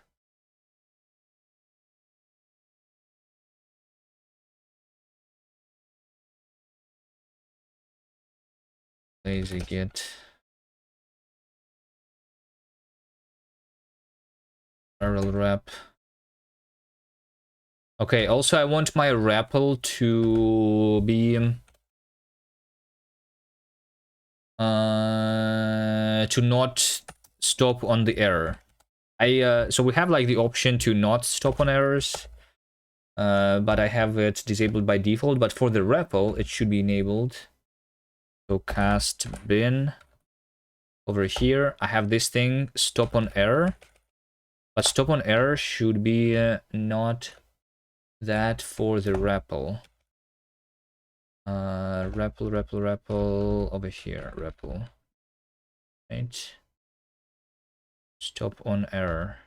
A: Lazy git. RL wrap. Okay, also I want my REPL to be to not stop on the error. So we have like the option to not stop on errors, but I have it disabled by default. But for the REPL, it should be enabled. So cast bin over here. I have this thing stop on error, but stop on error should be not that for the REPL. REPL over here. REPL. Right. Stop on error.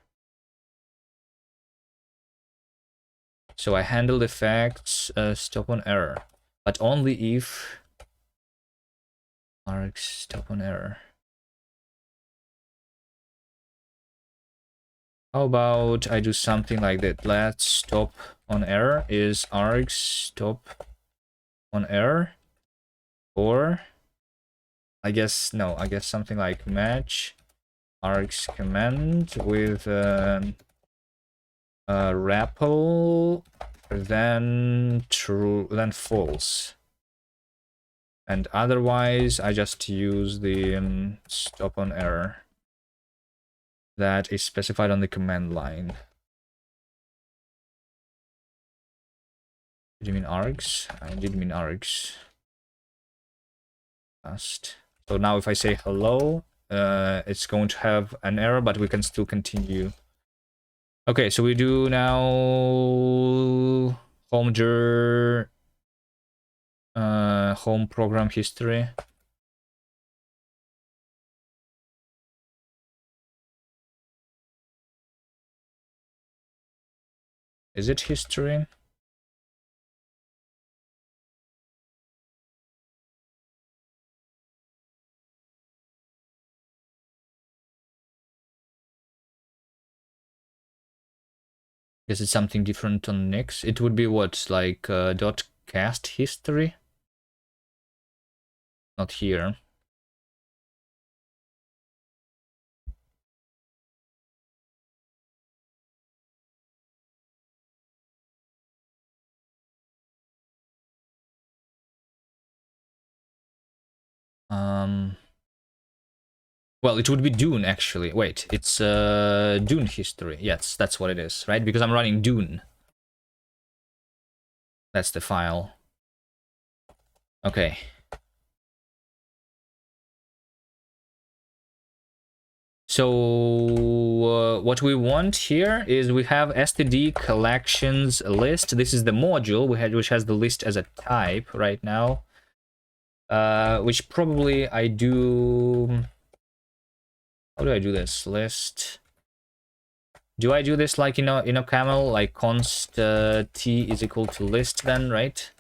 A: So I handled effects stop on error, but only if args stop on error. How about I do something like that? Let's stop on error is args stop on error, or I guess something like match args command with REPL then true then false, and otherwise I just use the stop on error that is specified on the command line. Did you mean args? I did mean args. Fast. So now if I say hello, it's going to have an error, but we can still continue. Okay, so we do now home program history. Is it history? Is it something different on Nix? It would be what, like dot cast history? Not here. Well, it would be Dune actually. Wait, it's Dune history. Yes, that's what it is, right? Because I'm running Dune. That's the file. Okay. So what we want here is we have std collections list. This is the module which has the list as a type right now. Which probably I do. How do I do this? List. Do I do this like in a camel, like const t is equal to list then, right?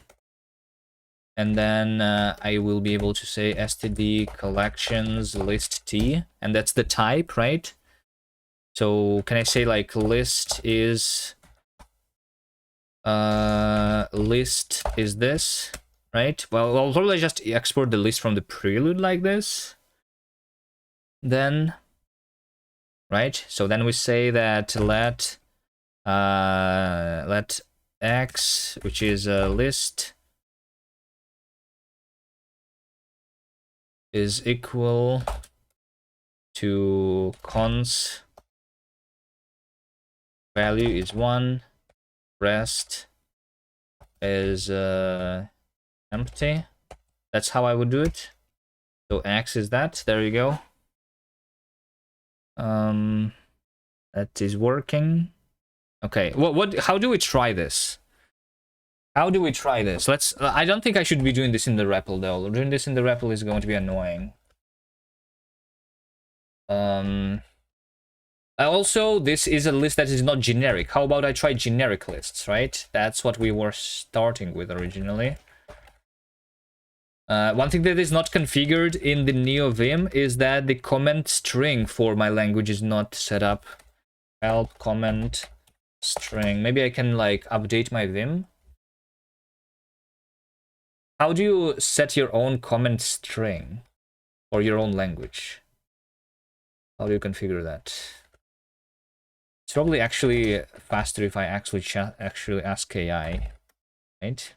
A: And then I will be able to say std collections list t, and that's the type, right? So can I say like list is this, right? Well, I'll probably just export the list from the prelude like this. Then, right? So then we say that let x, which is a list, is equal to cons value is 1, rest is empty. That's how I would do it. So x is that. There you go. That is working. Okay. How do we try this? How do we try this? Let's. I don't think I should be doing this in the REPL though. Doing this in the REPL is going to be annoying. Also, this is a list that is not generic. How about I try generic lists, right? That's what we were starting with originally. One thing that is not configured in the NeoVim is that the comment string for my language is not set up. Help comment string. Maybe I can like update my Vim. How do you set your own comment string for your own language? How do you configure that? It's probably actually faster if I actually ask AI, right?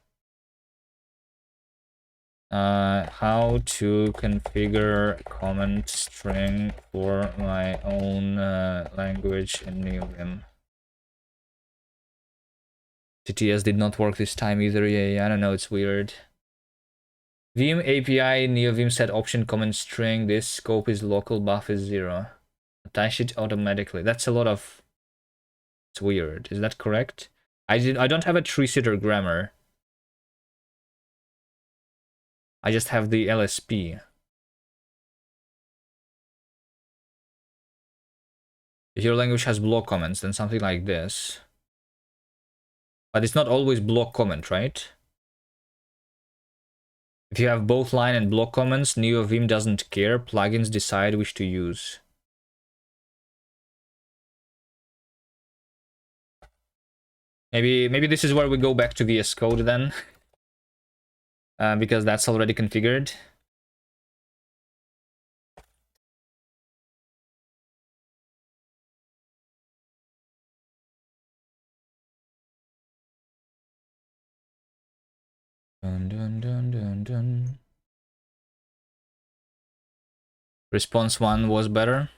A: How to configure comment string for my own language in NeoVim. TTS did not work this time either. Yeah, I don't know, it's weird. Vim API NeoVim set option comment string. This scope is local buff is 0. Attach it automatically. That's a lot of. It's weird. Is that correct? I don't have a tree-sitter grammar. I just have the LSP. If your language has block comments, then something like this. But it's not always block comment, right? If you have both line and block comments, NeoVim doesn't care. Plugins decide which to use. Maybe this is where we go back to VS Code then. Because that's already configured. Dun, dun, dun, dun, dun. Response 1 was better.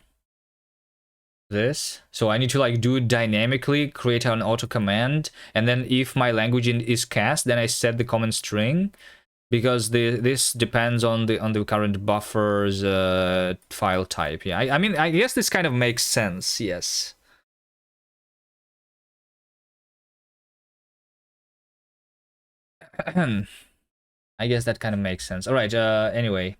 A: this. So I need to like do it dynamically, create an auto command, and then if my language is cast, then I set the comment string, because this depends on the current buffer's file type. Yeah, I mean, I guess this kind of makes sense. Yes. I guess that kind of makes sense. All right. Anyway,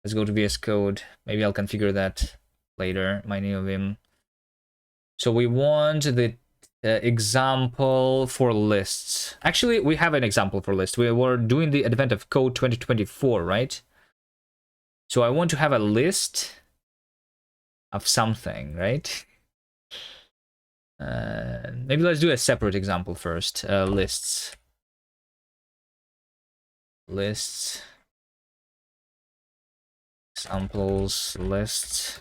A: let's go to VS Code. Maybe I'll configure that later. My NeoVim. So we want the example for lists. Actually, we have an example for lists. We were doing the Advent of Code 2024, right? So I want to have a list of something, right? Maybe let's do a separate example first. Lists. Lists. Examples, lists.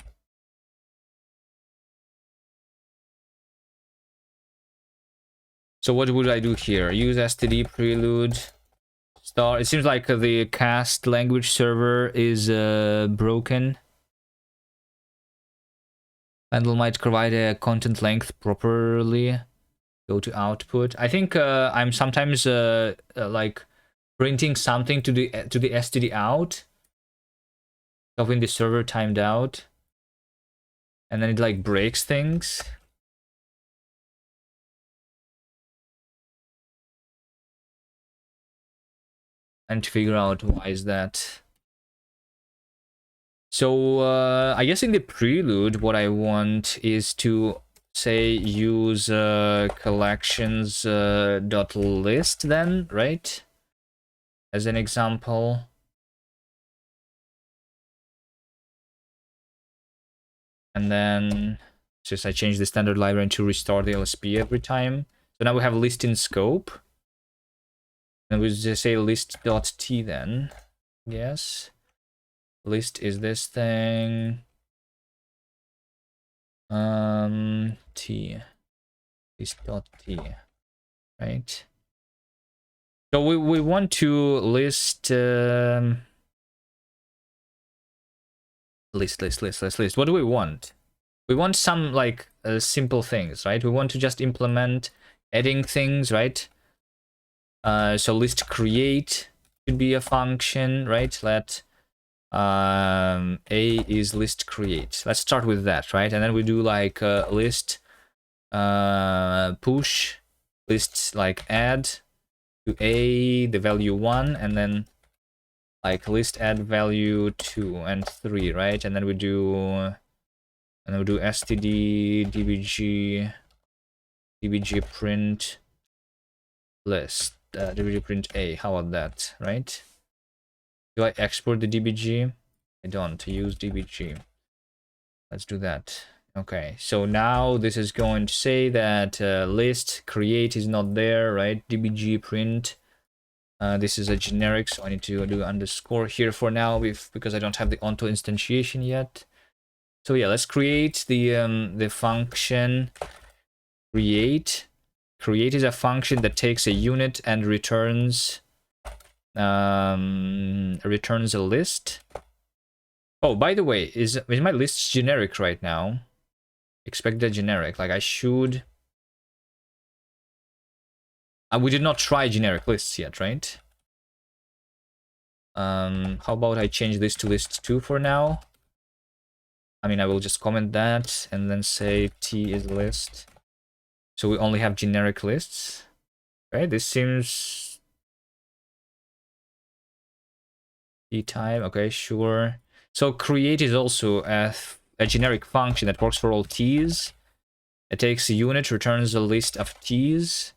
A: So what would I do here? Use std prelude star. It seems like the cast language server is broken. Handle might provide a content length properly. Go to output. I think I'm sometimes like printing something to the std out. So when the server timed out, and then it like breaks things. And to figure out why is that. So I guess in the prelude, what I want is to say use collections dot list then, right? As an example. And then just I change the standard library to restore the LSP every time. So now we have list in scope. And we just say list.t then. Yes. List is this thing. T. List.t. Right. So we want to list list. What do we want? We want some like simple things, right? We want to just implement adding things, right? So list create should be a function, right? Let a is list create. Let's start with that, right? And then we do like list push, list like add to a the value 1, and then like list add value 2 and 3, right? And then we do std dbg print list dbg print a. How about that, right? Do I export the dbg? I don't. Use dbg. Let's do that. Okay, so now this is going to say that list create is not there, right? dbg print. This is a generic, so I need to do underscore here for now because I don't have the onto instantiation yet. So yeah, let's create the function create. Create is a function that takes a unit and returns a list. Oh, by the way, is my list generic right now? Expect that generic. Like I should. We did not try generic lists yet, right? How about I change this to list 2 for now? I mean, I will just comment that and then say t is list. So we only have generic lists, right? This seems t time. Okay, sure. So create is also a generic function that works for all t's. It takes a unit, returns a list of t's,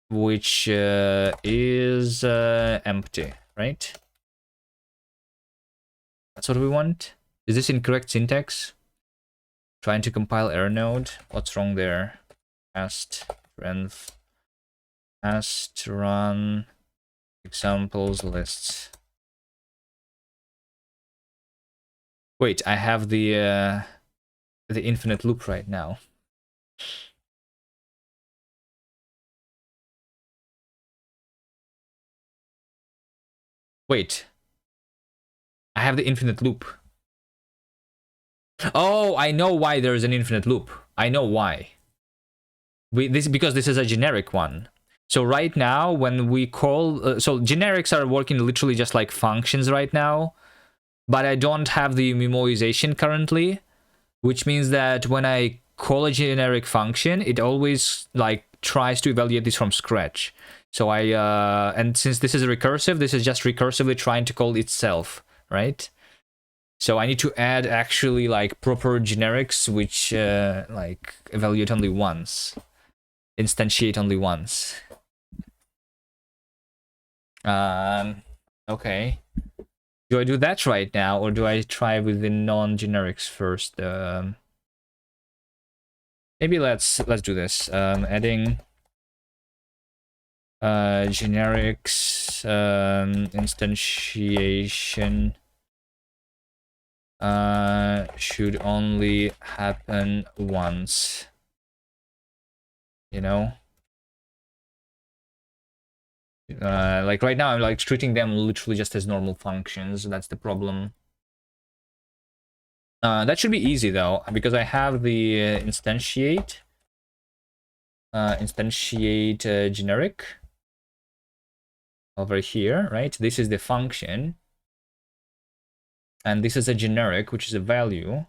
A: which is empty, right? That's what we want. Is this incorrect syntax? Trying to compile error node. What's wrong there? Past run examples lists. Wait, I have the infinite loop right now. Wait. I have the infinite loop. Oh, I know why there's an infinite loop. I know why. Because this is a generic one. So right now, when we call... so generics are working literally just like functions right now. But I don't have the memoization currently. Which means that when I call a generic function, it always like tries to evaluate this from scratch. So and since this is recursive, this is just recursively trying to call itself, right? So I need to add actually like proper generics, which like evaluate only once, instantiate only once. Okay. Do I do that right now, or do I try with the non-generics first? Maybe let's do this. Adding generics instantiation should only happen once. You know? Like right now I'm like treating them literally just as normal functions. That's the problem. That should be easy though, because I have the instantiate generic over here, right? This is the function, and this is a generic, which is a value.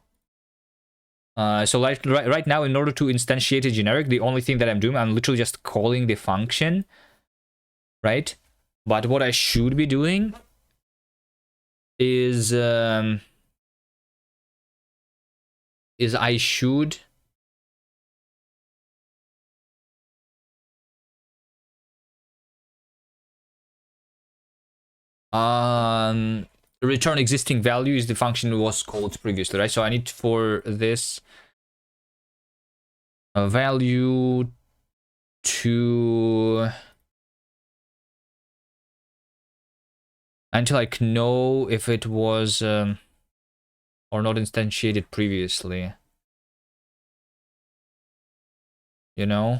A: So like right now, in order to instantiate a generic, the only thing that I'm doing, I'm literally just calling the function, right? But what I should be doing is I should return existing values. The function was called previously, right? So I need for this a value to until I know if it was or not instantiated previously. You know?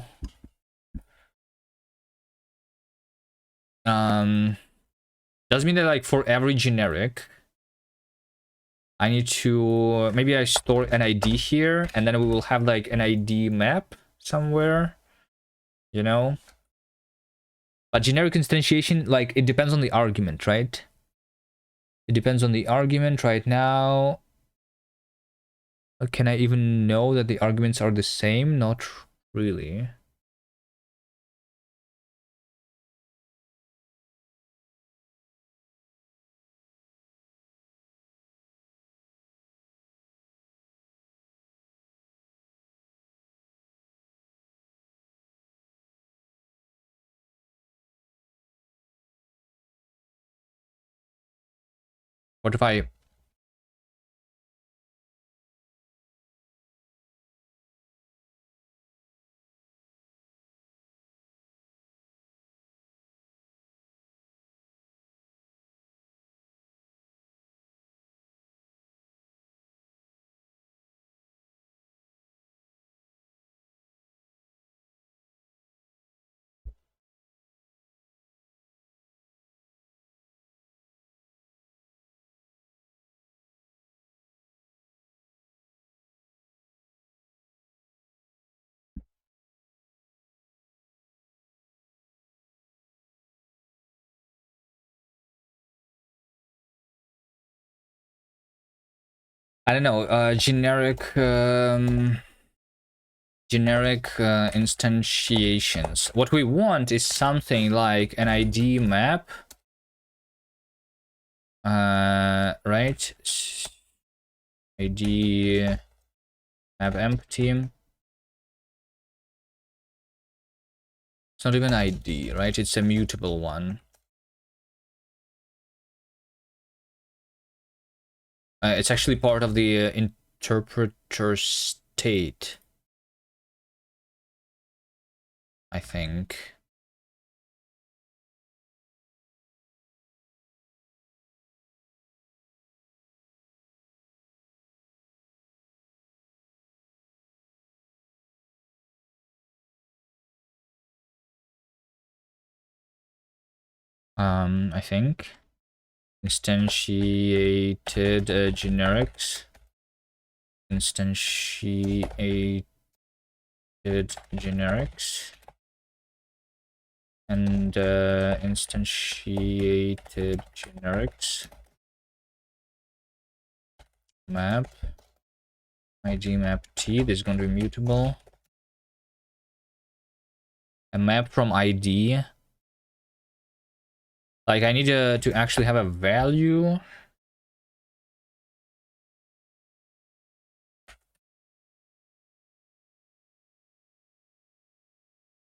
A: Does mean that like for every generic, I need to maybe I store an ID here, and then we will have like an ID map somewhere, you know? But generic instantiation, like it depends on the argument, right? It depends on the argument right now. Can I even know that the arguments are the same? Not really. What if I... I don't know, generic instantiations. What we want is something like an ID map, right? ID map empty. It's not even ID, right? It's a mutable one. It's actually part of the interpreter state, I think. I think instantiated generics. instantiated generics and instantiated generics map id map t. This is going to be mutable. A map from id. Like I need to actually have a value.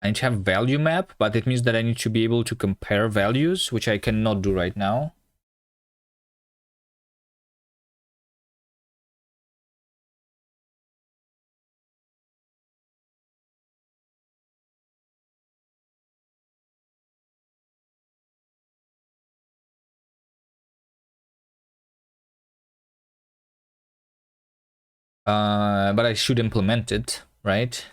A: I need to have value map, but it means that I need to be able to compare values, which I cannot do right now. But I should implement it, right?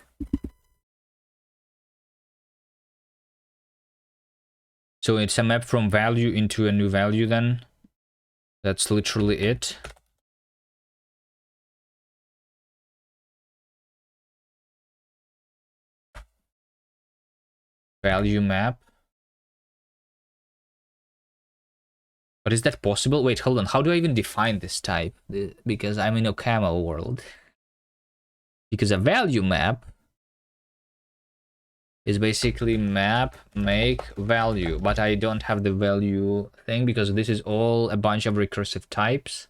A: So it's a map from value into a new value then. That's literally it. Value map. But is that possible? Wait, hold on. How do I even define this type? Because I'm in a camel world. Because a value map is basically map make value, but I don't have the value thing because this is all a bunch of recursive types.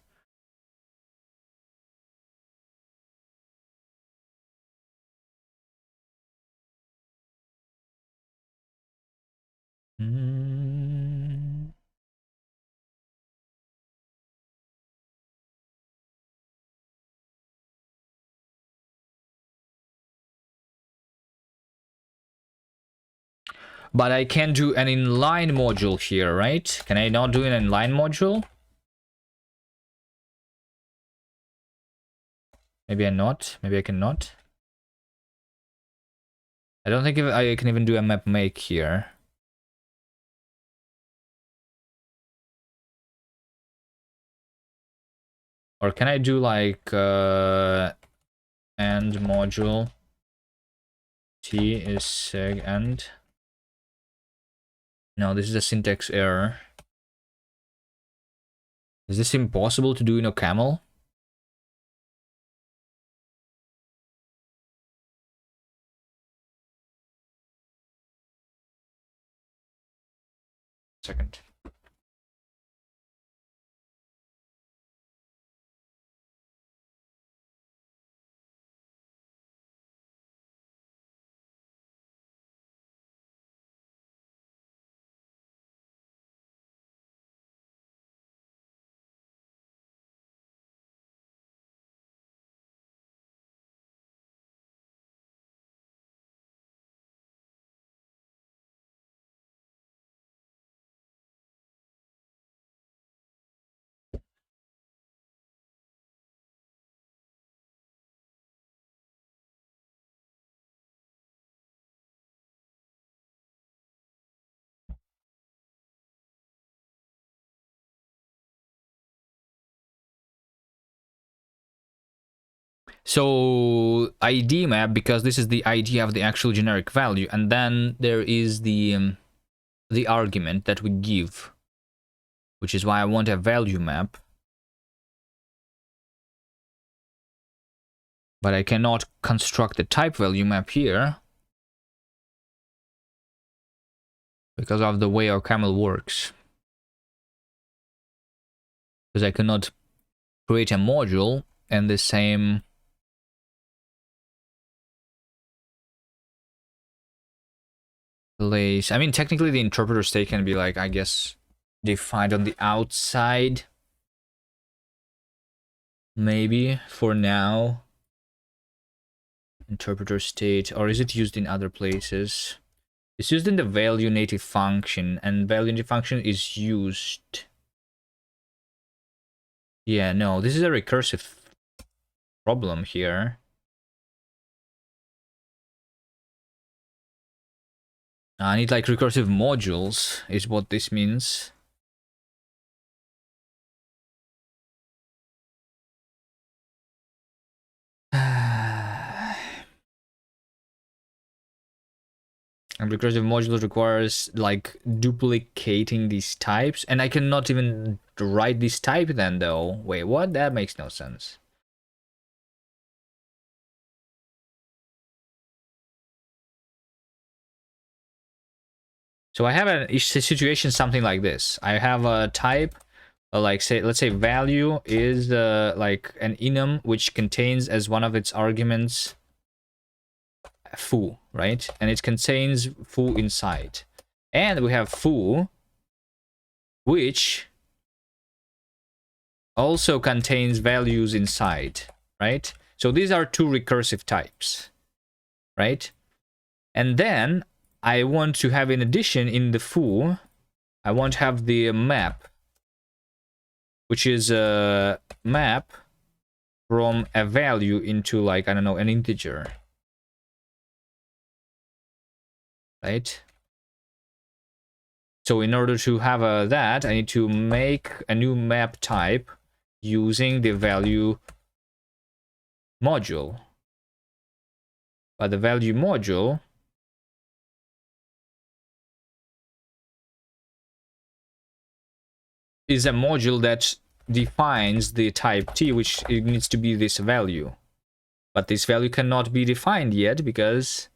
A: But I can do an inline module here, right? Can I not do an inline module? Maybe I'm not. Maybe I cannot. I don't think I can even do a map make here. Or can I do like and module t is seg end? No, this is a syntax error. Is this impossible to do in OCaml? Second. So ID map, because this is the ID of the actual generic value, and then there is the argument that we give, which is why I want a value map. But I cannot construct the type value map here because of the way OCaml works. Because I cannot create a module and the same place. I mean, technically the interpreter state can be like, I guess, defined on the outside. Maybe for now. Interpreter state, or is it used in other places? It's used in the value native function, and value native function is used. Yeah, no, this is a recursive problem here. I need like recursive modules, is what this means. And recursive modules requires like duplicating these types, and I cannot even write this type then though. Wait, what? That makes no sense. So I have a situation something like this. I have a type, like say, let's say value is like an enum which contains as one of its arguments foo, right? And it contains foo inside. And we have foo, which also contains values inside, right? So these are two recursive types, right? And then I want to have, in addition, in the foo, I want to have the map, which is a map from a value into, like, I don't know, an integer, right? So in order to have that, I need to make a new map type using the value module. But the value module is a module that defines the type t, which it needs to be this value. But this value cannot be defined yet because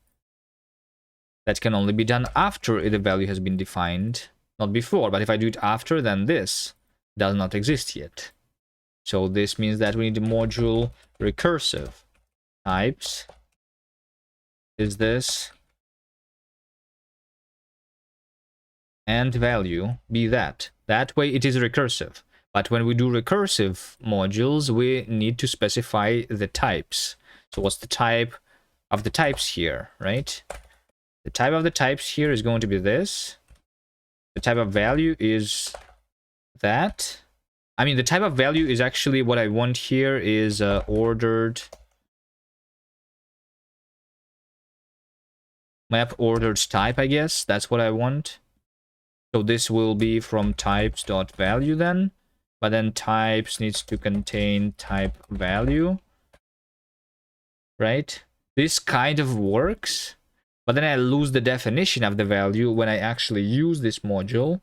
A: that can only be done after the value has been defined, not before. But if I do it after, then this does not exist yet. So this means that we need the module recursive types. Is this and value be that? That way it is recursive. But when we do recursive modules, we need to specify the types. So what's the type of the types here, right? The type of the types here is going to be this. The type of value is that. I mean, the type of value is actually what I want here is ordered. Map ordered type, I guess. That's what I want. So this will be from types.value then. But then types needs to contain type value. Right? This kind of works. But then I lose the definition of the value when I actually use this module.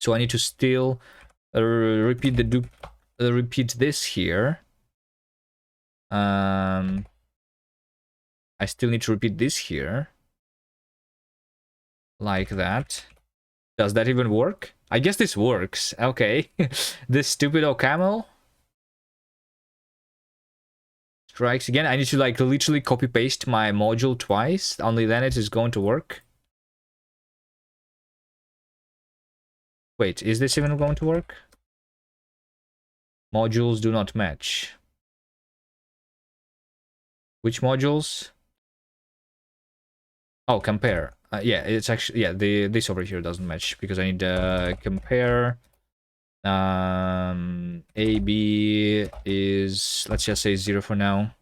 A: So I need to still repeat this here. I still need to repeat this here. Like that. Does that even work? I guess this works. Okay. This stupid OCaml strikes again. I need to like literally copy paste my module twice. Only then it is going to work. Wait, is this even going to work? Modules do not match. Which modules? Oh, compare. Yeah, it's actually, yeah, this over here doesn't match because I need to compare. AB is, let's just say 0 for now.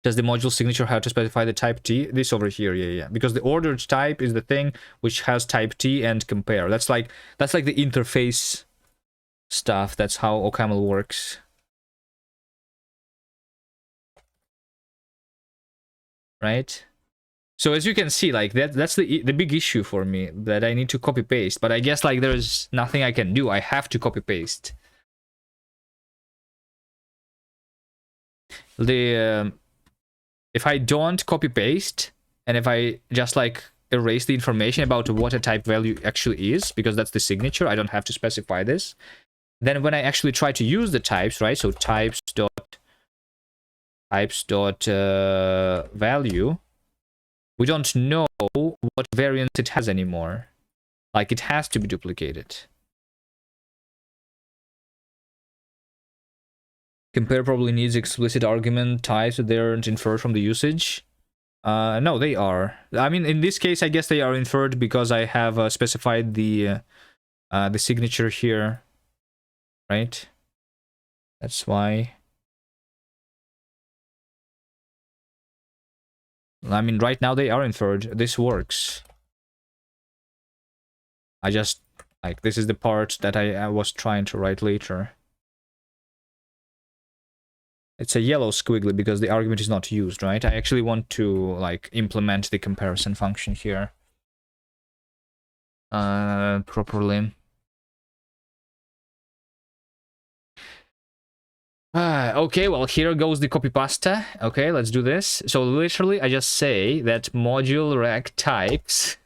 A: Does the module signature have to specify the type T? This over here, yeah. Because the ordered type is the thing which has type T and compare. That's like the interface stuff. That's how OCaml works. Right? So as you can see, like that's the big issue for me, that I need to copy paste. But I guess like there's nothing I can do. I have to copy paste. If I don't copy paste, and if I just like erase the information about what a type value actually is, because that's the signature, I don't have to specify this. Then when I actually try to use the types, right? So types dot value, we don't know what variance it has anymore. Like it has to be duplicated. Compare probably needs explicit argument types that they aren't inferred from the usage. No, they are. I mean, in this case, I guess they are inferred because I have specified the signature here, right? That's why. I mean, right now they are inferred. This works. I just, like, this is the part that I was trying to write later. It's a yellow squiggly because the argument is not used, right? I actually want to like implement the comparison function here properly. Okay, well, here goes the copy pasta. Okay, let's do this. So literally, I just say that module rec types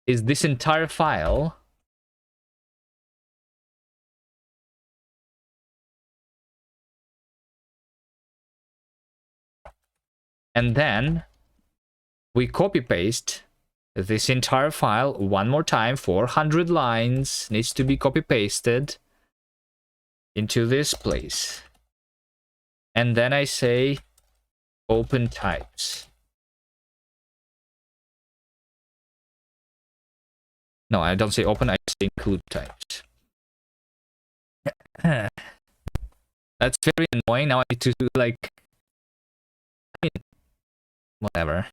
A: is this entire file. And then we copy paste this entire file one more time. 400 lines needs to be copy pasted into this place. And then I say open types. No, I don't say open, I say include types. That's very annoying. Now I need to like, whatever.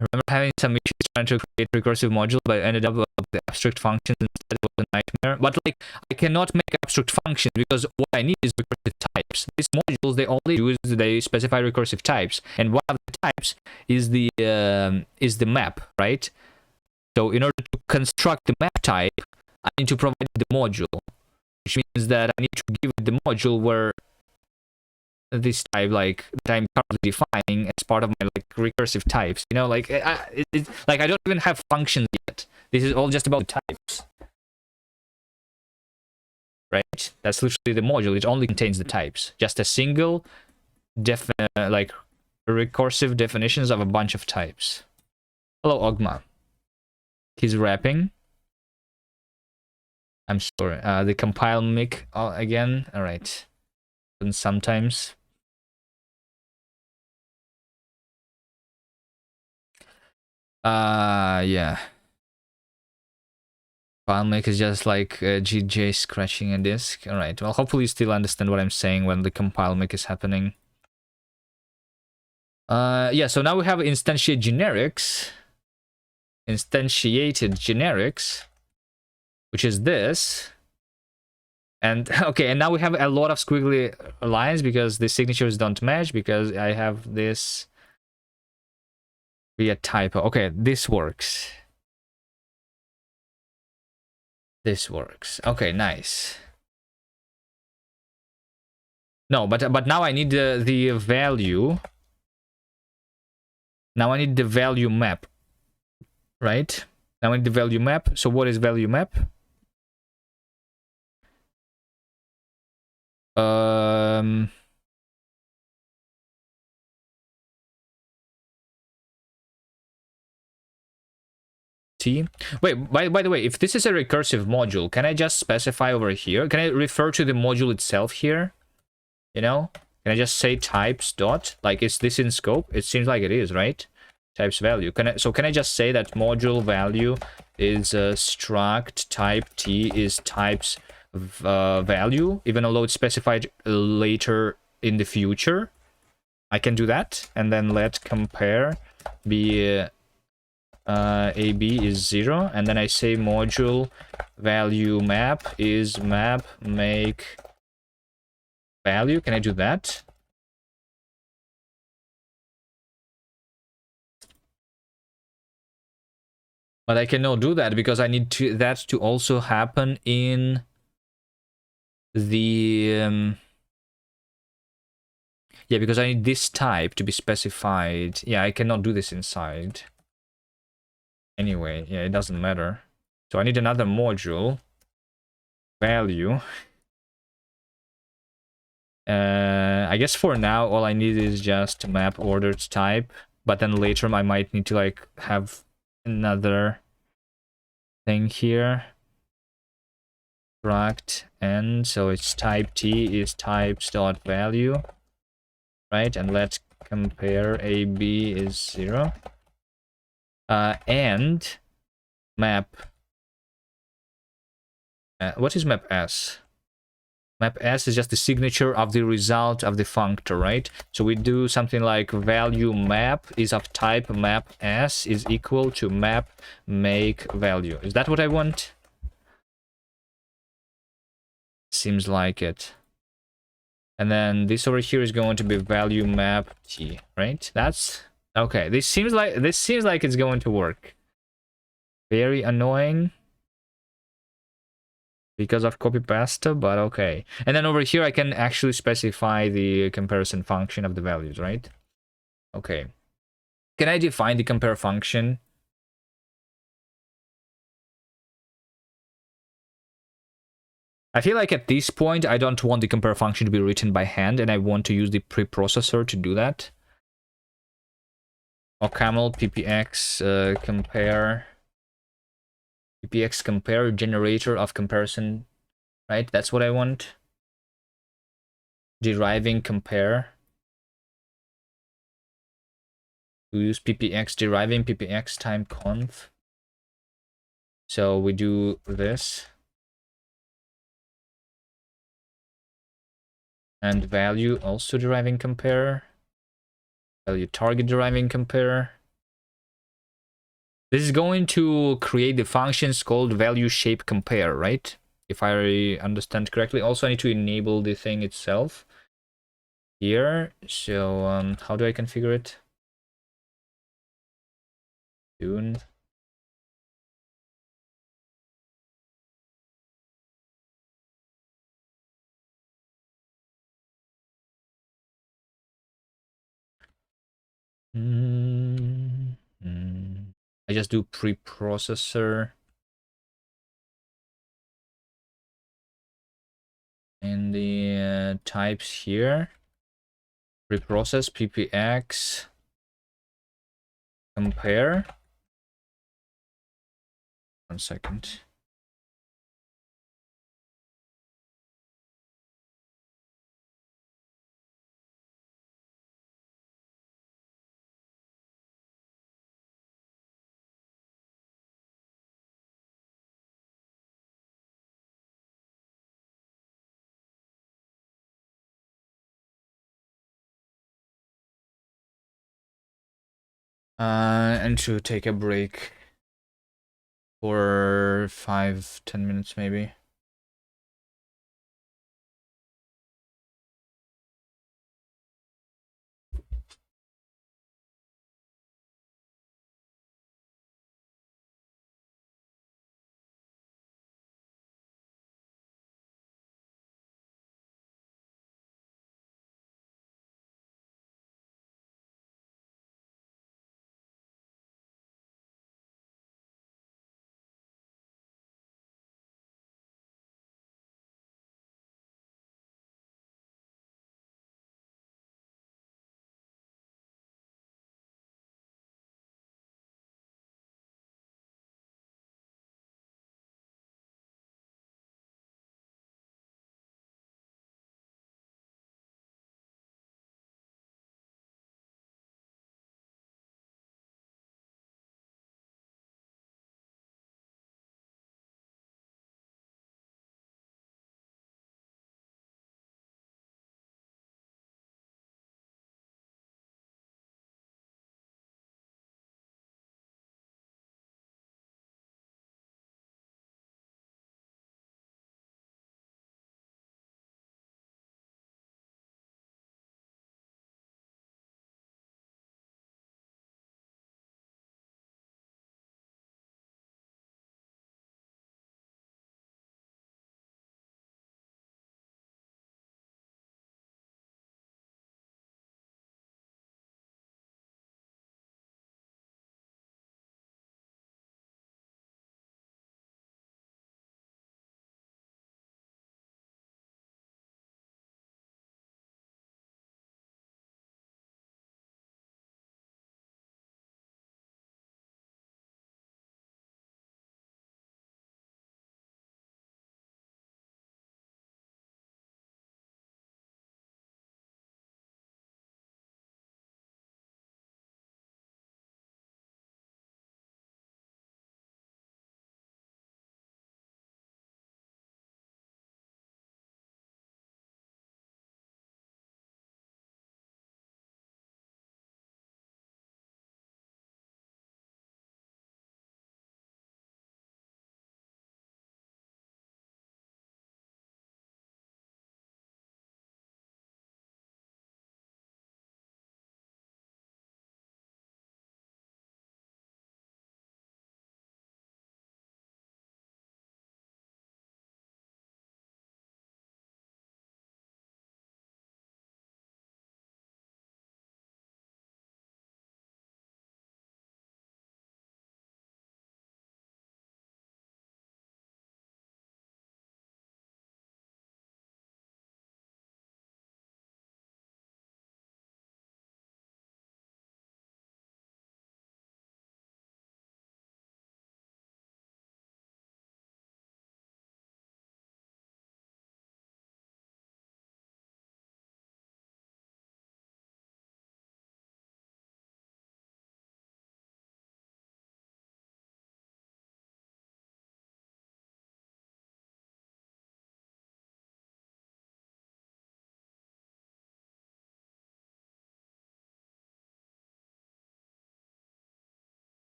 A: I remember having some issues trying to create recursive module, but I ended up with the abstract functions instead. It was a nightmare. But like, I cannot make abstract functions because what I need is recursive types. These modules, they only do is they specify recursive types, and one of the types is the map, right? So in order to construct the map type, I need to provide the module, which means that I need to give it the module where this type, like, that I'm currently defining as part of my like recursive types. You know, like like I don't even have functions yet. This is all just about types, right? That's literally the module. It only contains the types, just a single like recursive definitions of a bunch of types. Hello, Ogma. He's rapping. I'm sorry. The compile mic again. All right. And sometimes. Yeah. FileMake is just like GJ scratching a disk. All right. Well, hopefully you still understand what I'm saying when the compile make is happening. Yeah. So now we have instantiated generics, which is this. And okay, and now we have a lot of squiggly lines because the signatures don't match because I have this via typo. Okay, this works. This works. Okay, nice. No, but now I need the value. Now I need the value map, right? Now I need the value map. So what is value map? T. Wait, by the way, if this is a recursive module, can I just specify over here? Can I refer to the module itself here? You know? Can I just say types dot? Like, is this in scope? It seems like it is, right? Types value. Can I just say that module value is struct type T is types value, even although it's specified later in the future? I can do that, and then let compare be AB is 0, and then I say module value map is map make value. Can I do that? But I cannot do that because I need that to also happen in the yeah, because I need this type to be specified. Yeah, I cannot do this inside. Anyway, yeah, it doesn't matter. So I need another module value. I guess for now all I need is just map ordered type, but then later I might need to like have another thing here. Struct and so it's type T is types dot value, right? And let's compare AB is 0. And map. What is map S? Map S is just the signature of the result of the functor, right? So we do something like value map is of type map S is equal to map make value. Is that what I want? Seems like it. And then this over here is going to be value map t, right? That's okay. This seems like it's going to work. Very annoying because of copy pasta, but okay. And then over here I can actually specify the comparison function of the values, right? Okay. Can I define the compare function? I feel like at this point, I don't want the compare function to be written by hand, and I want to use the preprocessor to do that. OCaml ppx compare ppx compare generator of comparison, right? That's what I want. Deriving compare. We use ppx deriving ppx time conf. So we do this. And value also deriving compare. Value target deriving compare. This is going to create the functions called value shape compare, right? If I understand correctly. Also, I need to enable the thing itself here. So how do I configure it? Soon. I just do preprocessor and the types here. Preprocess ppx compare. 1 second. And to take a break for 5-10 minutes maybe.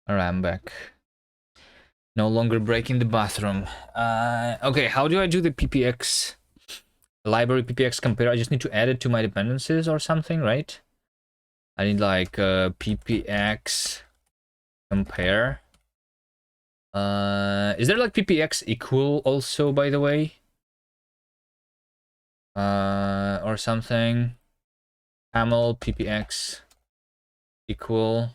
A: Alright, I'm back. No longer breaking the bathroom. Okay, how do I do the ppx library ppx compare? I just need to add it to my dependencies or something, right? I need like ppx compare. Is there like ppx equal also, by the way? Or something? Camel ppx equal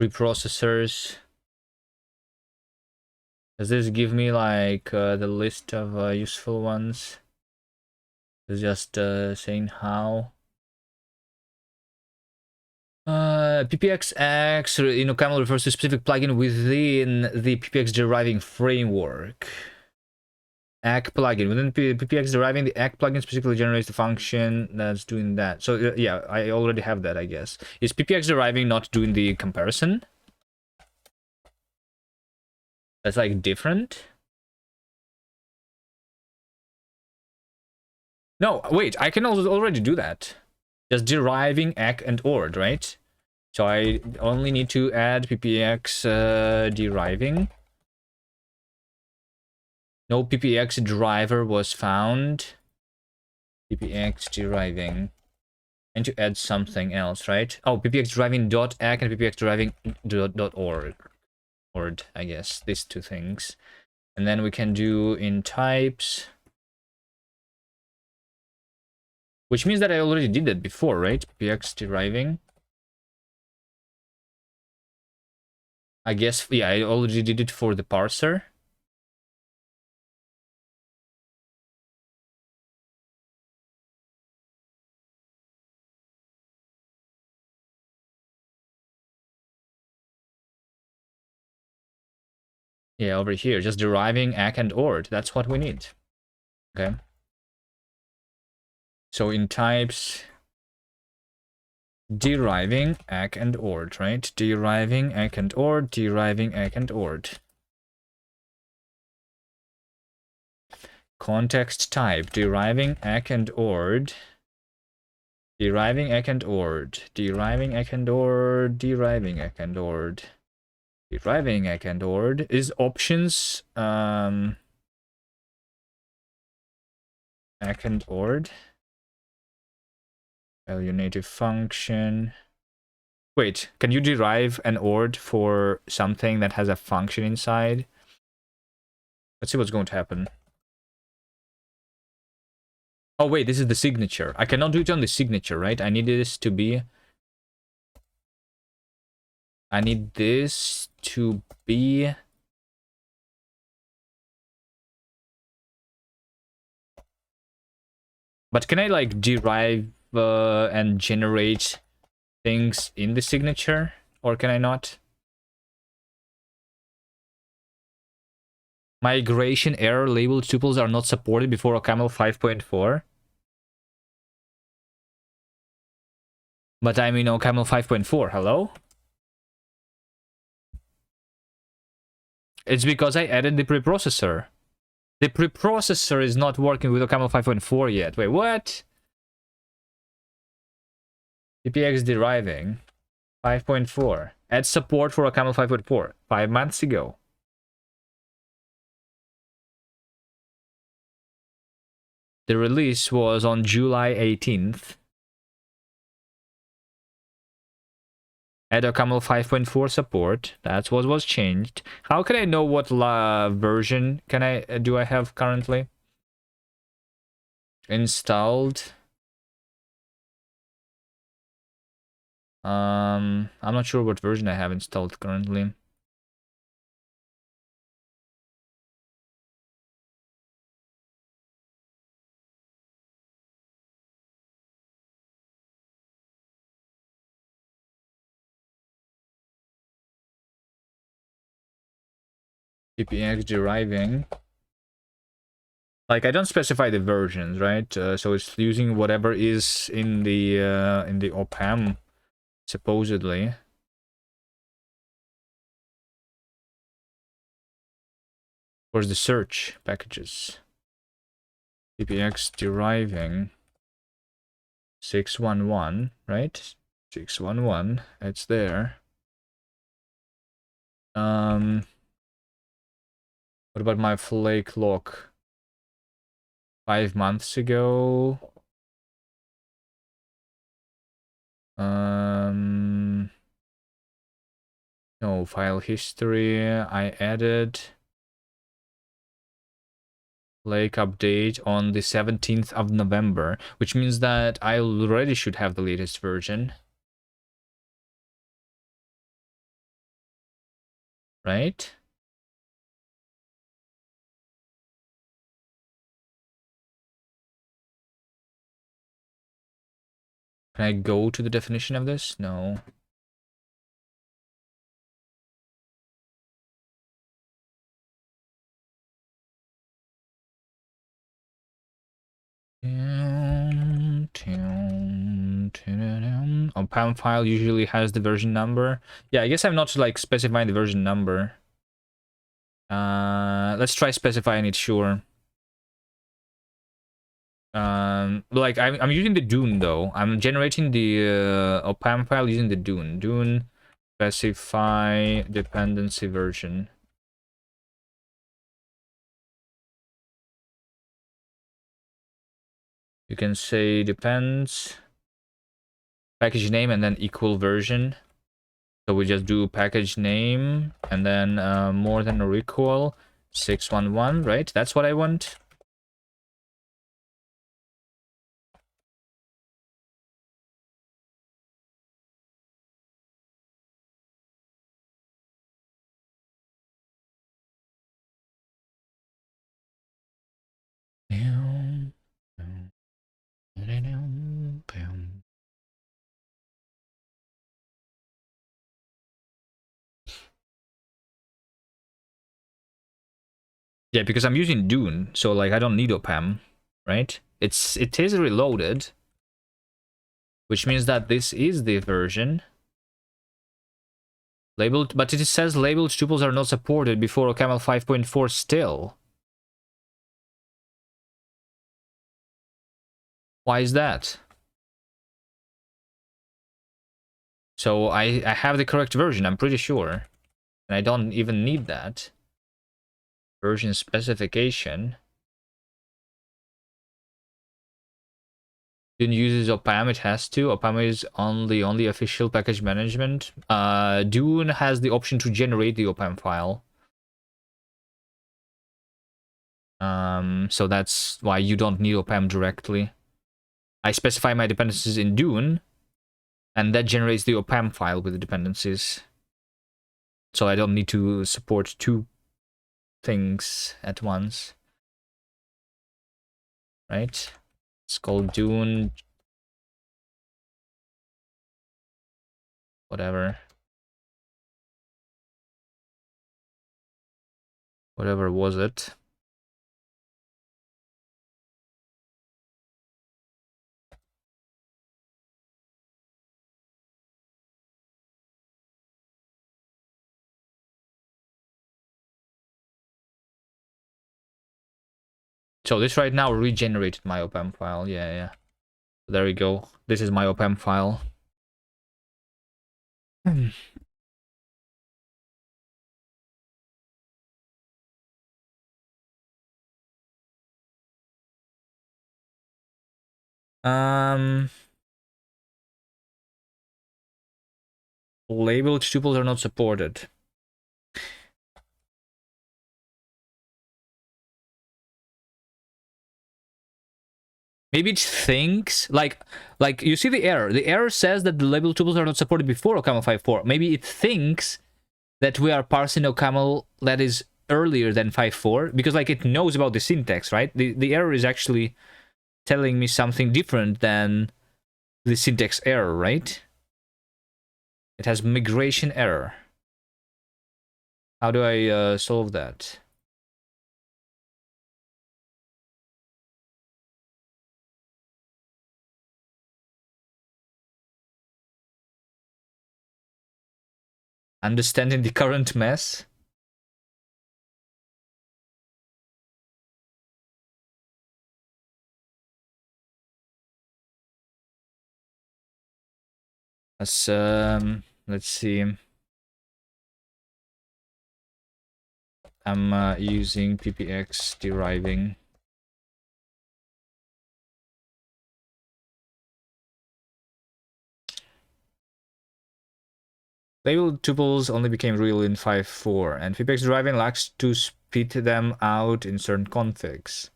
A: preprocessors. Does this give me like the list of useful ones? It's just saying how. PPXX, Camel refers to a specific plugin within the PPX deriving framework. ACK plugin. Within PPX deriving, the ACK plugin specifically generates the function that's doing that. So yeah, I already have that, I guess. Is PPX deriving not doing the comparison? That's like different? No, wait, I can also already do that. Just deriving ACK and ORD, right? So I only need to add ppx deriving. No ppx driver was found. Ppx deriving. And to add something else, right? Oh, ppx deriving dot ACK and ppx deriving dot org. Ord, I guess. These two things. And then we can do in types. Which means that I already did that before, right? ppx deriving. I guess, yeah, I already did it for the parser. Yeah, over here, just deriving ACK and ORD. That's what we need. Okay. So in types, deriving ACK and ORD, right? Deriving ACK and ORD, deriving ACK and ORD. Context type, deriving ACK and ORD. Deriving ACK and ORD. Deriving ACK and ORD. Deriving ACK and ORD. Deriving ACK and ORD is options. ACK and ORD. Value native function. Wait, can you derive an ORD for something that has a function inside? Let's see what's going to happen. Oh wait, this is the signature. I cannot do it on the signature, right? I need this to be... I need this to be... But can I like derive and generate things in the signature? Or can I not? Migration error labeled tuples are not supported before OCaml 5.4. But I'm in OCaml 5.4. Hello? It's because I added the preprocessor. The preprocessor is not working with OCaml 5.4 yet. Wait, what? PPX deriving 5.4. Add support for OCaml 5.4. 5 months ago. The release was on July 18th. Add OCaml 5.4 support. That's what was changed. How can I know what version do I have currently? Installed. I'm not sure what version I have installed currently. PPX deriving. Like I don't specify the versions, right? So it's using whatever is in the OPAM, supposedly. Of course, the search packages. PPX deriving 611, right? 611. It's there. What about my flake lock? 5 months ago. No, file history. I added flake update on the 17th of November, which means that I already should have the latest version. Right? Can I go to the definition of this? No. PAM file usually has the version number. Yeah, I guess I'm not like specifying the version number. Let's try specifying it, sure. Like I'm using the Dune though. I'm generating the PAM file using the Dune. Dune specify dependency version. You can say depends package name and then equal version. So we just do package name and then more than or equal 611, right? That's what I want. Yeah, because I'm using Dune, so like I don't need OPAM, right? It is reloaded, which means that this is the version labeled, but it says labeled tuples are not supported before OCaml 5.4 still. Why is that? So I have the correct version, I'm pretty sure. And I don't even need that. Version specification. Dune uses OPAM, it has to. OPAM is only official package management. Dune has the option to generate the OPAM file. So that's why you don't need OPAM directly. I specify my dependencies in Dune, and that generates the OPAM file with the dependencies. So I don't need to support two things at once. Right? It's called Dune. Whatever. Whatever was it? So this right now regenerated my OPAM file. Yeah. There we go. This is my OPAM file. Labeled tuples are not supported. Maybe it thinks like you see the error. The error says that the label tuples are not supported before OCaml 5.4. Maybe it thinks that we are parsing OCaml that is earlier than 5.4 because like it knows about the syntax, right? The error is actually telling me something different than the syntax error, right? It has migration error. How do I solve that? Understanding the current mess? Let's see. I'm using ppx deriving. Labeled tuples only became real in 5.4, and ppx deriving likes to spit them out in certain configs.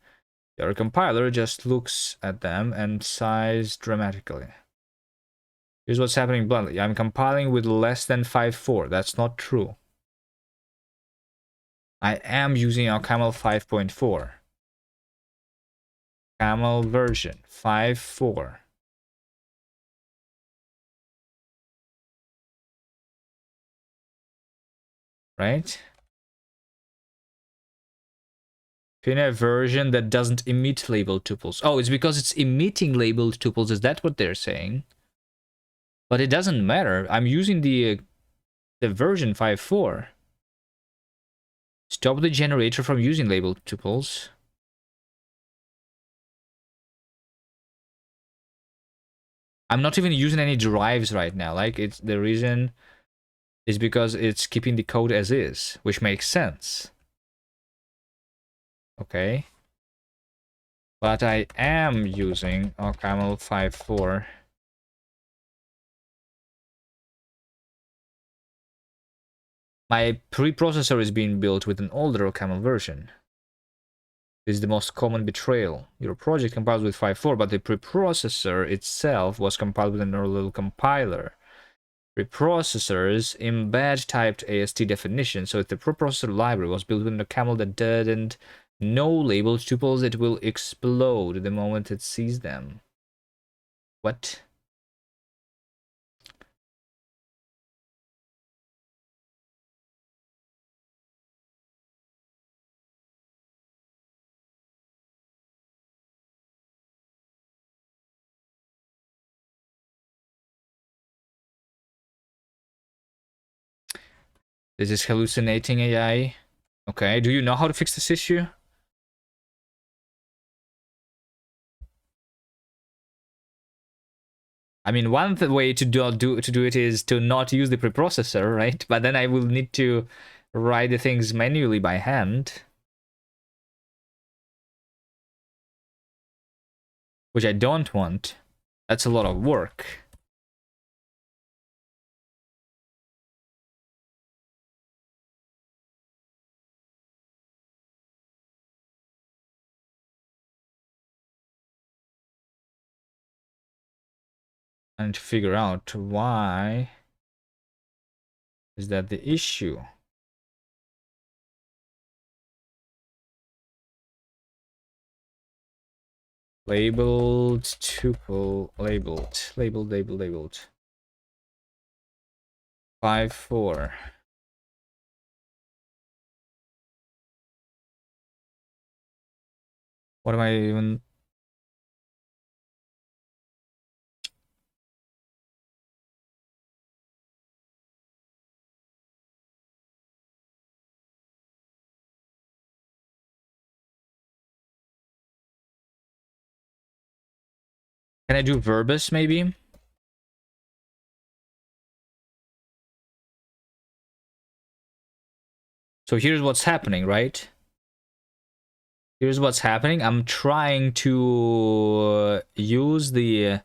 A: Your compiler just looks at them and sighs dramatically. Here's what's happening bluntly. I'm compiling with less than 5.4. That's not true. I am using our Camel 5.4. Camel version 5.4. Right? In a version that doesn't emit labeled tuples. Oh, it's because it's emitting labeled tuples. Is that what they're saying? But it doesn't matter. I'm using the version 5.4. Stop the generator from using labeled tuples. I'm not even using any derives right now. Like, it's the reason is because it's keeping the code as is, which makes sense. Okay. But I am using OCaml 5.4. My preprocessor is being built with an older OCaml version. This is the most common betrayal. Your project compiles with 5.4, but the preprocessor itself was compiled with an earlier compiler. Preprocessors embed typed AST definition, so if the preprocessor library was built with a camel that didn't know labeled tuples, it will explode the moment it sees them. What? This is hallucinating AI. Okay, do you know how to fix this issue? I mean, one way to do it is to not use the preprocessor, right? But then I will need to write the things manually by hand, which I don't want. That's a lot of work. And to figure out why is that the issue. Labeled tuple, labeled 5.4. What am I even? Can I do verbose maybe? So here's what's happening, right? Here's what's happening. I'm trying to use the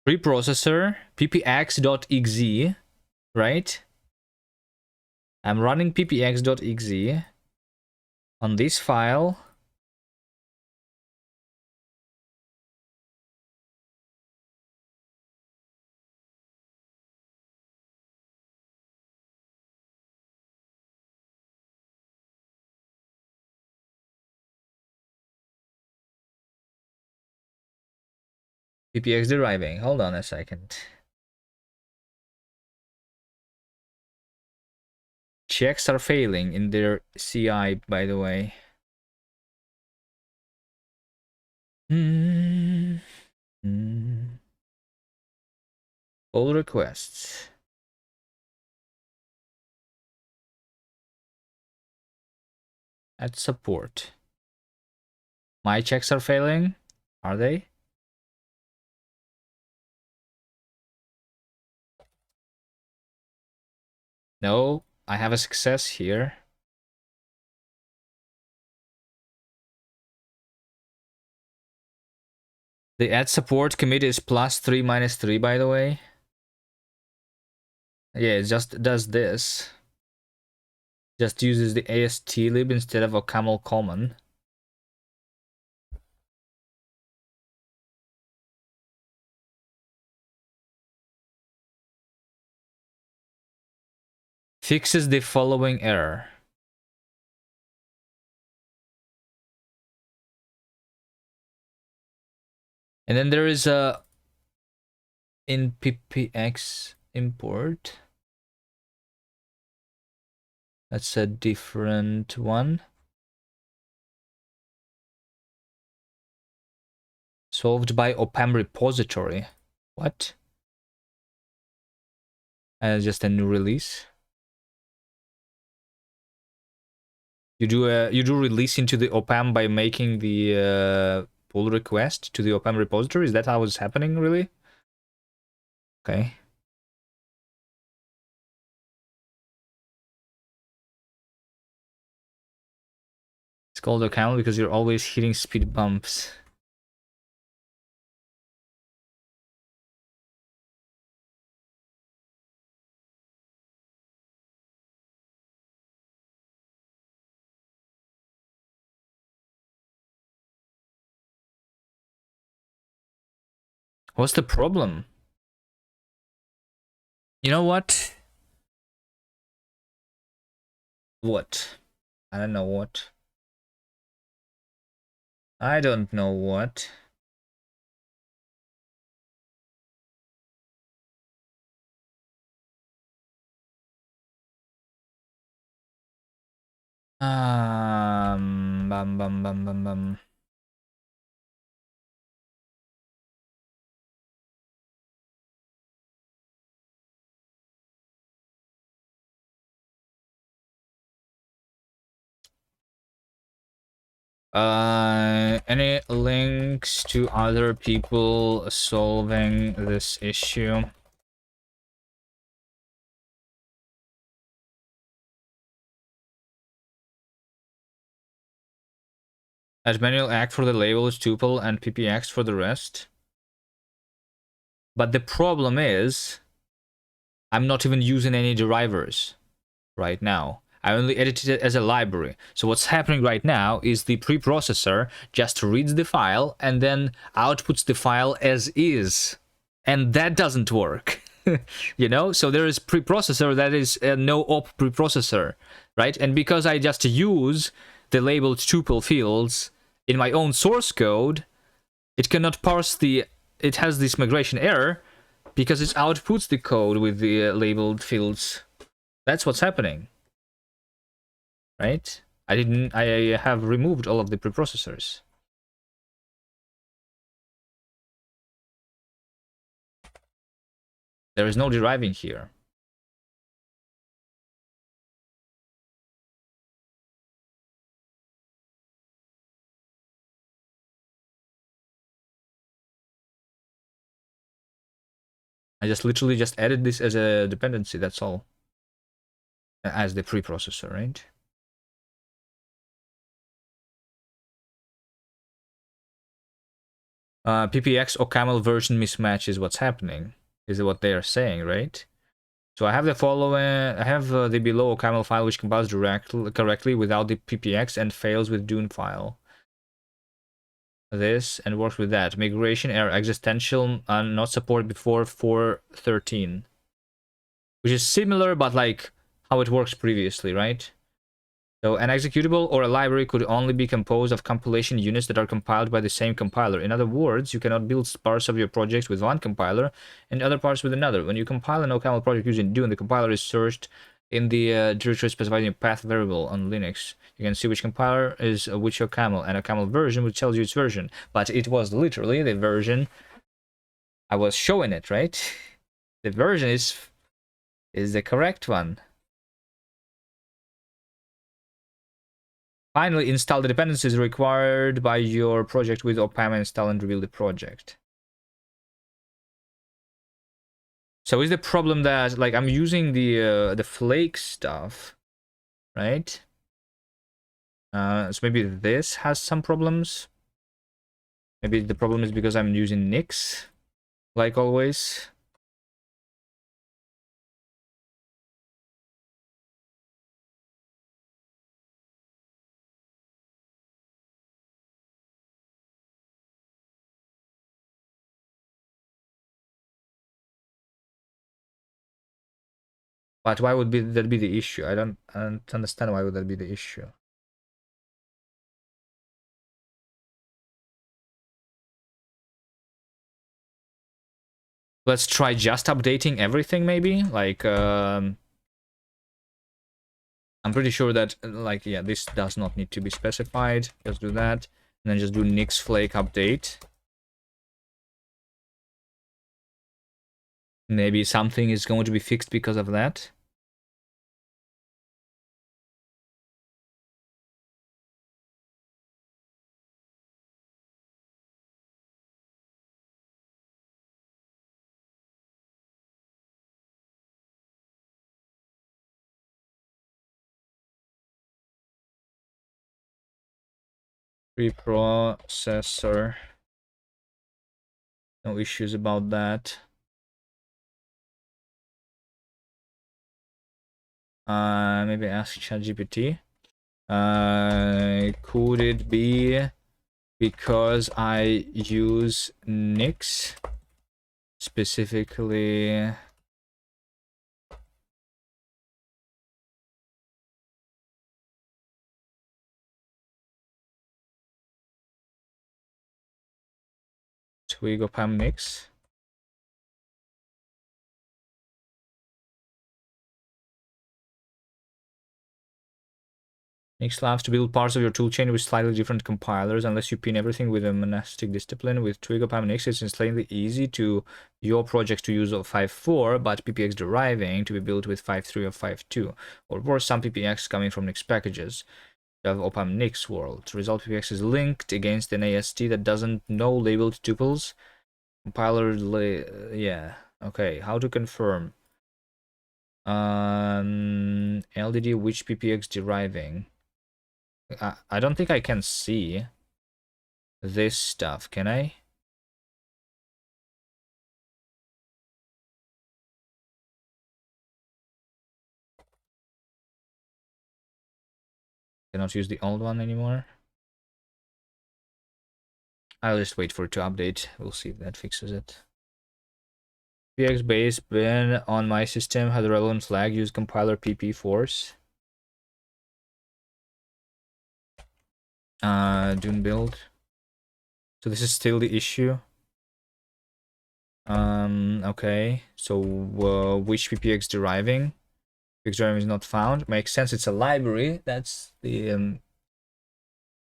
A: preprocessor ppx.exe, right? I'm running ppx.exe on this file. ppx deriving. Hold on a second. Checks are failing in their CI, by the way. All requests. At support. My checks are failing? Are they? No, I have a success here. The add support commit is +3 -3, by the way. Yeah, it just does this. Just uses the ASTlib instead of OCaml common. Fixes the following error. And then there is a in ppx import. That's a different one. Solved by OPAM repository. What? Just a new release. You do release into the OPAM by making the pull request to the OPAM repository. Is that how it's happening, really? Okay. It's called OCaml because you're always hitting speed bumps. What's the problem? You know what? What? I don't know what. I don't know what. Bum bum bum bum bum. Any links to other people solving this issue? Add manual act for the labels, tuple, and ppx for the rest. But the problem is, I'm not even using any derivers right now. I only edited it as a library. So what's happening right now is the preprocessor just reads the file and then outputs the file as is. And that doesn't work. You know, so there is preprocessor that is a no op preprocessor, right? And because I just use the labeled tuple fields in my own source code, it cannot parse it has this migration error because it outputs the code with the labeled fields. That's what's happening, right? I have removed all of the preprocessors. There is no deriving here. I just literally just added this as a dependency, that's all. As the preprocessor, right? PPX OCaml version mismatch is what's happening, is what they are saying, right? So I have the following, I have the below OCaml file which compiles correctly without the PPX and fails with Dune file. This and works with that. Migration error existential not supported before 4.13. Which is similar, but like how it works previously, right? So an executable or a library could only be composed of compilation units that are compiled by the same compiler. In other words, you cannot build parts of your projects with one compiler and other parts with another. When you compile an OCaml project using Dune, the compiler is searched in the directory specified in a path variable on Linux. You can see which compiler is which OCaml, and OCaml version which tells you its version. But it was literally the version I was showing it, right? The version is the correct one. Finally, install the dependencies required by your project with OPAM, install and reveal the project. So is the problem that like I'm using the flake stuff, right? So maybe this has some problems. Maybe the problem is because I'm using Nix, like always. But why would that be the issue? I don't understand why would that be the issue. Let's try just updating everything, maybe. Like, I'm pretty sure that, like, yeah, this does not need to be specified. Just do that, and then just do Nix Flake update. Maybe something is going to be fixed because of that. Preprocessor. No issues about that. Maybe ask ChatGPT. Could it be because I use Nix specifically? Twig Opam Nix. Nix allows to build parts of your toolchain with slightly different compilers unless you pin everything with a monastic discipline. With Twig Opam Nix, it's slightly easy to your projects to use 5.4, but PPX deriving to be built with 5.3 or 5.2. Or worse, some PPX coming from Nix packages of Opam Nix world. Result PPX is linked against an AST that doesn't know labeled tuples. Compiler, yeah. Okay, how to confirm? LDD which PPX deriving? I don't think I can see this stuff, can I? Cannot use the old one anymore. I'll just wait for it to update. We'll see if that fixes it. PX base bin on my system has a relevant flag. Use compiler pp force. Dune build. So this is still the issue. Okay. So which PPX deriving? PPX deriving is not found. Makes sense. It's a library. That's the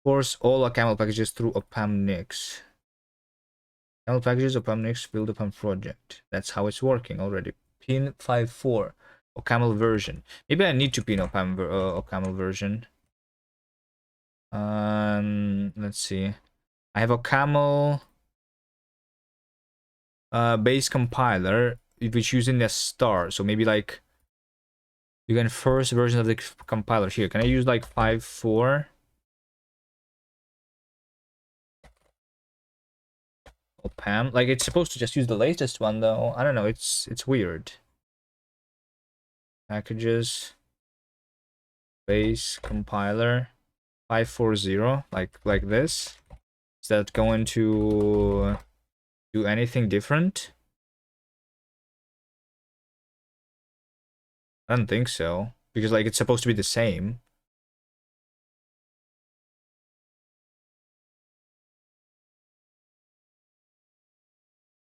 A: force all camel packages through Opam Nix. Camel packages Opam Nix build Opam project. That's how it's working already. Pin 5.4 OCaml version. Maybe I need to pin OCaml version. Let's see. I have OCaml base compiler which using a star. So maybe like you can first version of the compiler here. Can I use like 5.4? Opam, like it's supposed to just use the latest one though. I don't know. It's weird. Packages, base compiler, 5.4.0, like this. Is that going to do anything different? I don't think so, because like it's supposed to be the same.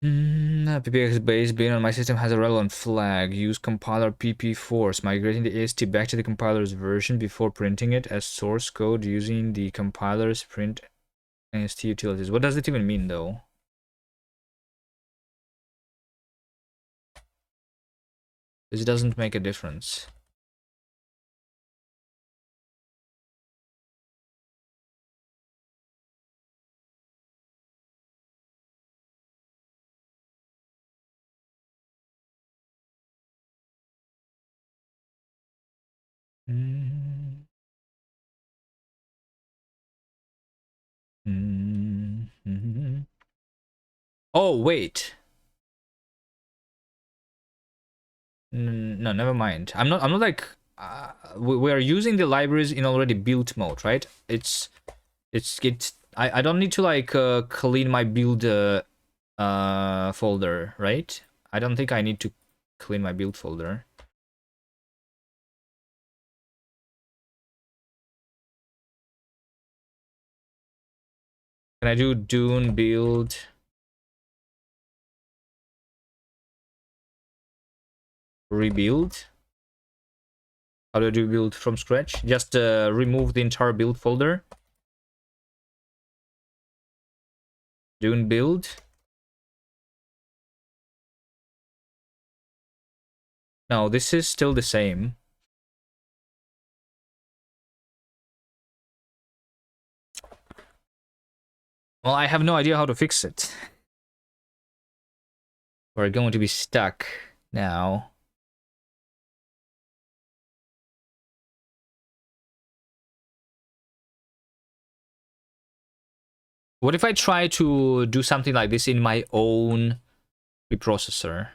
A: PPX base bin on my system has a relevant flag. Use compiler pp force. Migrating the AST back to the compiler's version before printing it as source code using the compiler's print AST utilities. What does it even mean though? This doesn't make a difference. Mm. Mm. Oh, wait. No, never mind. I'm not like we are using the libraries in already built mode, right? I don't need to like clean my build folder, right? I don't think I need to clean my build folder. Can I do Dune build? Rebuild? How do I do build from scratch? Just remove the entire build folder. Dune build. No, this is still the same. Well, I have no idea how to fix it. We're going to be stuck now. What if I try to do something like this in my own preprocessor?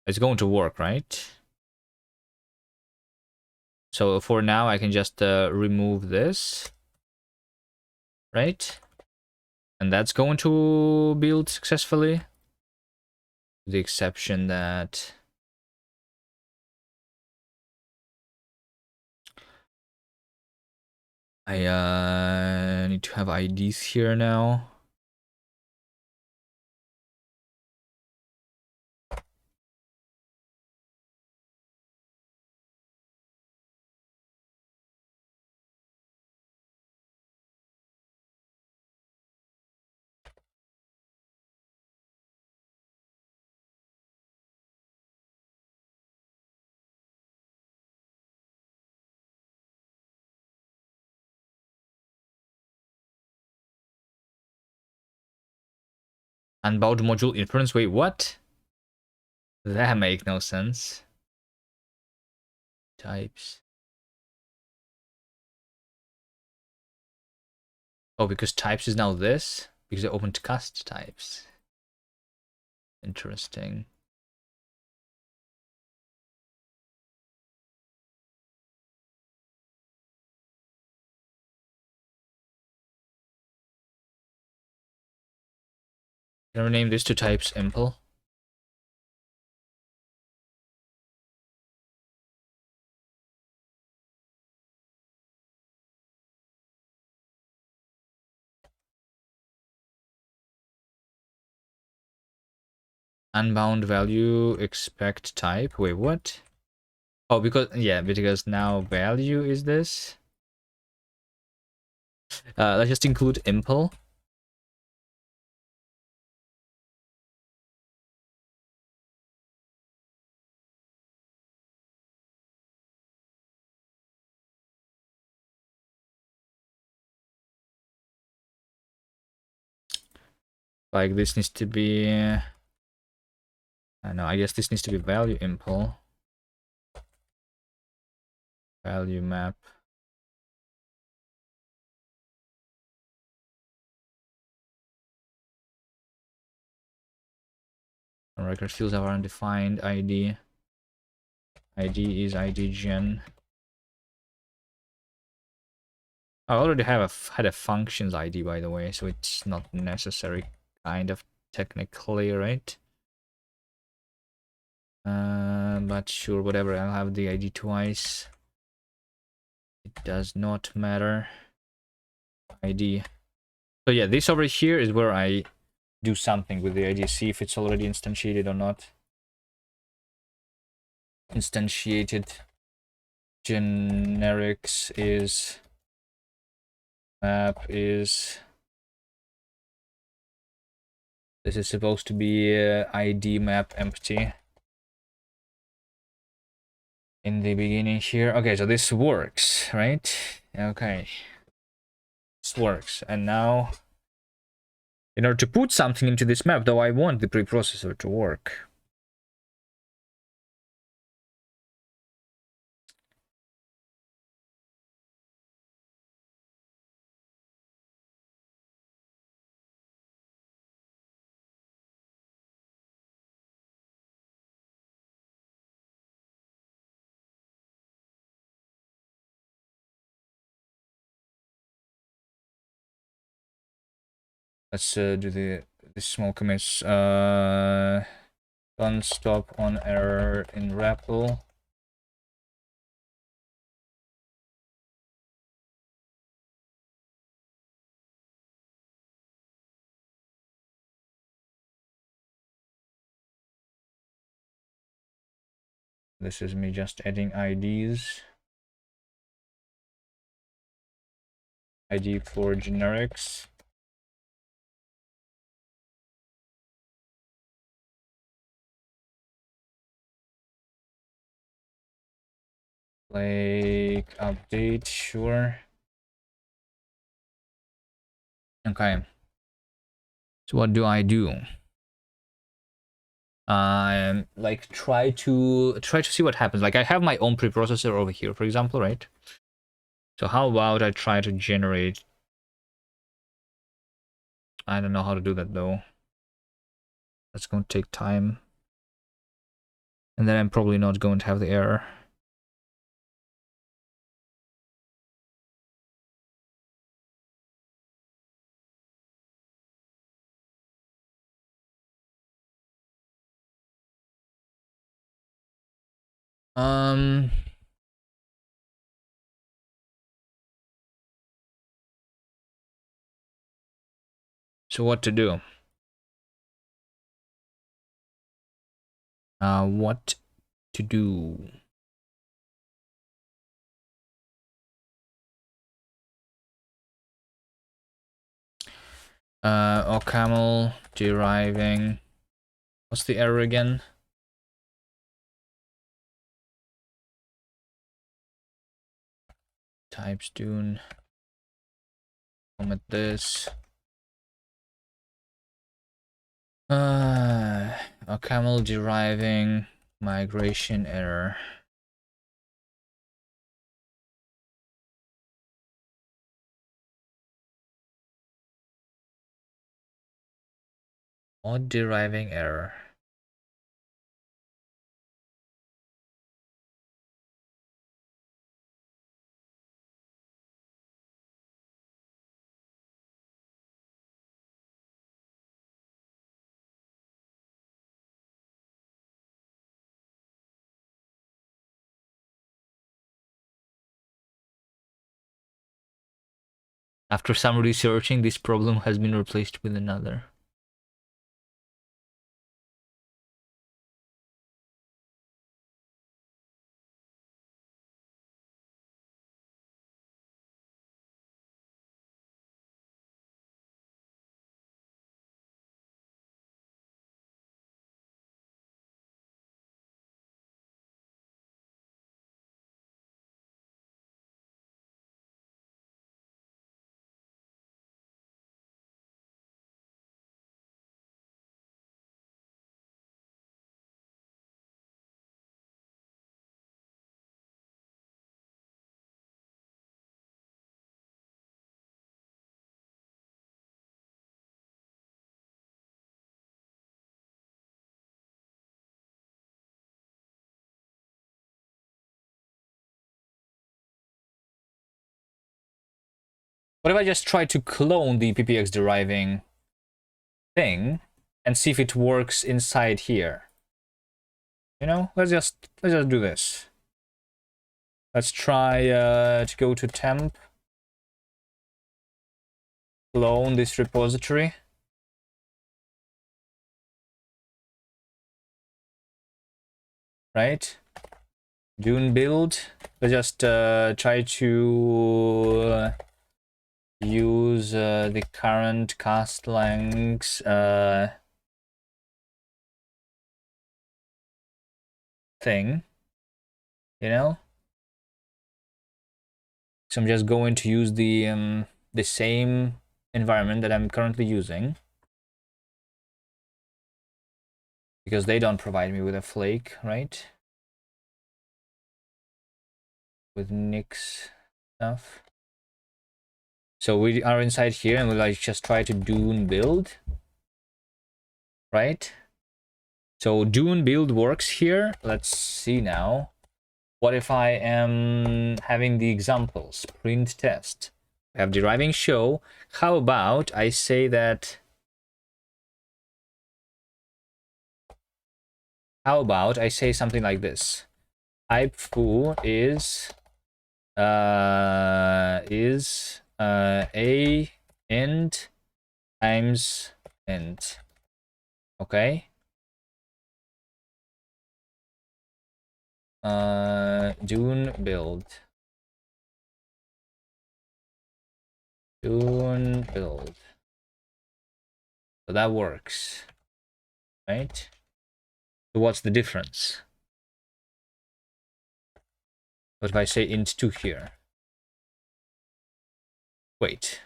A: It's going to work, right? So for now, I can just remove this, right? And that's going to build successfully. The exception that I need to have IDs here now. Unbound module inference. Wait, what? That make no sense. Types. Oh, because types is now this? Because I opened cast types. Interesting. Can I rename this to types impl? Unbound value expect type. Wait, what? Oh, because now value is this. Let's just include impl. Like this needs to be. I know. I guess this needs to be value impl. Value map. Record fields are undefined. ID. ID is ID gen. I already have had a functions ID, by the way, so it's not necessary, kind of technically, right? But sure, whatever. I'll have the ID twice. It does not matter. ID. So yeah, this over here is where I do something with the ID. See if it's already instantiated or not. Instantiated generics is map is. This is supposed to be ID map empty in the beginning here. Okay, so this works, right? Okay, this works. And now, in order to put something into this map, though, I want the preprocessor to work. Let's do the small commits. Don't stop on error in REPL. This is me just adding IDs. ID for generics. Like update, sure. Okay. So what do? Like try to see what happens. Like I have my own preprocessor over here, for example, right? So how about I try to generate? I don't know how to do that though. That's going to take time. And then I'm probably not going to have the error. So what to do? What to do? OCaml deriving. What's the error again? Types Dune. Comment this. OCaml deriving migration error. Mod deriving error. After some researching, this problem has been replaced with another. What if I just try to clone the PPX deriving thing and see if it works inside here? You know, let's just do this. Let's try to go to temp, clone this repository. Right? Dune build. Let's just try to use the current cast lengths thing, you know. So I'm just going to use the same environment that I'm currently using, because they don't provide me with a flake, right? With Nix stuff. So we are inside here and we'll like just try to Dune build, right? So Dune build works here. Let's see now. What if I am having the examples? Print test. I have deriving show. How about I say that how about I say something like this? Type foo is a int times int. Okay. Dune build. Dune build. So that works, right? So what's the difference? What if I say int2 here? Wait.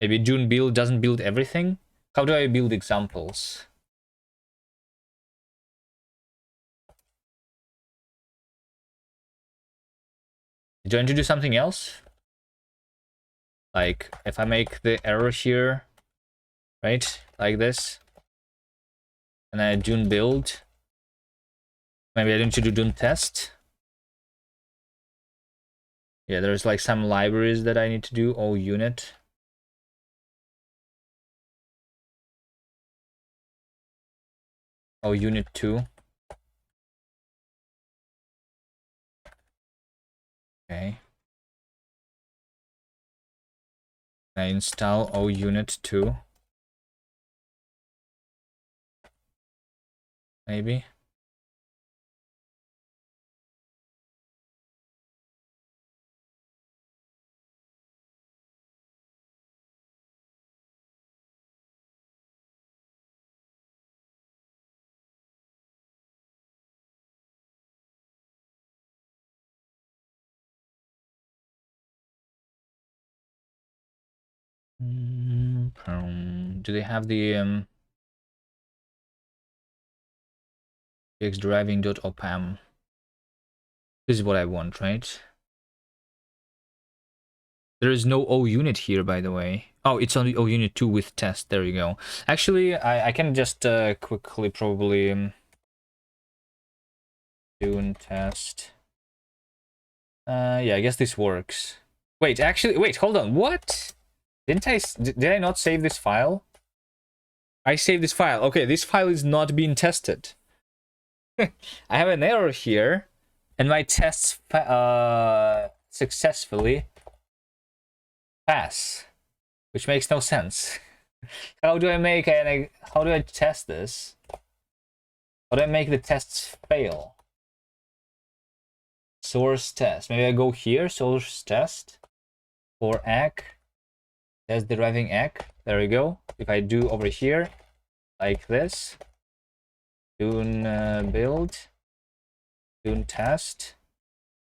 A: Maybe Dune build doesn't build everything? How do I build examples? Do I need to do something else? Like, if I make the error here, right? Like this. And I Dune build. Maybe I need to do Dune test. Yeah, there's like some libraries that I need to do. Oh, unit. Oh, unit 2. Okay. I install O unit 2. Maybe. Do they have the xDriving.opam? This is what I want, right? There is no O unit here, by the way. Oh, it's only O unit 2 with test. There you go. Actually, I can just quickly probably do test. Yeah, I guess this works. Wait, actually, wait, hold on. What? Did I not save this file? I saved this file. Okay, this file is not being tested. I have an error here, and my tests successfully pass, which makes no sense. How do I test this? How do I make the tests fail? Source test. Maybe I go here, source test for egg. Test deriving egg. There we go. If I do over here, like this, Dune build, Dune test.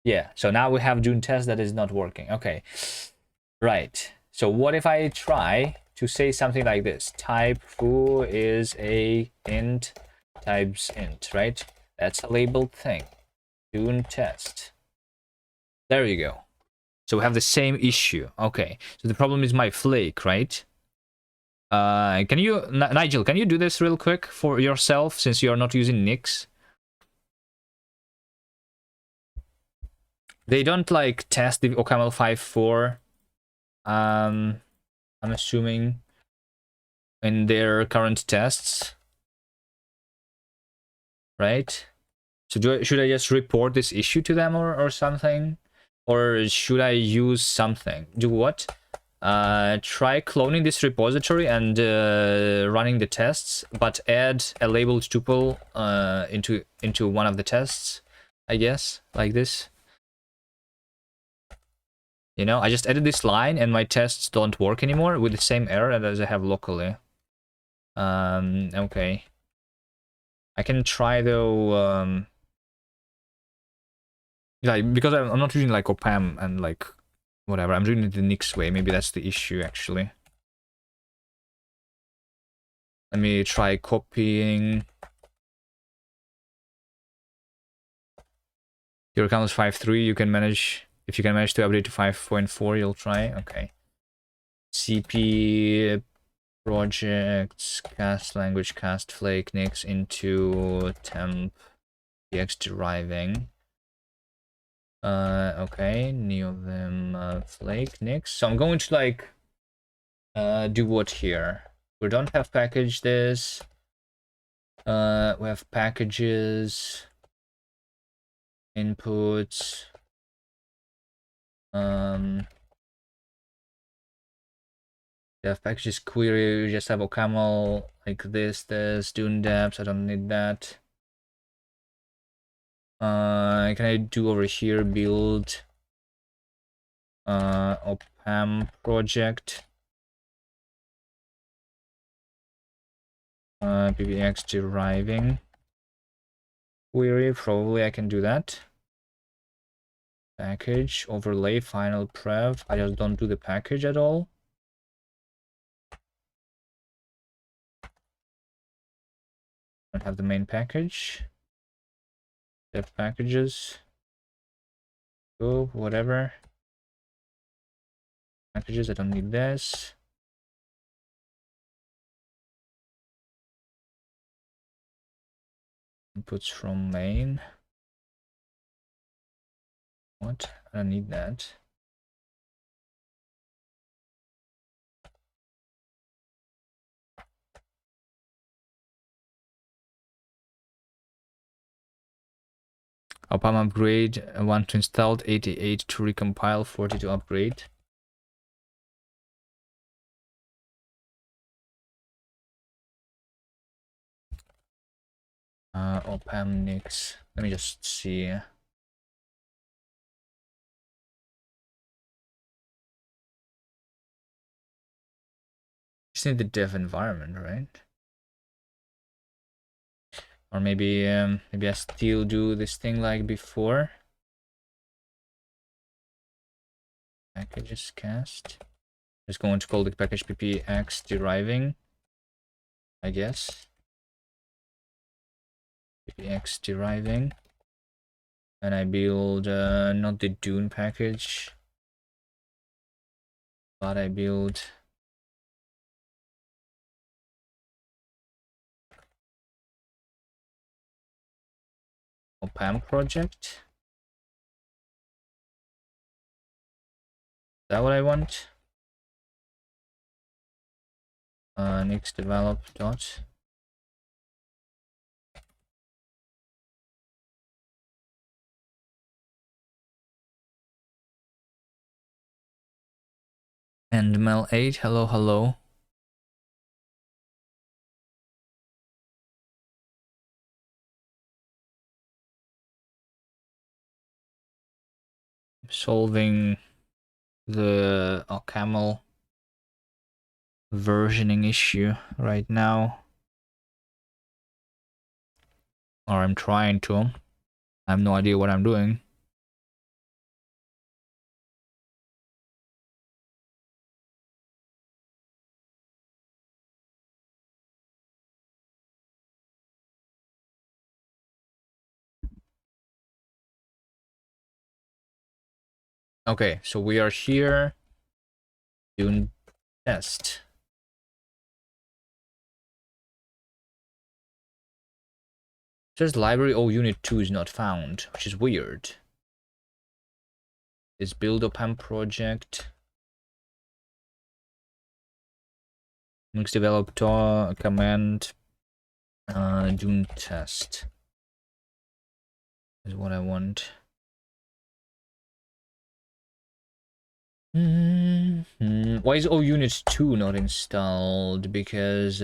A: Yeah, so now we have Dune test that is not working. Okay, right. So what if I try to say something like this? Type foo is a int types int, right? That's a labeled thing. Dune test. There you go. So we have the same issue. Okay, so the problem is my flake, right? Can you, Nigel, can you do this real quick for yourself, since you are not using Nix? They don't like test the OCaml 5.4. I'm assuming in their current tests, right? So should I just report this issue to them or something? Or should I use something? Do what? Try cloning this repository and running the tests, but add a labeled tuple into one of the tests, I guess, like this. You know, I just added this line and my tests don't work anymore with the same error as I have locally. Okay. I can try though, like, because I'm not using like OPAM and like whatever, I'm doing it the Nix way. Maybe that's the issue actually. Let me try copying. Your account is 5.3, you can manage, if you can manage to update to 5.4, you'll try. Okay. CP projects, cast language, cast flake, Nix into temp px deriving. Okay, neovim flake Nix. So I'm going to like do what here? We don't have package this. We have packages, inputs, we have packages query. We just have OCaml like this, Dune depths. I don't need that. Can I do over here build opam project, ppx deriving query? Probably I can do that. Package overlay final prev. I just don't do the package at all. Don't have the main package. Dev packages. Go, whatever. Packages, I don't need this. Inputs from main. What? I don't need that. Opam upgrade, 1 to install, 88 to recompile, 40 to upgrade. Opam Nix. Let me just see. Just need the dev environment, right? Or maybe maybe I still do this thing like before. Packages cast. Just going to call the package ppx deriving, I guess. ppx deriving. And I build not the Dune package, but I build opam project. Is that what I want? Next develop dot. And mel8, hello, hello. Solving the OCaml versioning issue right now. Or I'm trying to. I have no idea what I'm doing. Okay, so we are here doing test. It says library unit 2 is not found, which is weird. It's build opam project. Next develop command Dune test is what I want. Why is unit 2 not installed? Because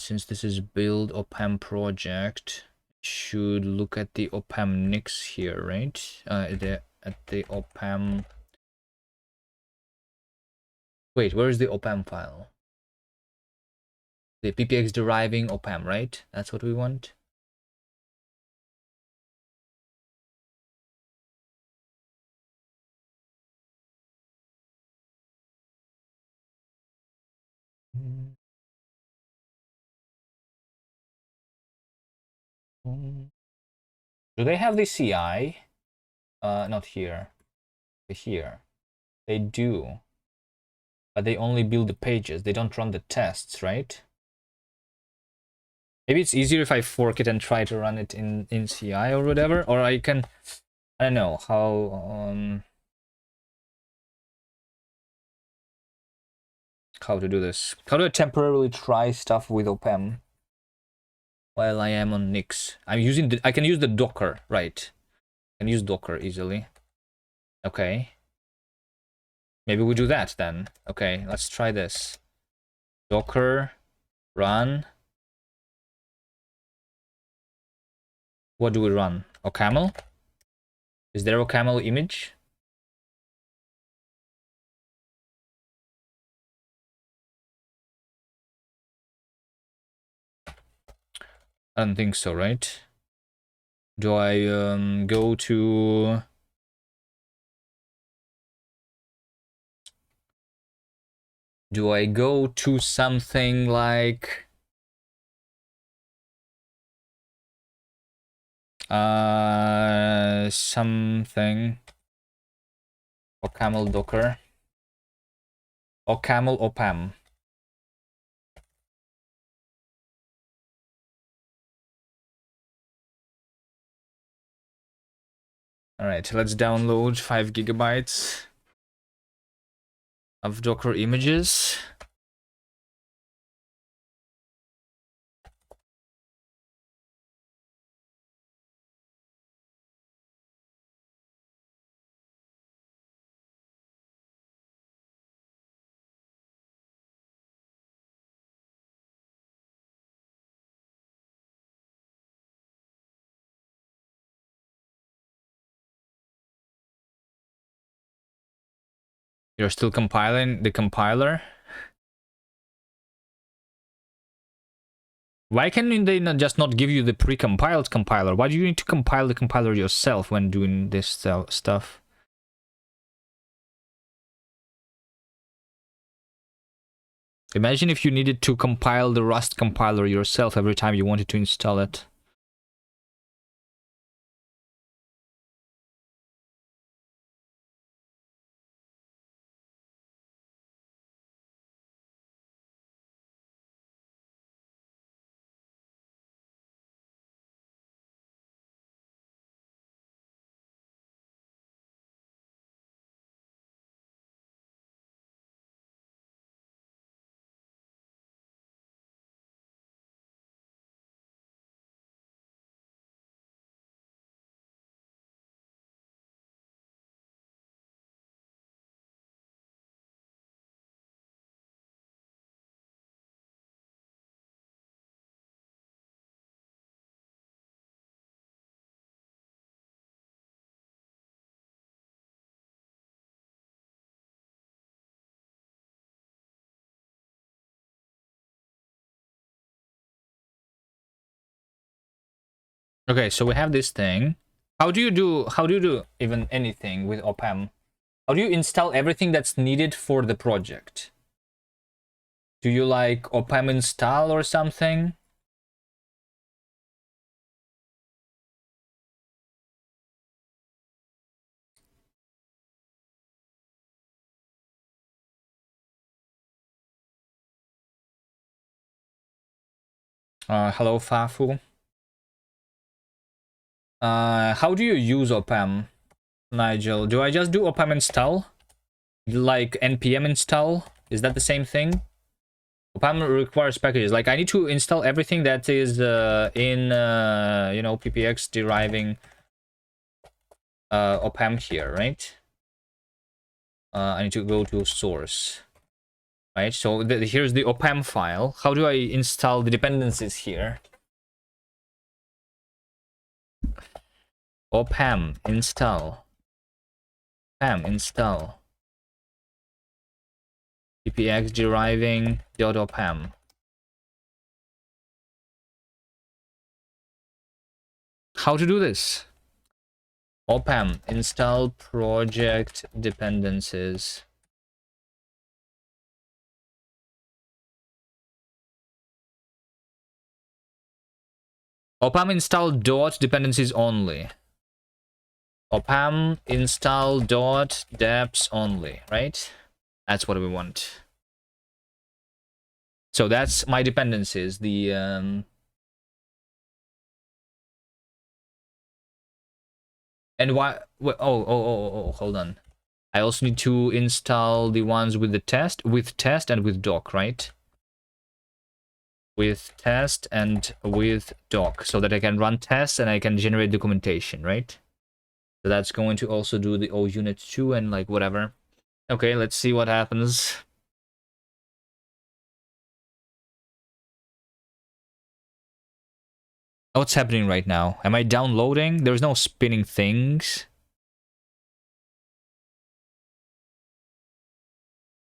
A: since this is build opam project, should look at the opam nix here, right? At the opam. Wait, where is the opam file? The ppx deriving opam, right? That's what we want. Do they have the CI? Not here. Here. They do. But they only build the pages. They don't run the tests, right? Maybe it's easier if I fork it and try to run it in CI or whatever. Or I can... I don't know how to do this. How do I temporarily try stuff with opam? while I am on Nix. I'm using I can use the Docker, right? I can use Docker easily. Okay. Maybe we do that then. Okay, let's try this. Docker run. What do we run? OCaml? Is there a OCaml image? I don't think so, right? Do I go to... Do I go to something like... something... OCaml Docker. OCaml opam. Alright, let's download 5 gigabytes of Docker images. You're still compiling the compiler? Why can they just not give you the pre-compiled compiler? Why do you need to compile the compiler yourself when doing this stuff? Imagine if you needed to compile the Rust compiler yourself every time you wanted to install it. Okay, so we have this thing. How do you do even anything with opam? How do you install everything that's needed for the project? Do you like opam install or something? Hello Fafu. How do you use opam, Nigel? Do I just do opam install? Like npm install? Is that the same thing? Opam requires packages. Like I need to install everything that is in you know, ppx deriving opam here, right? I need to go to source, right? So here's the opam file. How do I install the dependencies here? Opam install. Opam install. ppx deriving .opam. How to do this? Opam install project dependencies. Opam install dot dependencies only. Opam install dot deps only, right? That's what we want. So that's my dependencies. The and why? Oh, hold on. I also need to install the ones with the test, and with doc, right? with test and with doc, so that I can run tests and I can generate documentation, right? So that's going to also do the O unit 2 and like whatever. Okay, let's see what happens. What's happening right now? Am I downloading? There's no spinning things.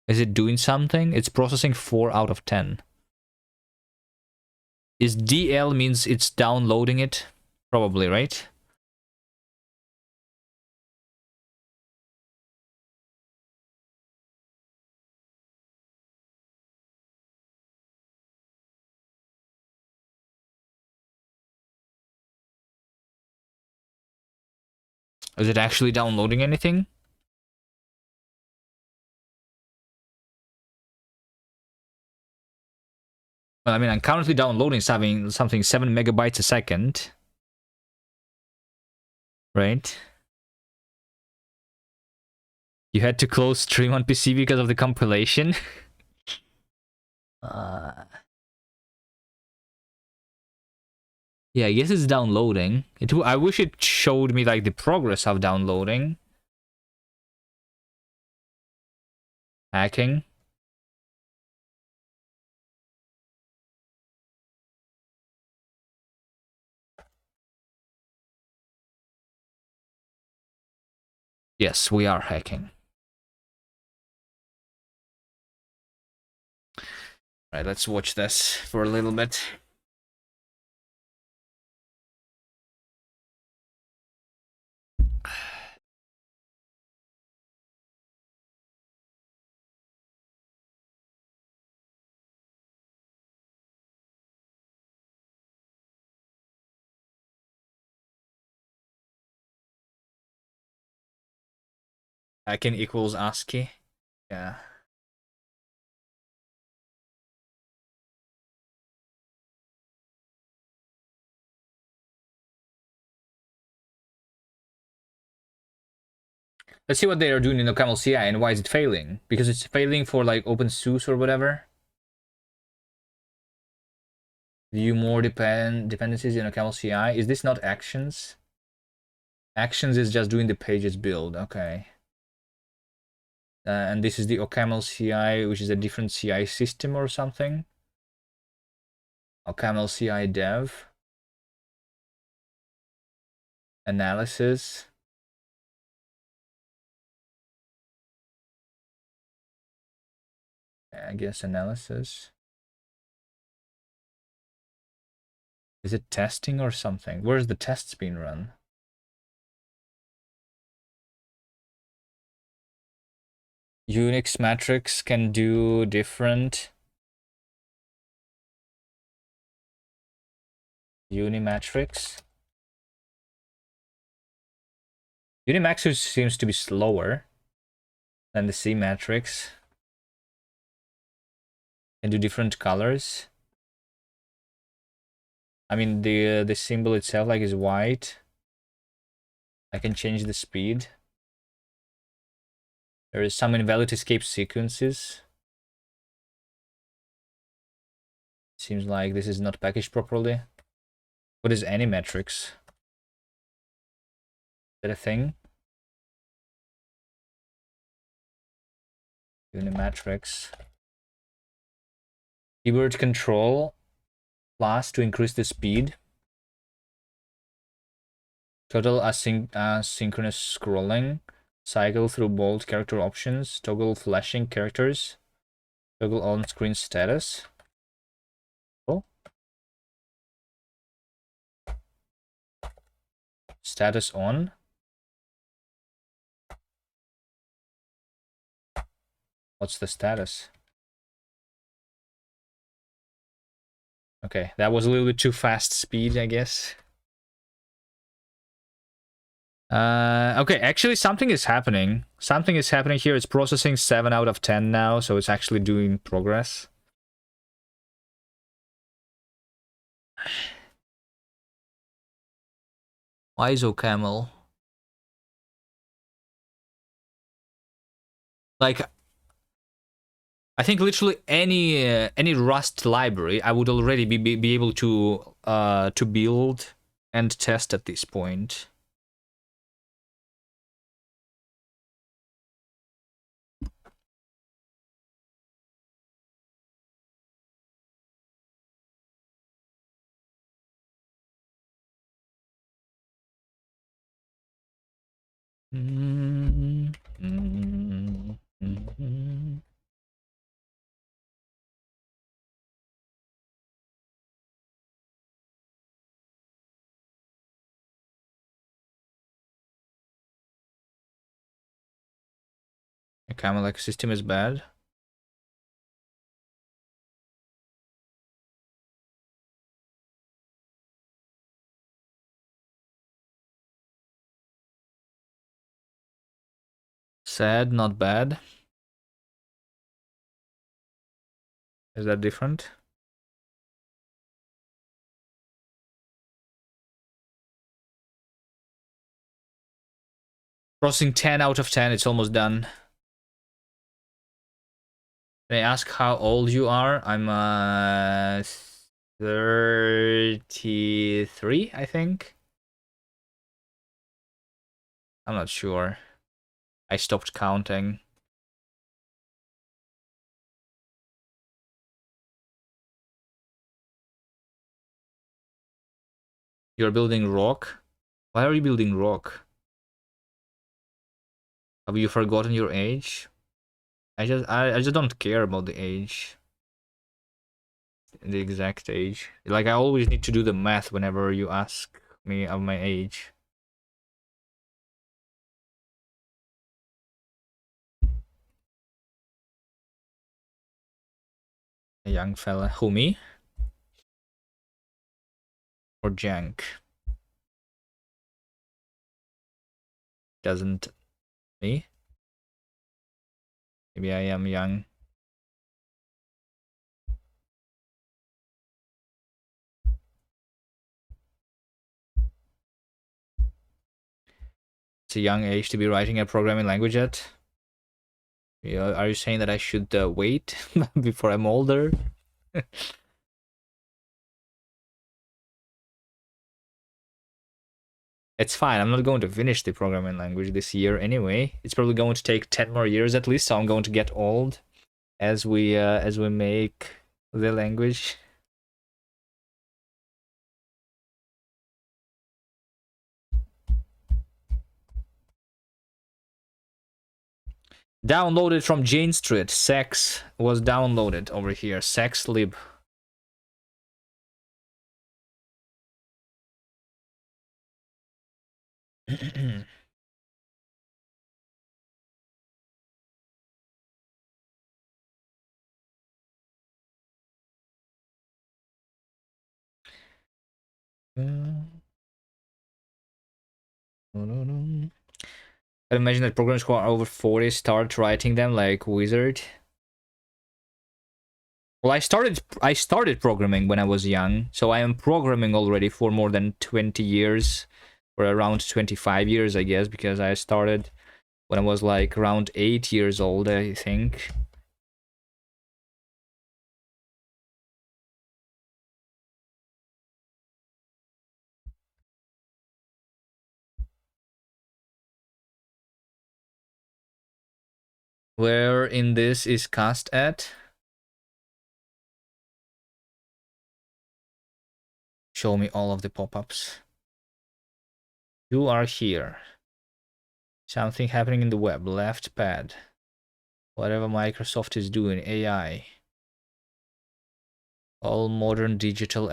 A: Is it doing something? It's processing 4 out of 10. Is DL means it's downloading it? Probably, right? Is it actually downloading anything? Well, I mean, I'm currently downloading something 7 megabytes a second. Right? You had to close stream on PC because of the compilation? Yeah, I guess it's downloading. I wish it showed me like the progress of downloading. Hacking. Yes, we are hacking. Right, let's watch this for a little bit. Hacking equals ASCII. Yeah. Let's see what they are doing in OCaml CI and why is it failing? Because it's failing for like OpenSUSE or whatever. View more dependencies in OCaml CI. Is this not actions? Actions is just doing the pages build. Okay. And this is the OCaml CI, which is a different CI system or something. OCaml CI dev. Analysis. I guess analysis. Is it testing or something? Where's the tests being run? Unix matrix can do different. Unimatrix. Unimatrix seems to be slower than the C matrix. Can do different colors. I mean, the symbol itself like is white. I can change the speed. There is some invalid escape sequences. Seems like this is not packaged properly. What is Animatrix? Is that a thing? Unimatrix. Keyboard control plus to increase the speed. Total asynchronous scrolling. Cycle through bold character options. Toggle flashing characters. Toggle on-screen status. Oh. Status on. What's the status? Okay, that was a little bit too fast speed, I guess. Okay, actually something is happening. Something is happening here. It's processing 7 out of 10 now, so it's actually doing progress. Why is OCaml? Like, I think literally any Rust library I would already be able to build and test at this point. The camel ecosystem is bad. Sad, not bad. Is that different? Crossing 10 out of 10, it's almost done. Can I ask how old you are? I'm 33, I think. I'm not sure. I stopped counting. You're building rock? Why are you building rock? Have you forgotten your age? I just don't care about the age. The exact age. Like I always need to do the math whenever you ask me of my age. A young fella. Who, me? Or Jank? Doesn't me? Maybe I am young. It's a young age to be writing a programming language yet. Yeah, are you saying that I should wait before I'm older? It's fine. I'm not going to finish the programming language this year anyway. It's probably going to take 10 more years at least, so I'm going to get old as we make the language. Downloaded from Jane Street. Sex was downloaded over here. Sex lib. I imagine that programmers who are over 40 start writing them like Wizard. Well, I started programming when I was young, so I am programming already for more than 20 years, or around 25 years, I guess, because I started when I was like around 8 years old, I think. Where in this is cast at? Show me all of the pop-ups. You are here. Something happening in the web. Left pad. Whatever Microsoft is doing. AI. All modern digital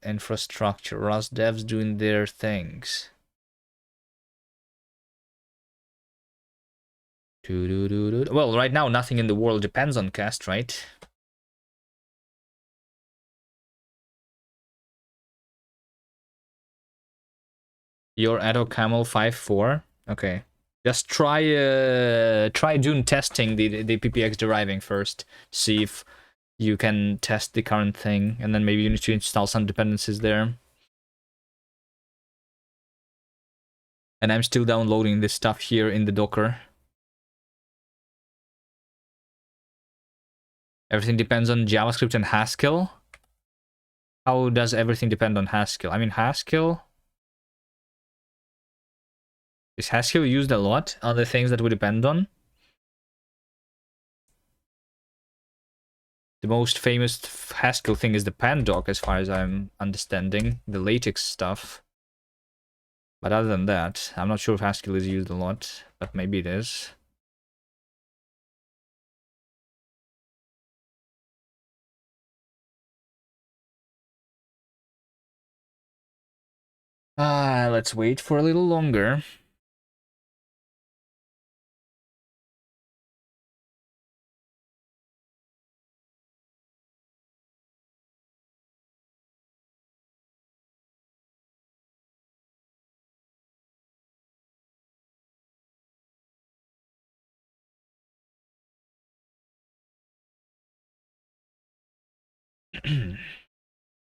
A: infrastructure. Rust devs doing their things. Well, right now nothing in the world depends on cast, right? You're Edo Camel 5.4. Okay. Just try doing testing the PPX deriving first. See if you can test the current thing, and then maybe you need to install some dependencies there. And I'm still downloading this stuff here in the Docker. Everything depends on JavaScript and Haskell. How does everything depend on Haskell? I mean, Haskell... Is Haskell used a lot on the things that we depend on? The most famous Haskell thing is the Pandoc, as far as I'm understanding. The latex stuff. But other than that, I'm not sure if Haskell is used a lot, but maybe it is. Let's wait for a little longer.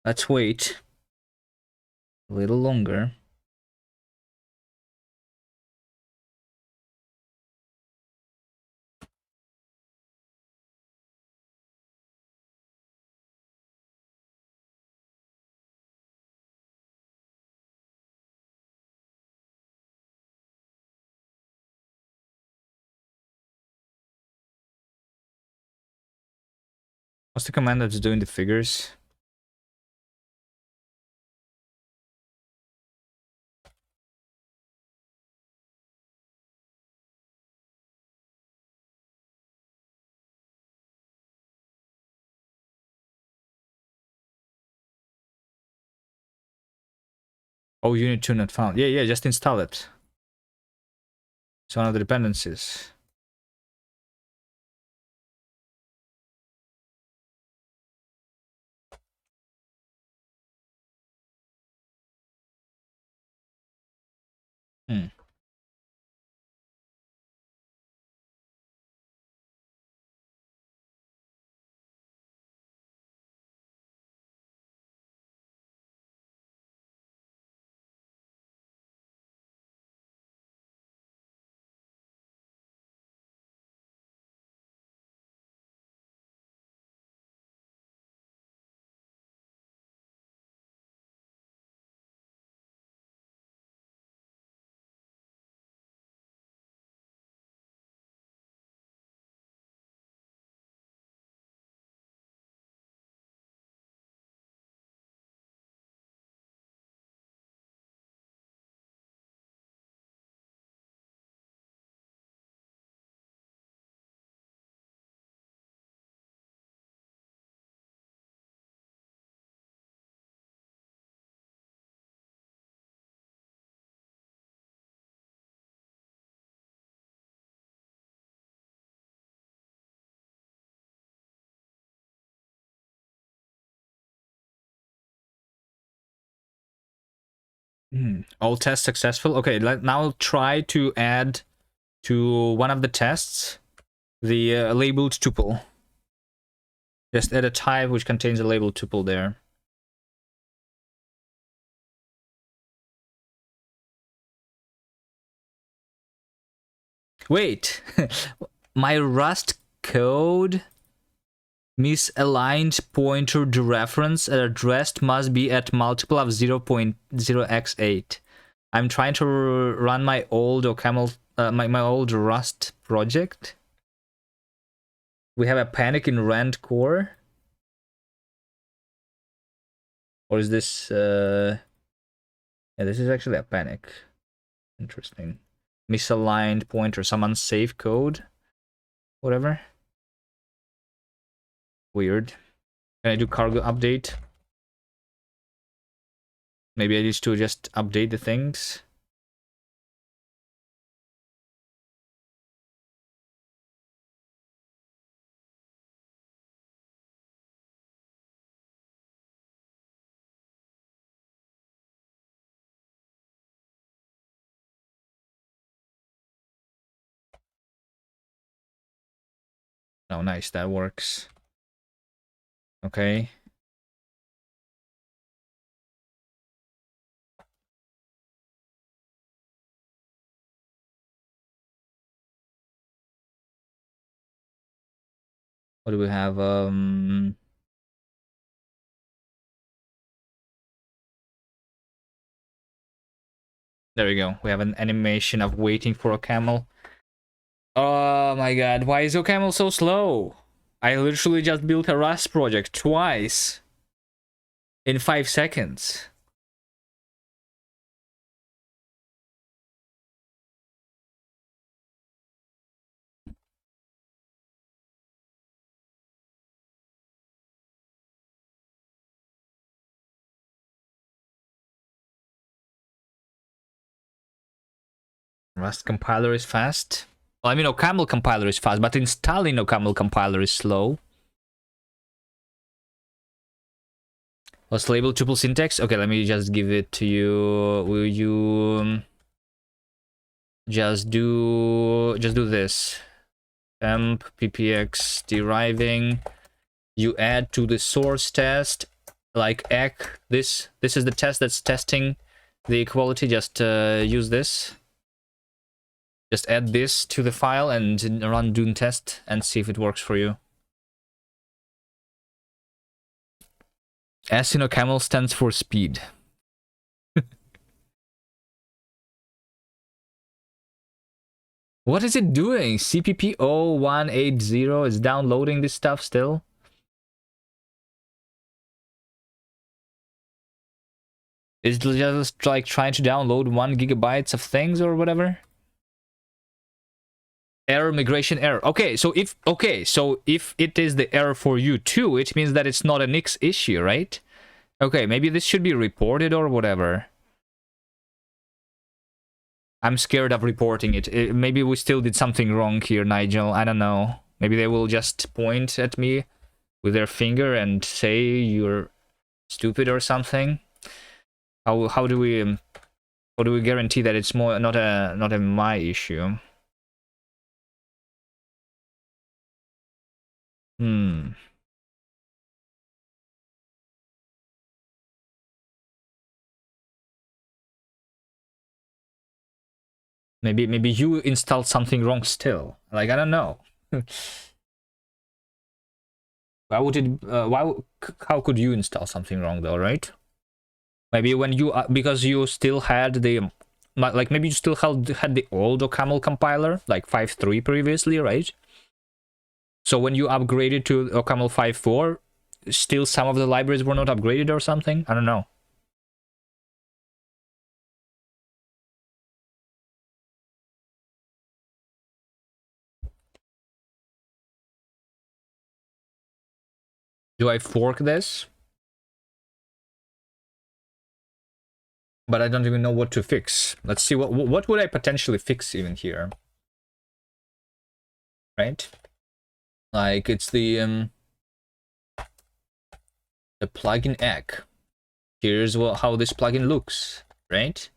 A: Let's wait a little longer. What's the command that's doing the figures? Oh, unit 2 not found. Yeah, just install it. It's one of the dependencies. Hmm. All tests successful. Okay, now try to add to one of the tests the labeled tuple. Just add a type which contains a labeled tuple there. Wait, my Rust code misaligned pointer dereference addressed must be at multiple of 0.0x8. I'm trying to run my old OCaml, my old Rust project. We have a panic in rand core. Or is this yeah, this is actually a panic. Interesting. Misaligned pointer, some unsafe code. Whatever. Weird. Can I do cargo update? Maybe I need to just update the things. Oh, nice, that works. Okay. What do we have? There we go. We have an animation of waiting for a camel. Oh my god, why is OCaml so slow? I literally just built a Rust project twice in 5 seconds. Rust compiler is fast. Well, I mean, OCaml compiler is fast, but installing OCaml compiler is slow. What's label tuple syntax? Okay, let me just give it to you. Will you just do this? Temp ppx deriving. You add to the source test like ec. This is the test that's testing the equality. Just use this. Just add this to the file and run Dune test and see if it works for you. S in OCaml stands for speed. What is it doing? CPP 0180 is downloading this stuff still? Is it just like trying to download 1 GB of things or whatever? Error, migration error. Okay, so if it is the error for you too, it means that it's not a Nix issue, right? Okay, maybe this should be reported or whatever. I'm scared of reporting it. Maybe we still did something wrong here, Nigel. I don't know. Maybe they will just point at me with their finger and say you're stupid or something. How do we guarantee that it's more not a my issue? Maybe you installed something wrong still. Like, I don't know. Why would it? How could you install something wrong though, right? Maybe when you because you still had the like maybe you still had the old OCaml compiler like 5.3 previously, right? So when you upgraded to OCaml 5.4, still some of the libraries were not upgraded or something? I don't know. Do I fork this? But I don't even know what to fix. Let's see, what would I potentially fix even here? Right? Like, it's the plugin egg. Here's how this plugin looks, right?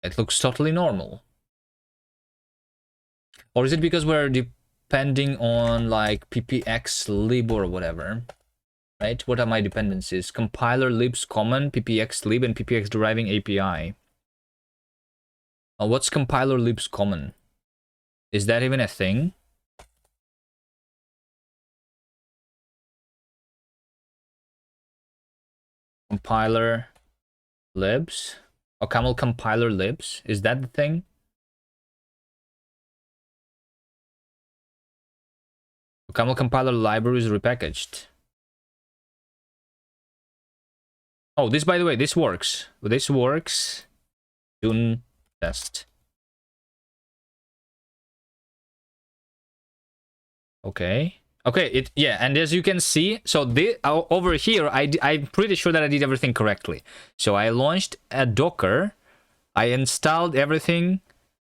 A: It looks totally normal. Or is it because we're depending on like ppx lib or whatever? Right? What are my dependencies? Compiler libs common, ppx lib, and ppx deriving API. What's compiler libs common? Is that even a thing? Compiler libs? OCaml compiler libs? Is that the thing? OCaml compiler library is repackaged. Oh, this, by the way, this works. This works. Dune test. Okay. Okay, yeah, and as you can see, so over here, I'm pretty sure that I did everything correctly. So I launched a Docker. I installed everything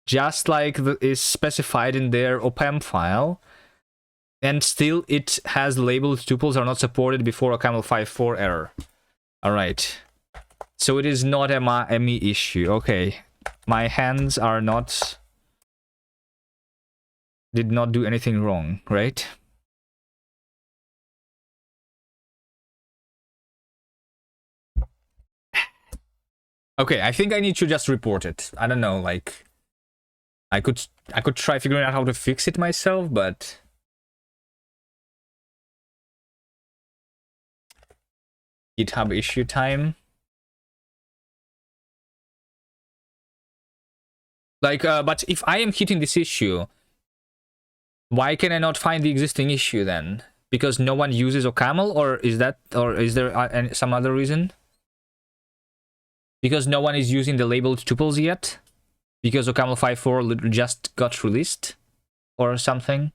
A: just like is specified in their opam file. And still it has labeled tuples are not supported before OCaml 5.4 error. All right, so it is not a me issue. Okay, my hands are not, did not do anything wrong, right? Okay, I think I need to just report it. I don't know, like I could try figuring out how to fix it myself, but GitHub issue time. Like, but if I am hitting this issue, why can I not find the existing issue then? Because no one uses OCaml, or is there some other reason? Because no one is using the labeled tuples yet? Because OCaml 5.4 just got released? Or something?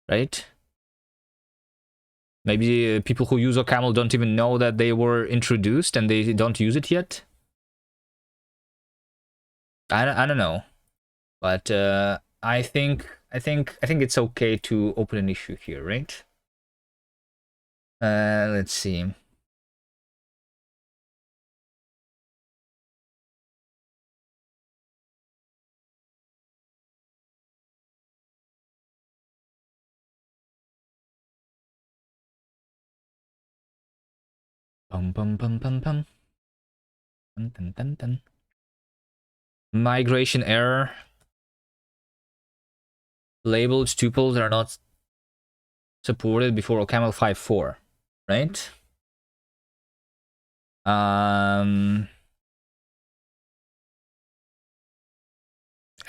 A: Right? Maybe people who use OCaml don't even know that they were introduced and they don't use it yet? I don't know. But I think it's okay to open an issue here, right? Let's see. Bum bum bum bum bum. Dun, dun, dun, dun. Migration error. Labeled tuples are not supported before OCaml 5.4, right?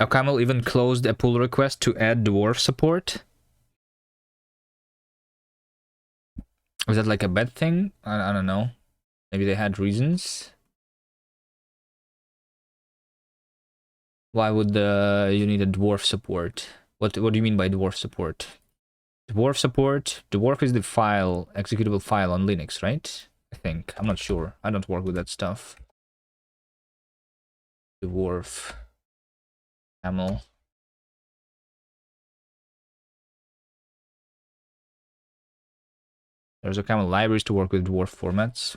A: OCaml even closed a pull request to add dwarf support. Was that like a bad thing? I don't know. Maybe they had reasons. Why would you need a dwarf support? What do you mean by dwarf support? Dwarf support? Dwarf is the file, executable file on Linux, right? I think. I'm not sure. I don't work with that stuff. Dwarf. Camel. There's OCaml libraries to work with dwarf formats.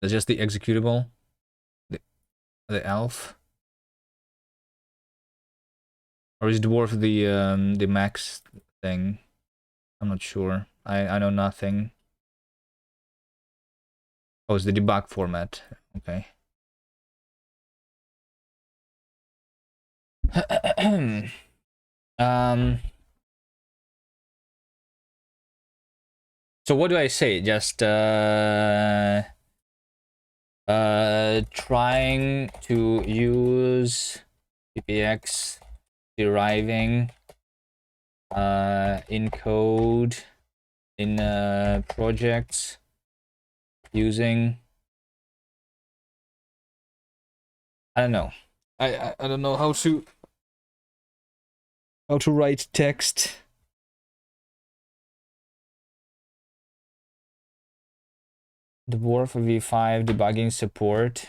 A: That's just the executable. The elf. Or is dwarf the max thing? I'm not sure. I know nothing. Oh, it's the debug format. Okay. So what do I say? Just trying to use PPX deriving in code in projects using, I don't know. I don't know how to write text. Dwarf v5 debugging support.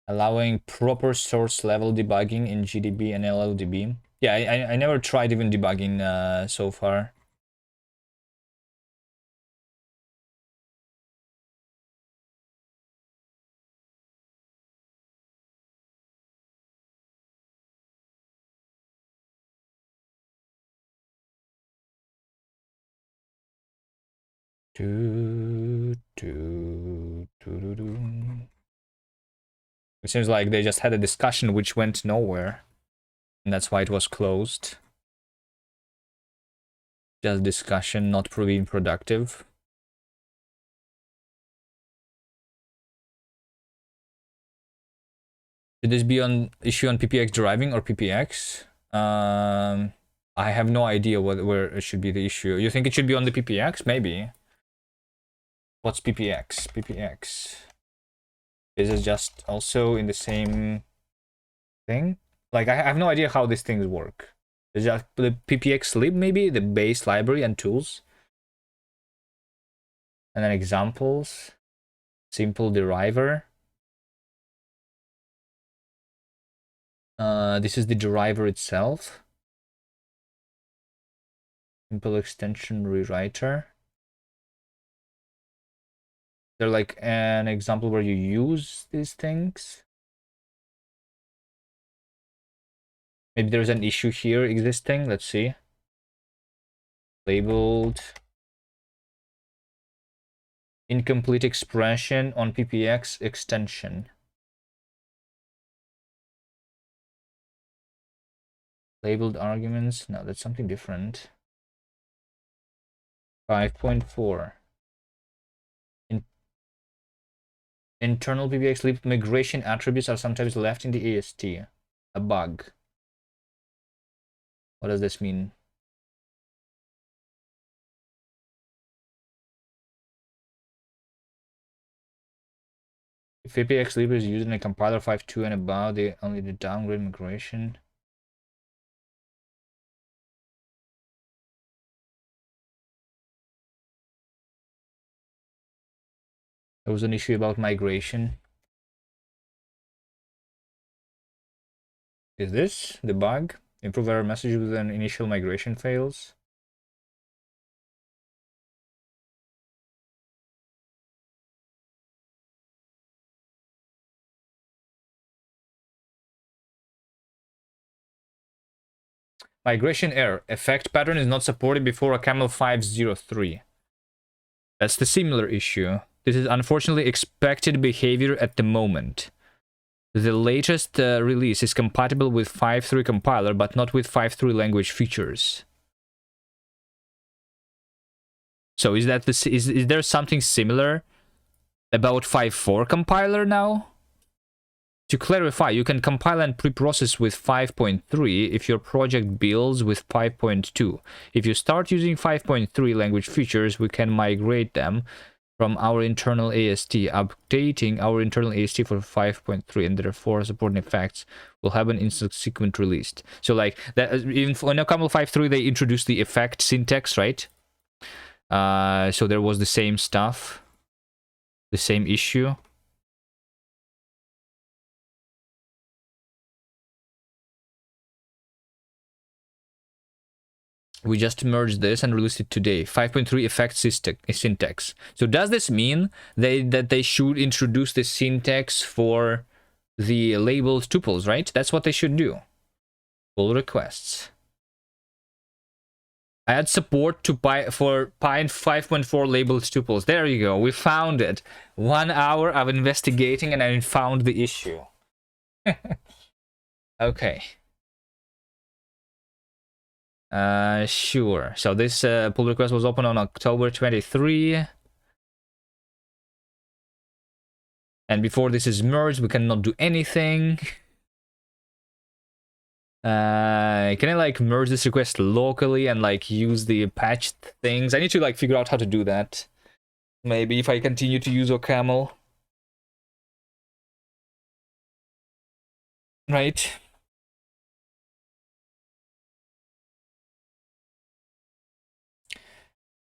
A: Allowing proper source level debugging in GDB and LLDB. Yeah, I never tried even debugging so far. It seems like they just had a discussion which went nowhere, and that's why it was closed. Just discussion, not proving productive. Should this be on issue on PPX deriving or PPX? I have no idea where it should be the issue. You think it should be on the PPX? Maybe. What's PPX? PPX. Is it just also in the same thing? Like, I have no idea how these things work. Is just the PPX lib, maybe? The base library and tools? And then examples. Simple deriver. This is the deriver itself. Simple extension rewriter. They're like an example where you use these things. Maybe there's an issue here existing. Let's see. Labeled. Incomplete expression on PPX extension. Labeled arguments. No, that's something different. 5.4. Internal PPX lib migration attributes are sometimes left in the AST. A bug. What does this mean? If PPX lib is used in a compiler 5.2 and above, they only do downgrade migration. There was an issue about migration. Is this the bug? Improve error message with an initial migration fails. Migration error. Effect pattern is not supported before a camel 503. That's the similar issue. This is unfortunately expected behavior at the moment. The latest release is compatible with 5.3 compiler, but not with 5.3 language features. So is that is there something similar about 5.4 compiler now? To clarify, you can compile and preprocess with 5.3 if your project builds with 5.2. If you start using 5.3 language features, we can migrate them from our internal AST, updating our internal AST for 5.3, and therefore supporting effects will happen in subsequent released. So like that, in OCaml 5.3 they introduced the effect syntax, right? So there was the same stuff, the same issue. We just merged this and released it today. 5.3 effect syntax. So does this mean that they should introduce the syntax for the labeled tuples, right? That's what they should do. Pull requests. Add support to for Pine 5.4 labeled tuples. There you go. We found it. 1 hour of investigating and I found the issue. Okay. Sure. So this pull request was open on October 23. And before this is merged, we cannot do anything. Can I like merge this request locally and like use the patched things? I need to like figure out how to do that. Maybe if I continue to use OCaml. Right.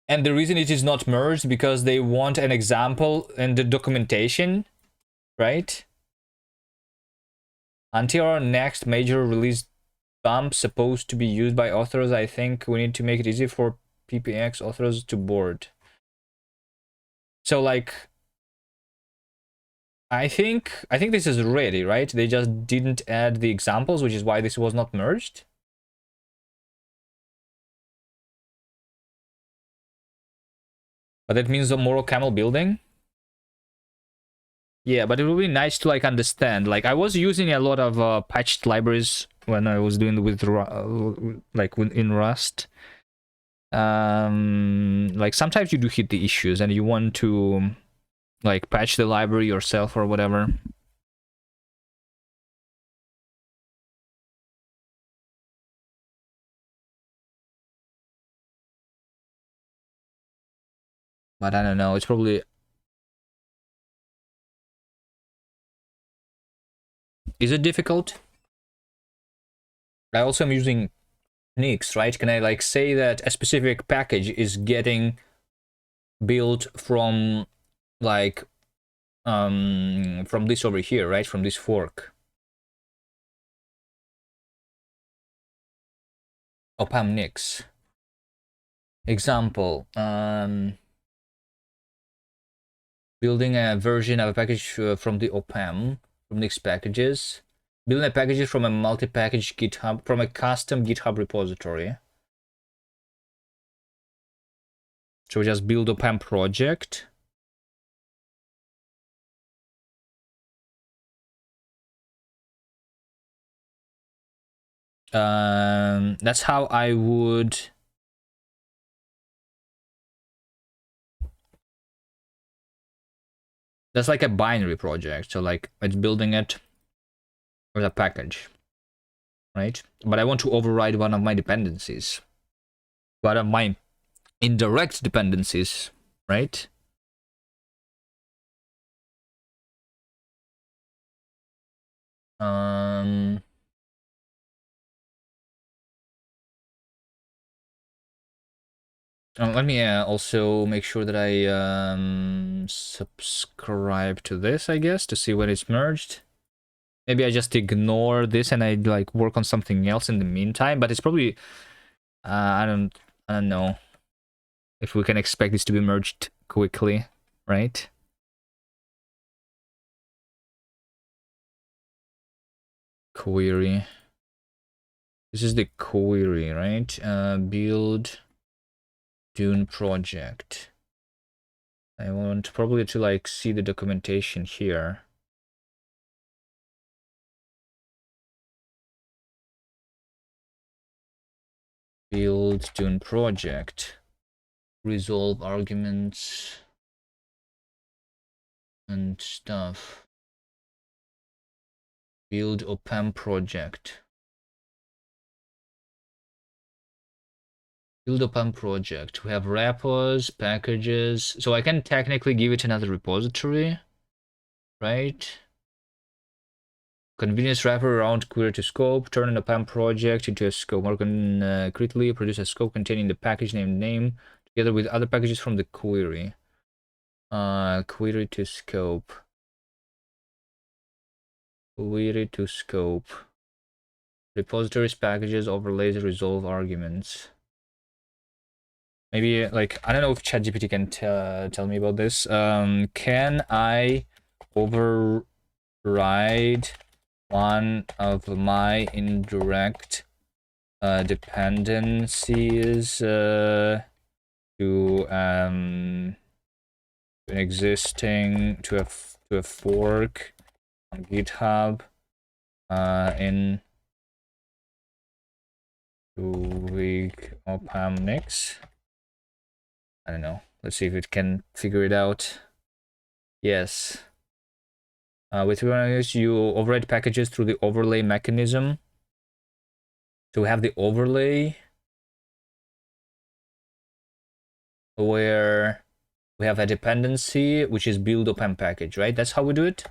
A: And the reason it is not merged because they want an example in the documentation, right? Until our next major release bump supposed to be used by authors, I think we need to make it easy for PPX authors to board. So like, I think this is ready, right? They just didn't add the examples, which is why this was not merged. But that means more OCaml building. Yeah, but it would be nice to like understand. Like I was using a lot of patched libraries when I was doing with like in Rust. Like sometimes you do hit the issues and you want to like patch the library yourself or whatever. But I don't know, it's probably... Is it difficult? I also am using Nix, right? Can I like say that a specific package is getting built from like from this over here, right? From this fork. OPAM Nix. Example, building a version of a package from the OPAM, from Nix packages. Building a package from a multi-package GitHub, from a custom GitHub repository. So we just build OPAM project. That's how I would. That's like a binary project. So like it's building it with a package, right? But I want to override one of my dependencies, one of my indirect dependencies, right? Let me also make sure that I subscribe to this, I guess, to see when it's merged. Maybe I just ignore this and I like work on something else in the meantime. But it's probably I don't know if we can expect this to be merged quickly, right? Query. This is the query, right? Build Dune project. I want probably to like see the documentation here. Build Dune project. Resolve arguments and stuff. Build OPAM project. Build OPAM project. We have repos, packages. So I can technically give it another repository, right? Convenience wrapper around query to scope. Turn an OPAM project into a scope. More concretely, produce a scope containing the package name together with other packages from the query. Query to scope. Query to scope. Repositories, packages, overlays, resolve arguments. Maybe like I don't know if ChatGPT can tell me about this. Can I override one of my indirect dependencies to an existing to a fork on GitHub in week OPAM mix? I don't know. Let's see if it can figure it out. Yes. With Kubernetes, you override packages through the overlay mechanism. So we have the overlay where we have a dependency, which is build OPAM package, right? That's how we do it.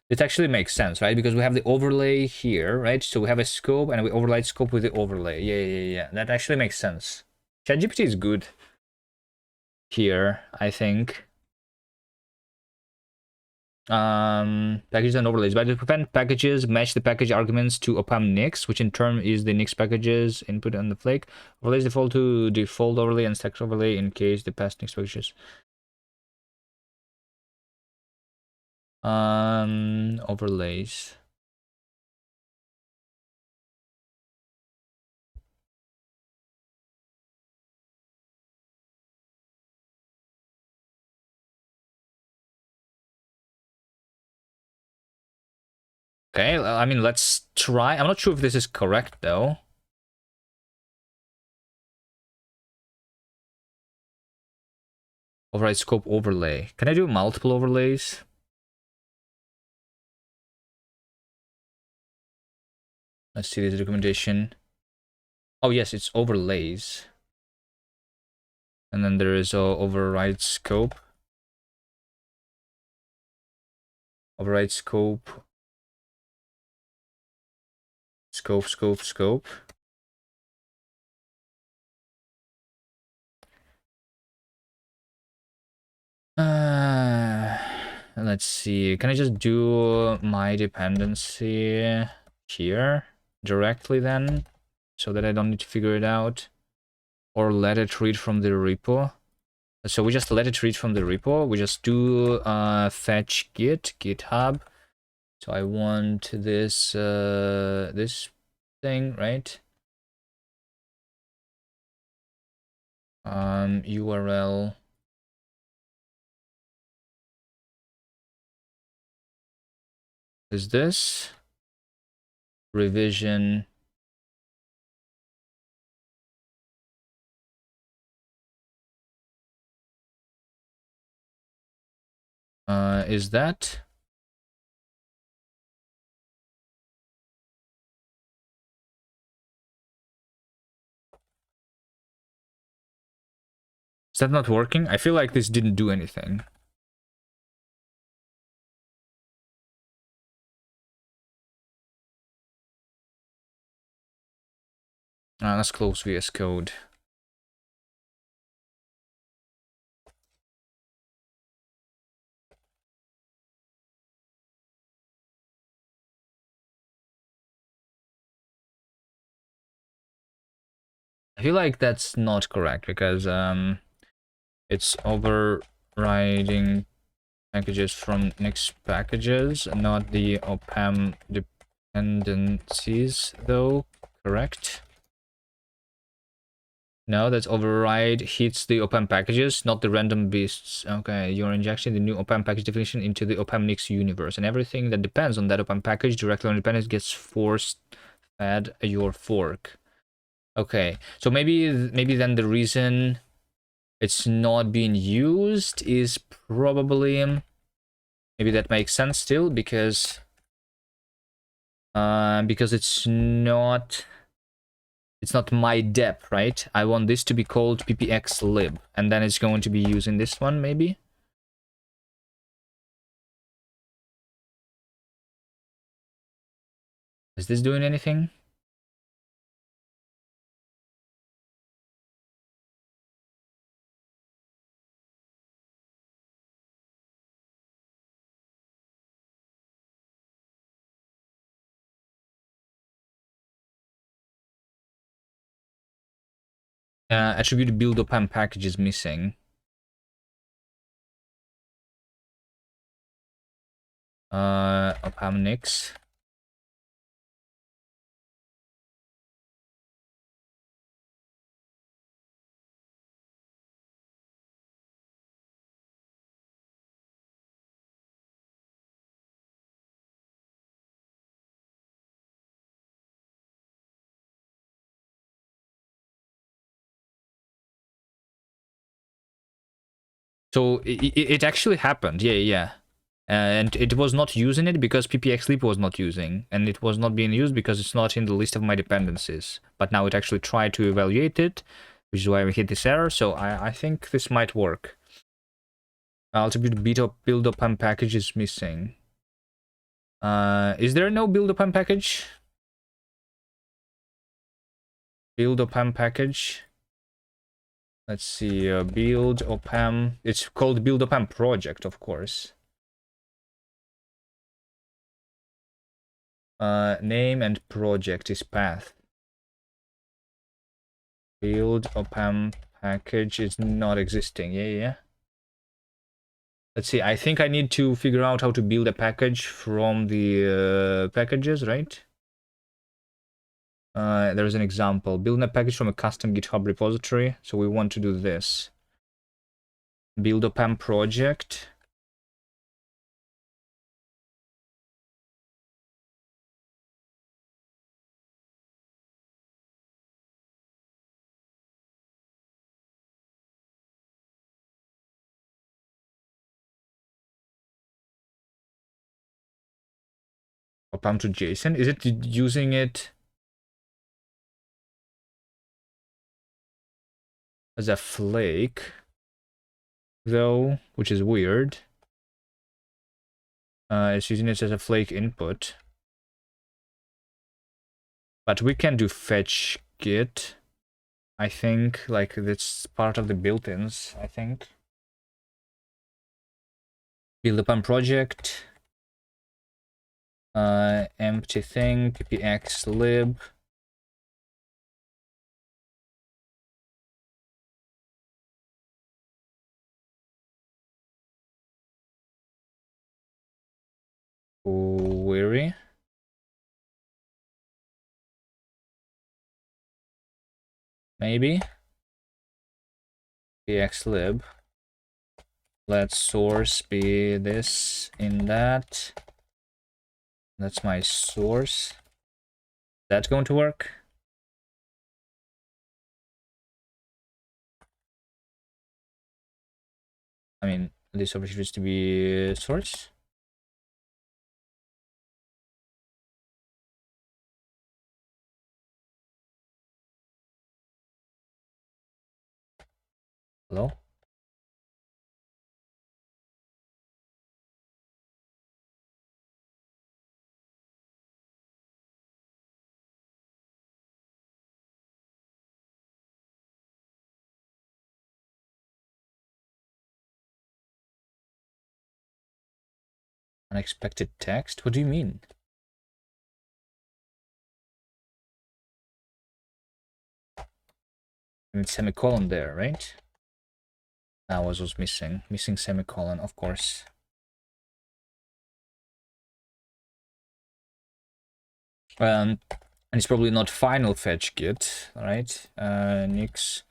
A: It actually makes sense, right? Because we have the overlay here, right? So we have a scope and we override scope with the overlay. Yeah. That actually makes sense. ChatGPT is good here, I think. Packages and overlays. By the prevent packages match the package arguments to OPAM Nix, which in turn is the Nix packages input on the flake. Overlays default to default overlay and stack overlay in case the past Nix packages. Overlays. Okay, I mean, let's try. I'm not sure if this is correct, though. Override scope overlay. Can I do multiple overlays? Let's see this documentation. Oh, yes, it's overlays. And then there is override scope. Override scope. Scope. Let's see. Can I just do my dependency here directly then, so that I don't need to figure it out, or let it read from the repo? So we just let it read from the repo. We just do fetch github. So I want this this thing, right? URL. Is this revision Is that? Is that not working? I feel like this didn't do anything. Let's close VS Code. I feel like that's not correct because it's overriding packages from Nix packages, not the opam dependencies, though. Correct? No, that's override hits the opam packages, not the random beasts. Okay, you're injecting the new opam package definition into the opam Nix universe, and everything that depends on that opam package directly on dependence gets force fed your fork. Okay, so maybe then the reason it's not being used is probably maybe that makes sense still because it's not my dep, right? I want this to be called ppxlib, and then it's going to be using this one maybe. Is this doing anything? Attribute build opam package is missing. Opam Nix. So it actually happened. Yeah. And it was not using it because ppxlib was not using, and it was not being used because it's not in the list of my dependencies. But now it actually tried to evaluate it, which is why we hit this error. So I think this might work. Attribute beta build opam package is missing. Is there no build opam package? Build opam package. Let's see, build opam. It's called build opam project, of course. Name and project is path. Build opam package is not existing. Yeah. Let's see. I think I need to figure out how to build a package from the packages, right? There's an example. Build a package from a custom GitHub repository. So we want to do this. Build opam project. Opam to JSON. Is it using it as a flake, though, which is weird? It's using it as a flake input. But we can do fetch git. I think, like, that's part of the built-ins, I think. Build opam project. Empty thing, ppxlib. Query. Maybe. ppxlib. Let source be this in that. That's my source. That's going to work. I mean, this opportunities to be source. Hello? Unexpected text? What do you mean? I mean, semicolon there, right? That was missing. Missing semicolon, of course. And it's probably not final fetch get, right? Nix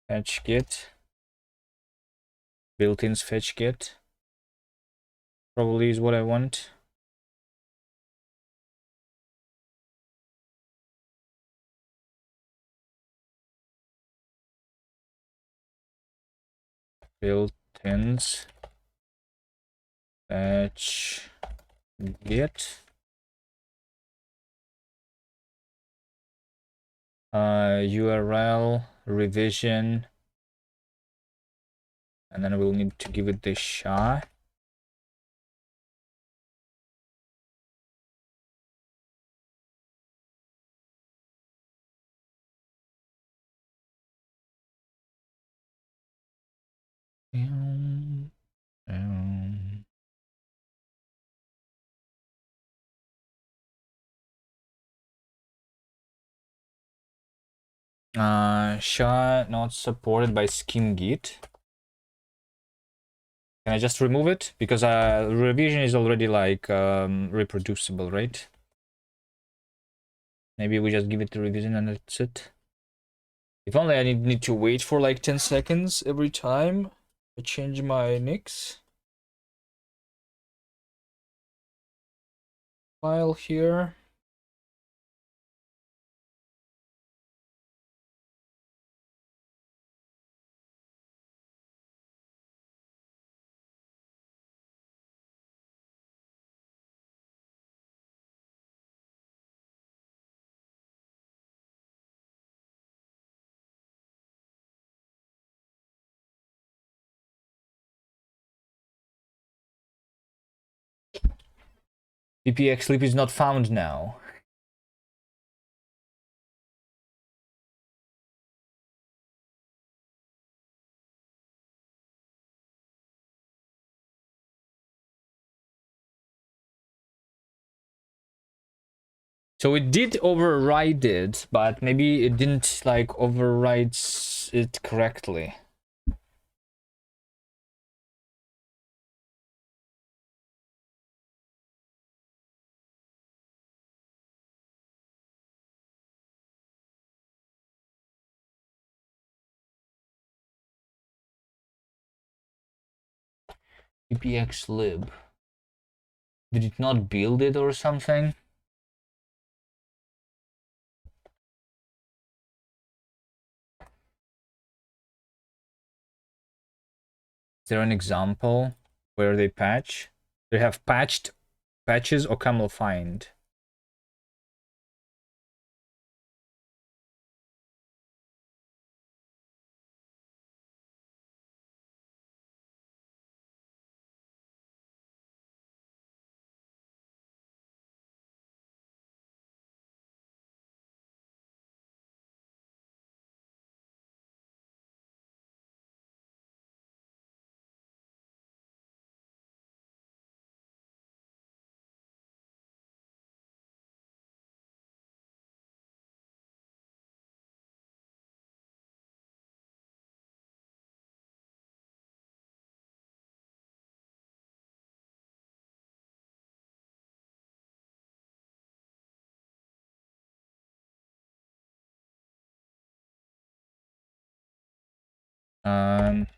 A: fetch get. Built-ins fetch get. Probably is what I want. Built-ins fetch get. URL revision, and then we'll need to give it the SHA. SHA not supported by SchemGit. Can I just remove it? Because revision is already like reproducible, right? Maybe we just give it the revision and that's it. If only I need to wait for like 10 seconds every time I change my Nix file here. PPX sleep is not found now. So it did override it, but maybe it didn't like override it correctly. PPX lib. Did it not build it or something? Is there an example where they patch? They have patched patches or camel find.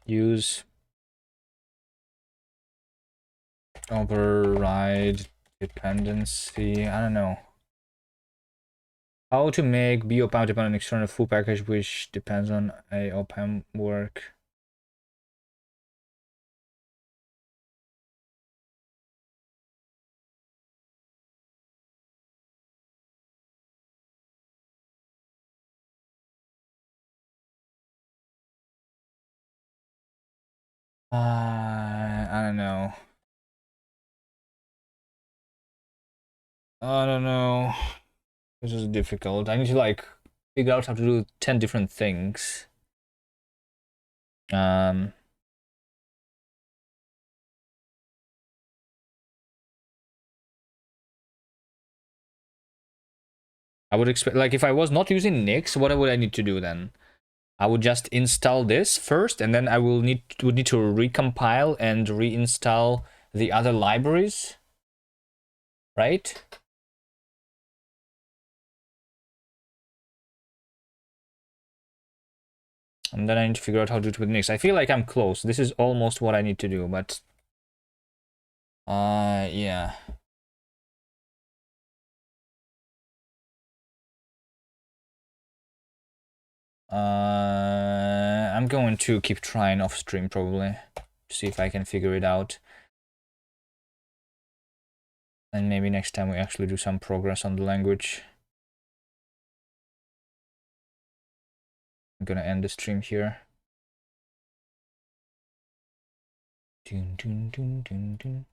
A: Use override dependency. I don't know. How to make BOPAM depend on external full package which depends on a OPAM work. I don't know. I don't know. This is difficult. I need to like figure out how to do 10 different things. I would expect, like, if I was not using Nix, what would I need to do then? I would just install this first, and then I would need to recompile and reinstall the other libraries, right? And then I need to figure out how to do it with Nix. I feel like I'm close. This is almost what I need to do, but yeah. I'm going to keep trying off stream probably to see if I can figure it out. And maybe next time we actually do some progress on the language. I'm gonna end the stream here. Dun, dun, dun, dun, dun.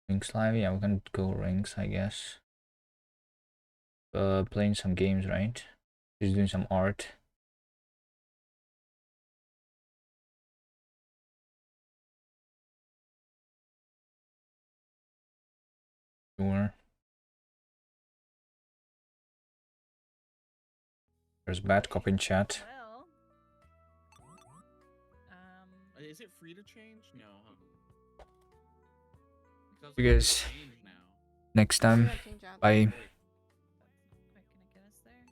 A: Rings live, yeah, we can go rings, I guess. Playing some games, right? He's doing some art. Sure. There's bad cop in chat.
D: Well, is it free to change? No. Because
A: You guys,
D: change now.
A: next time. Bye.
D: Wait, can I get us there?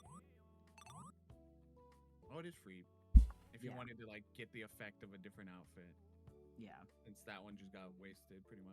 D: Oh, it is free. If you
E: Yeah.
D: wanted to like get the effect of a different outfit,
E: Yeah.
D: since that one just got wasted pretty much.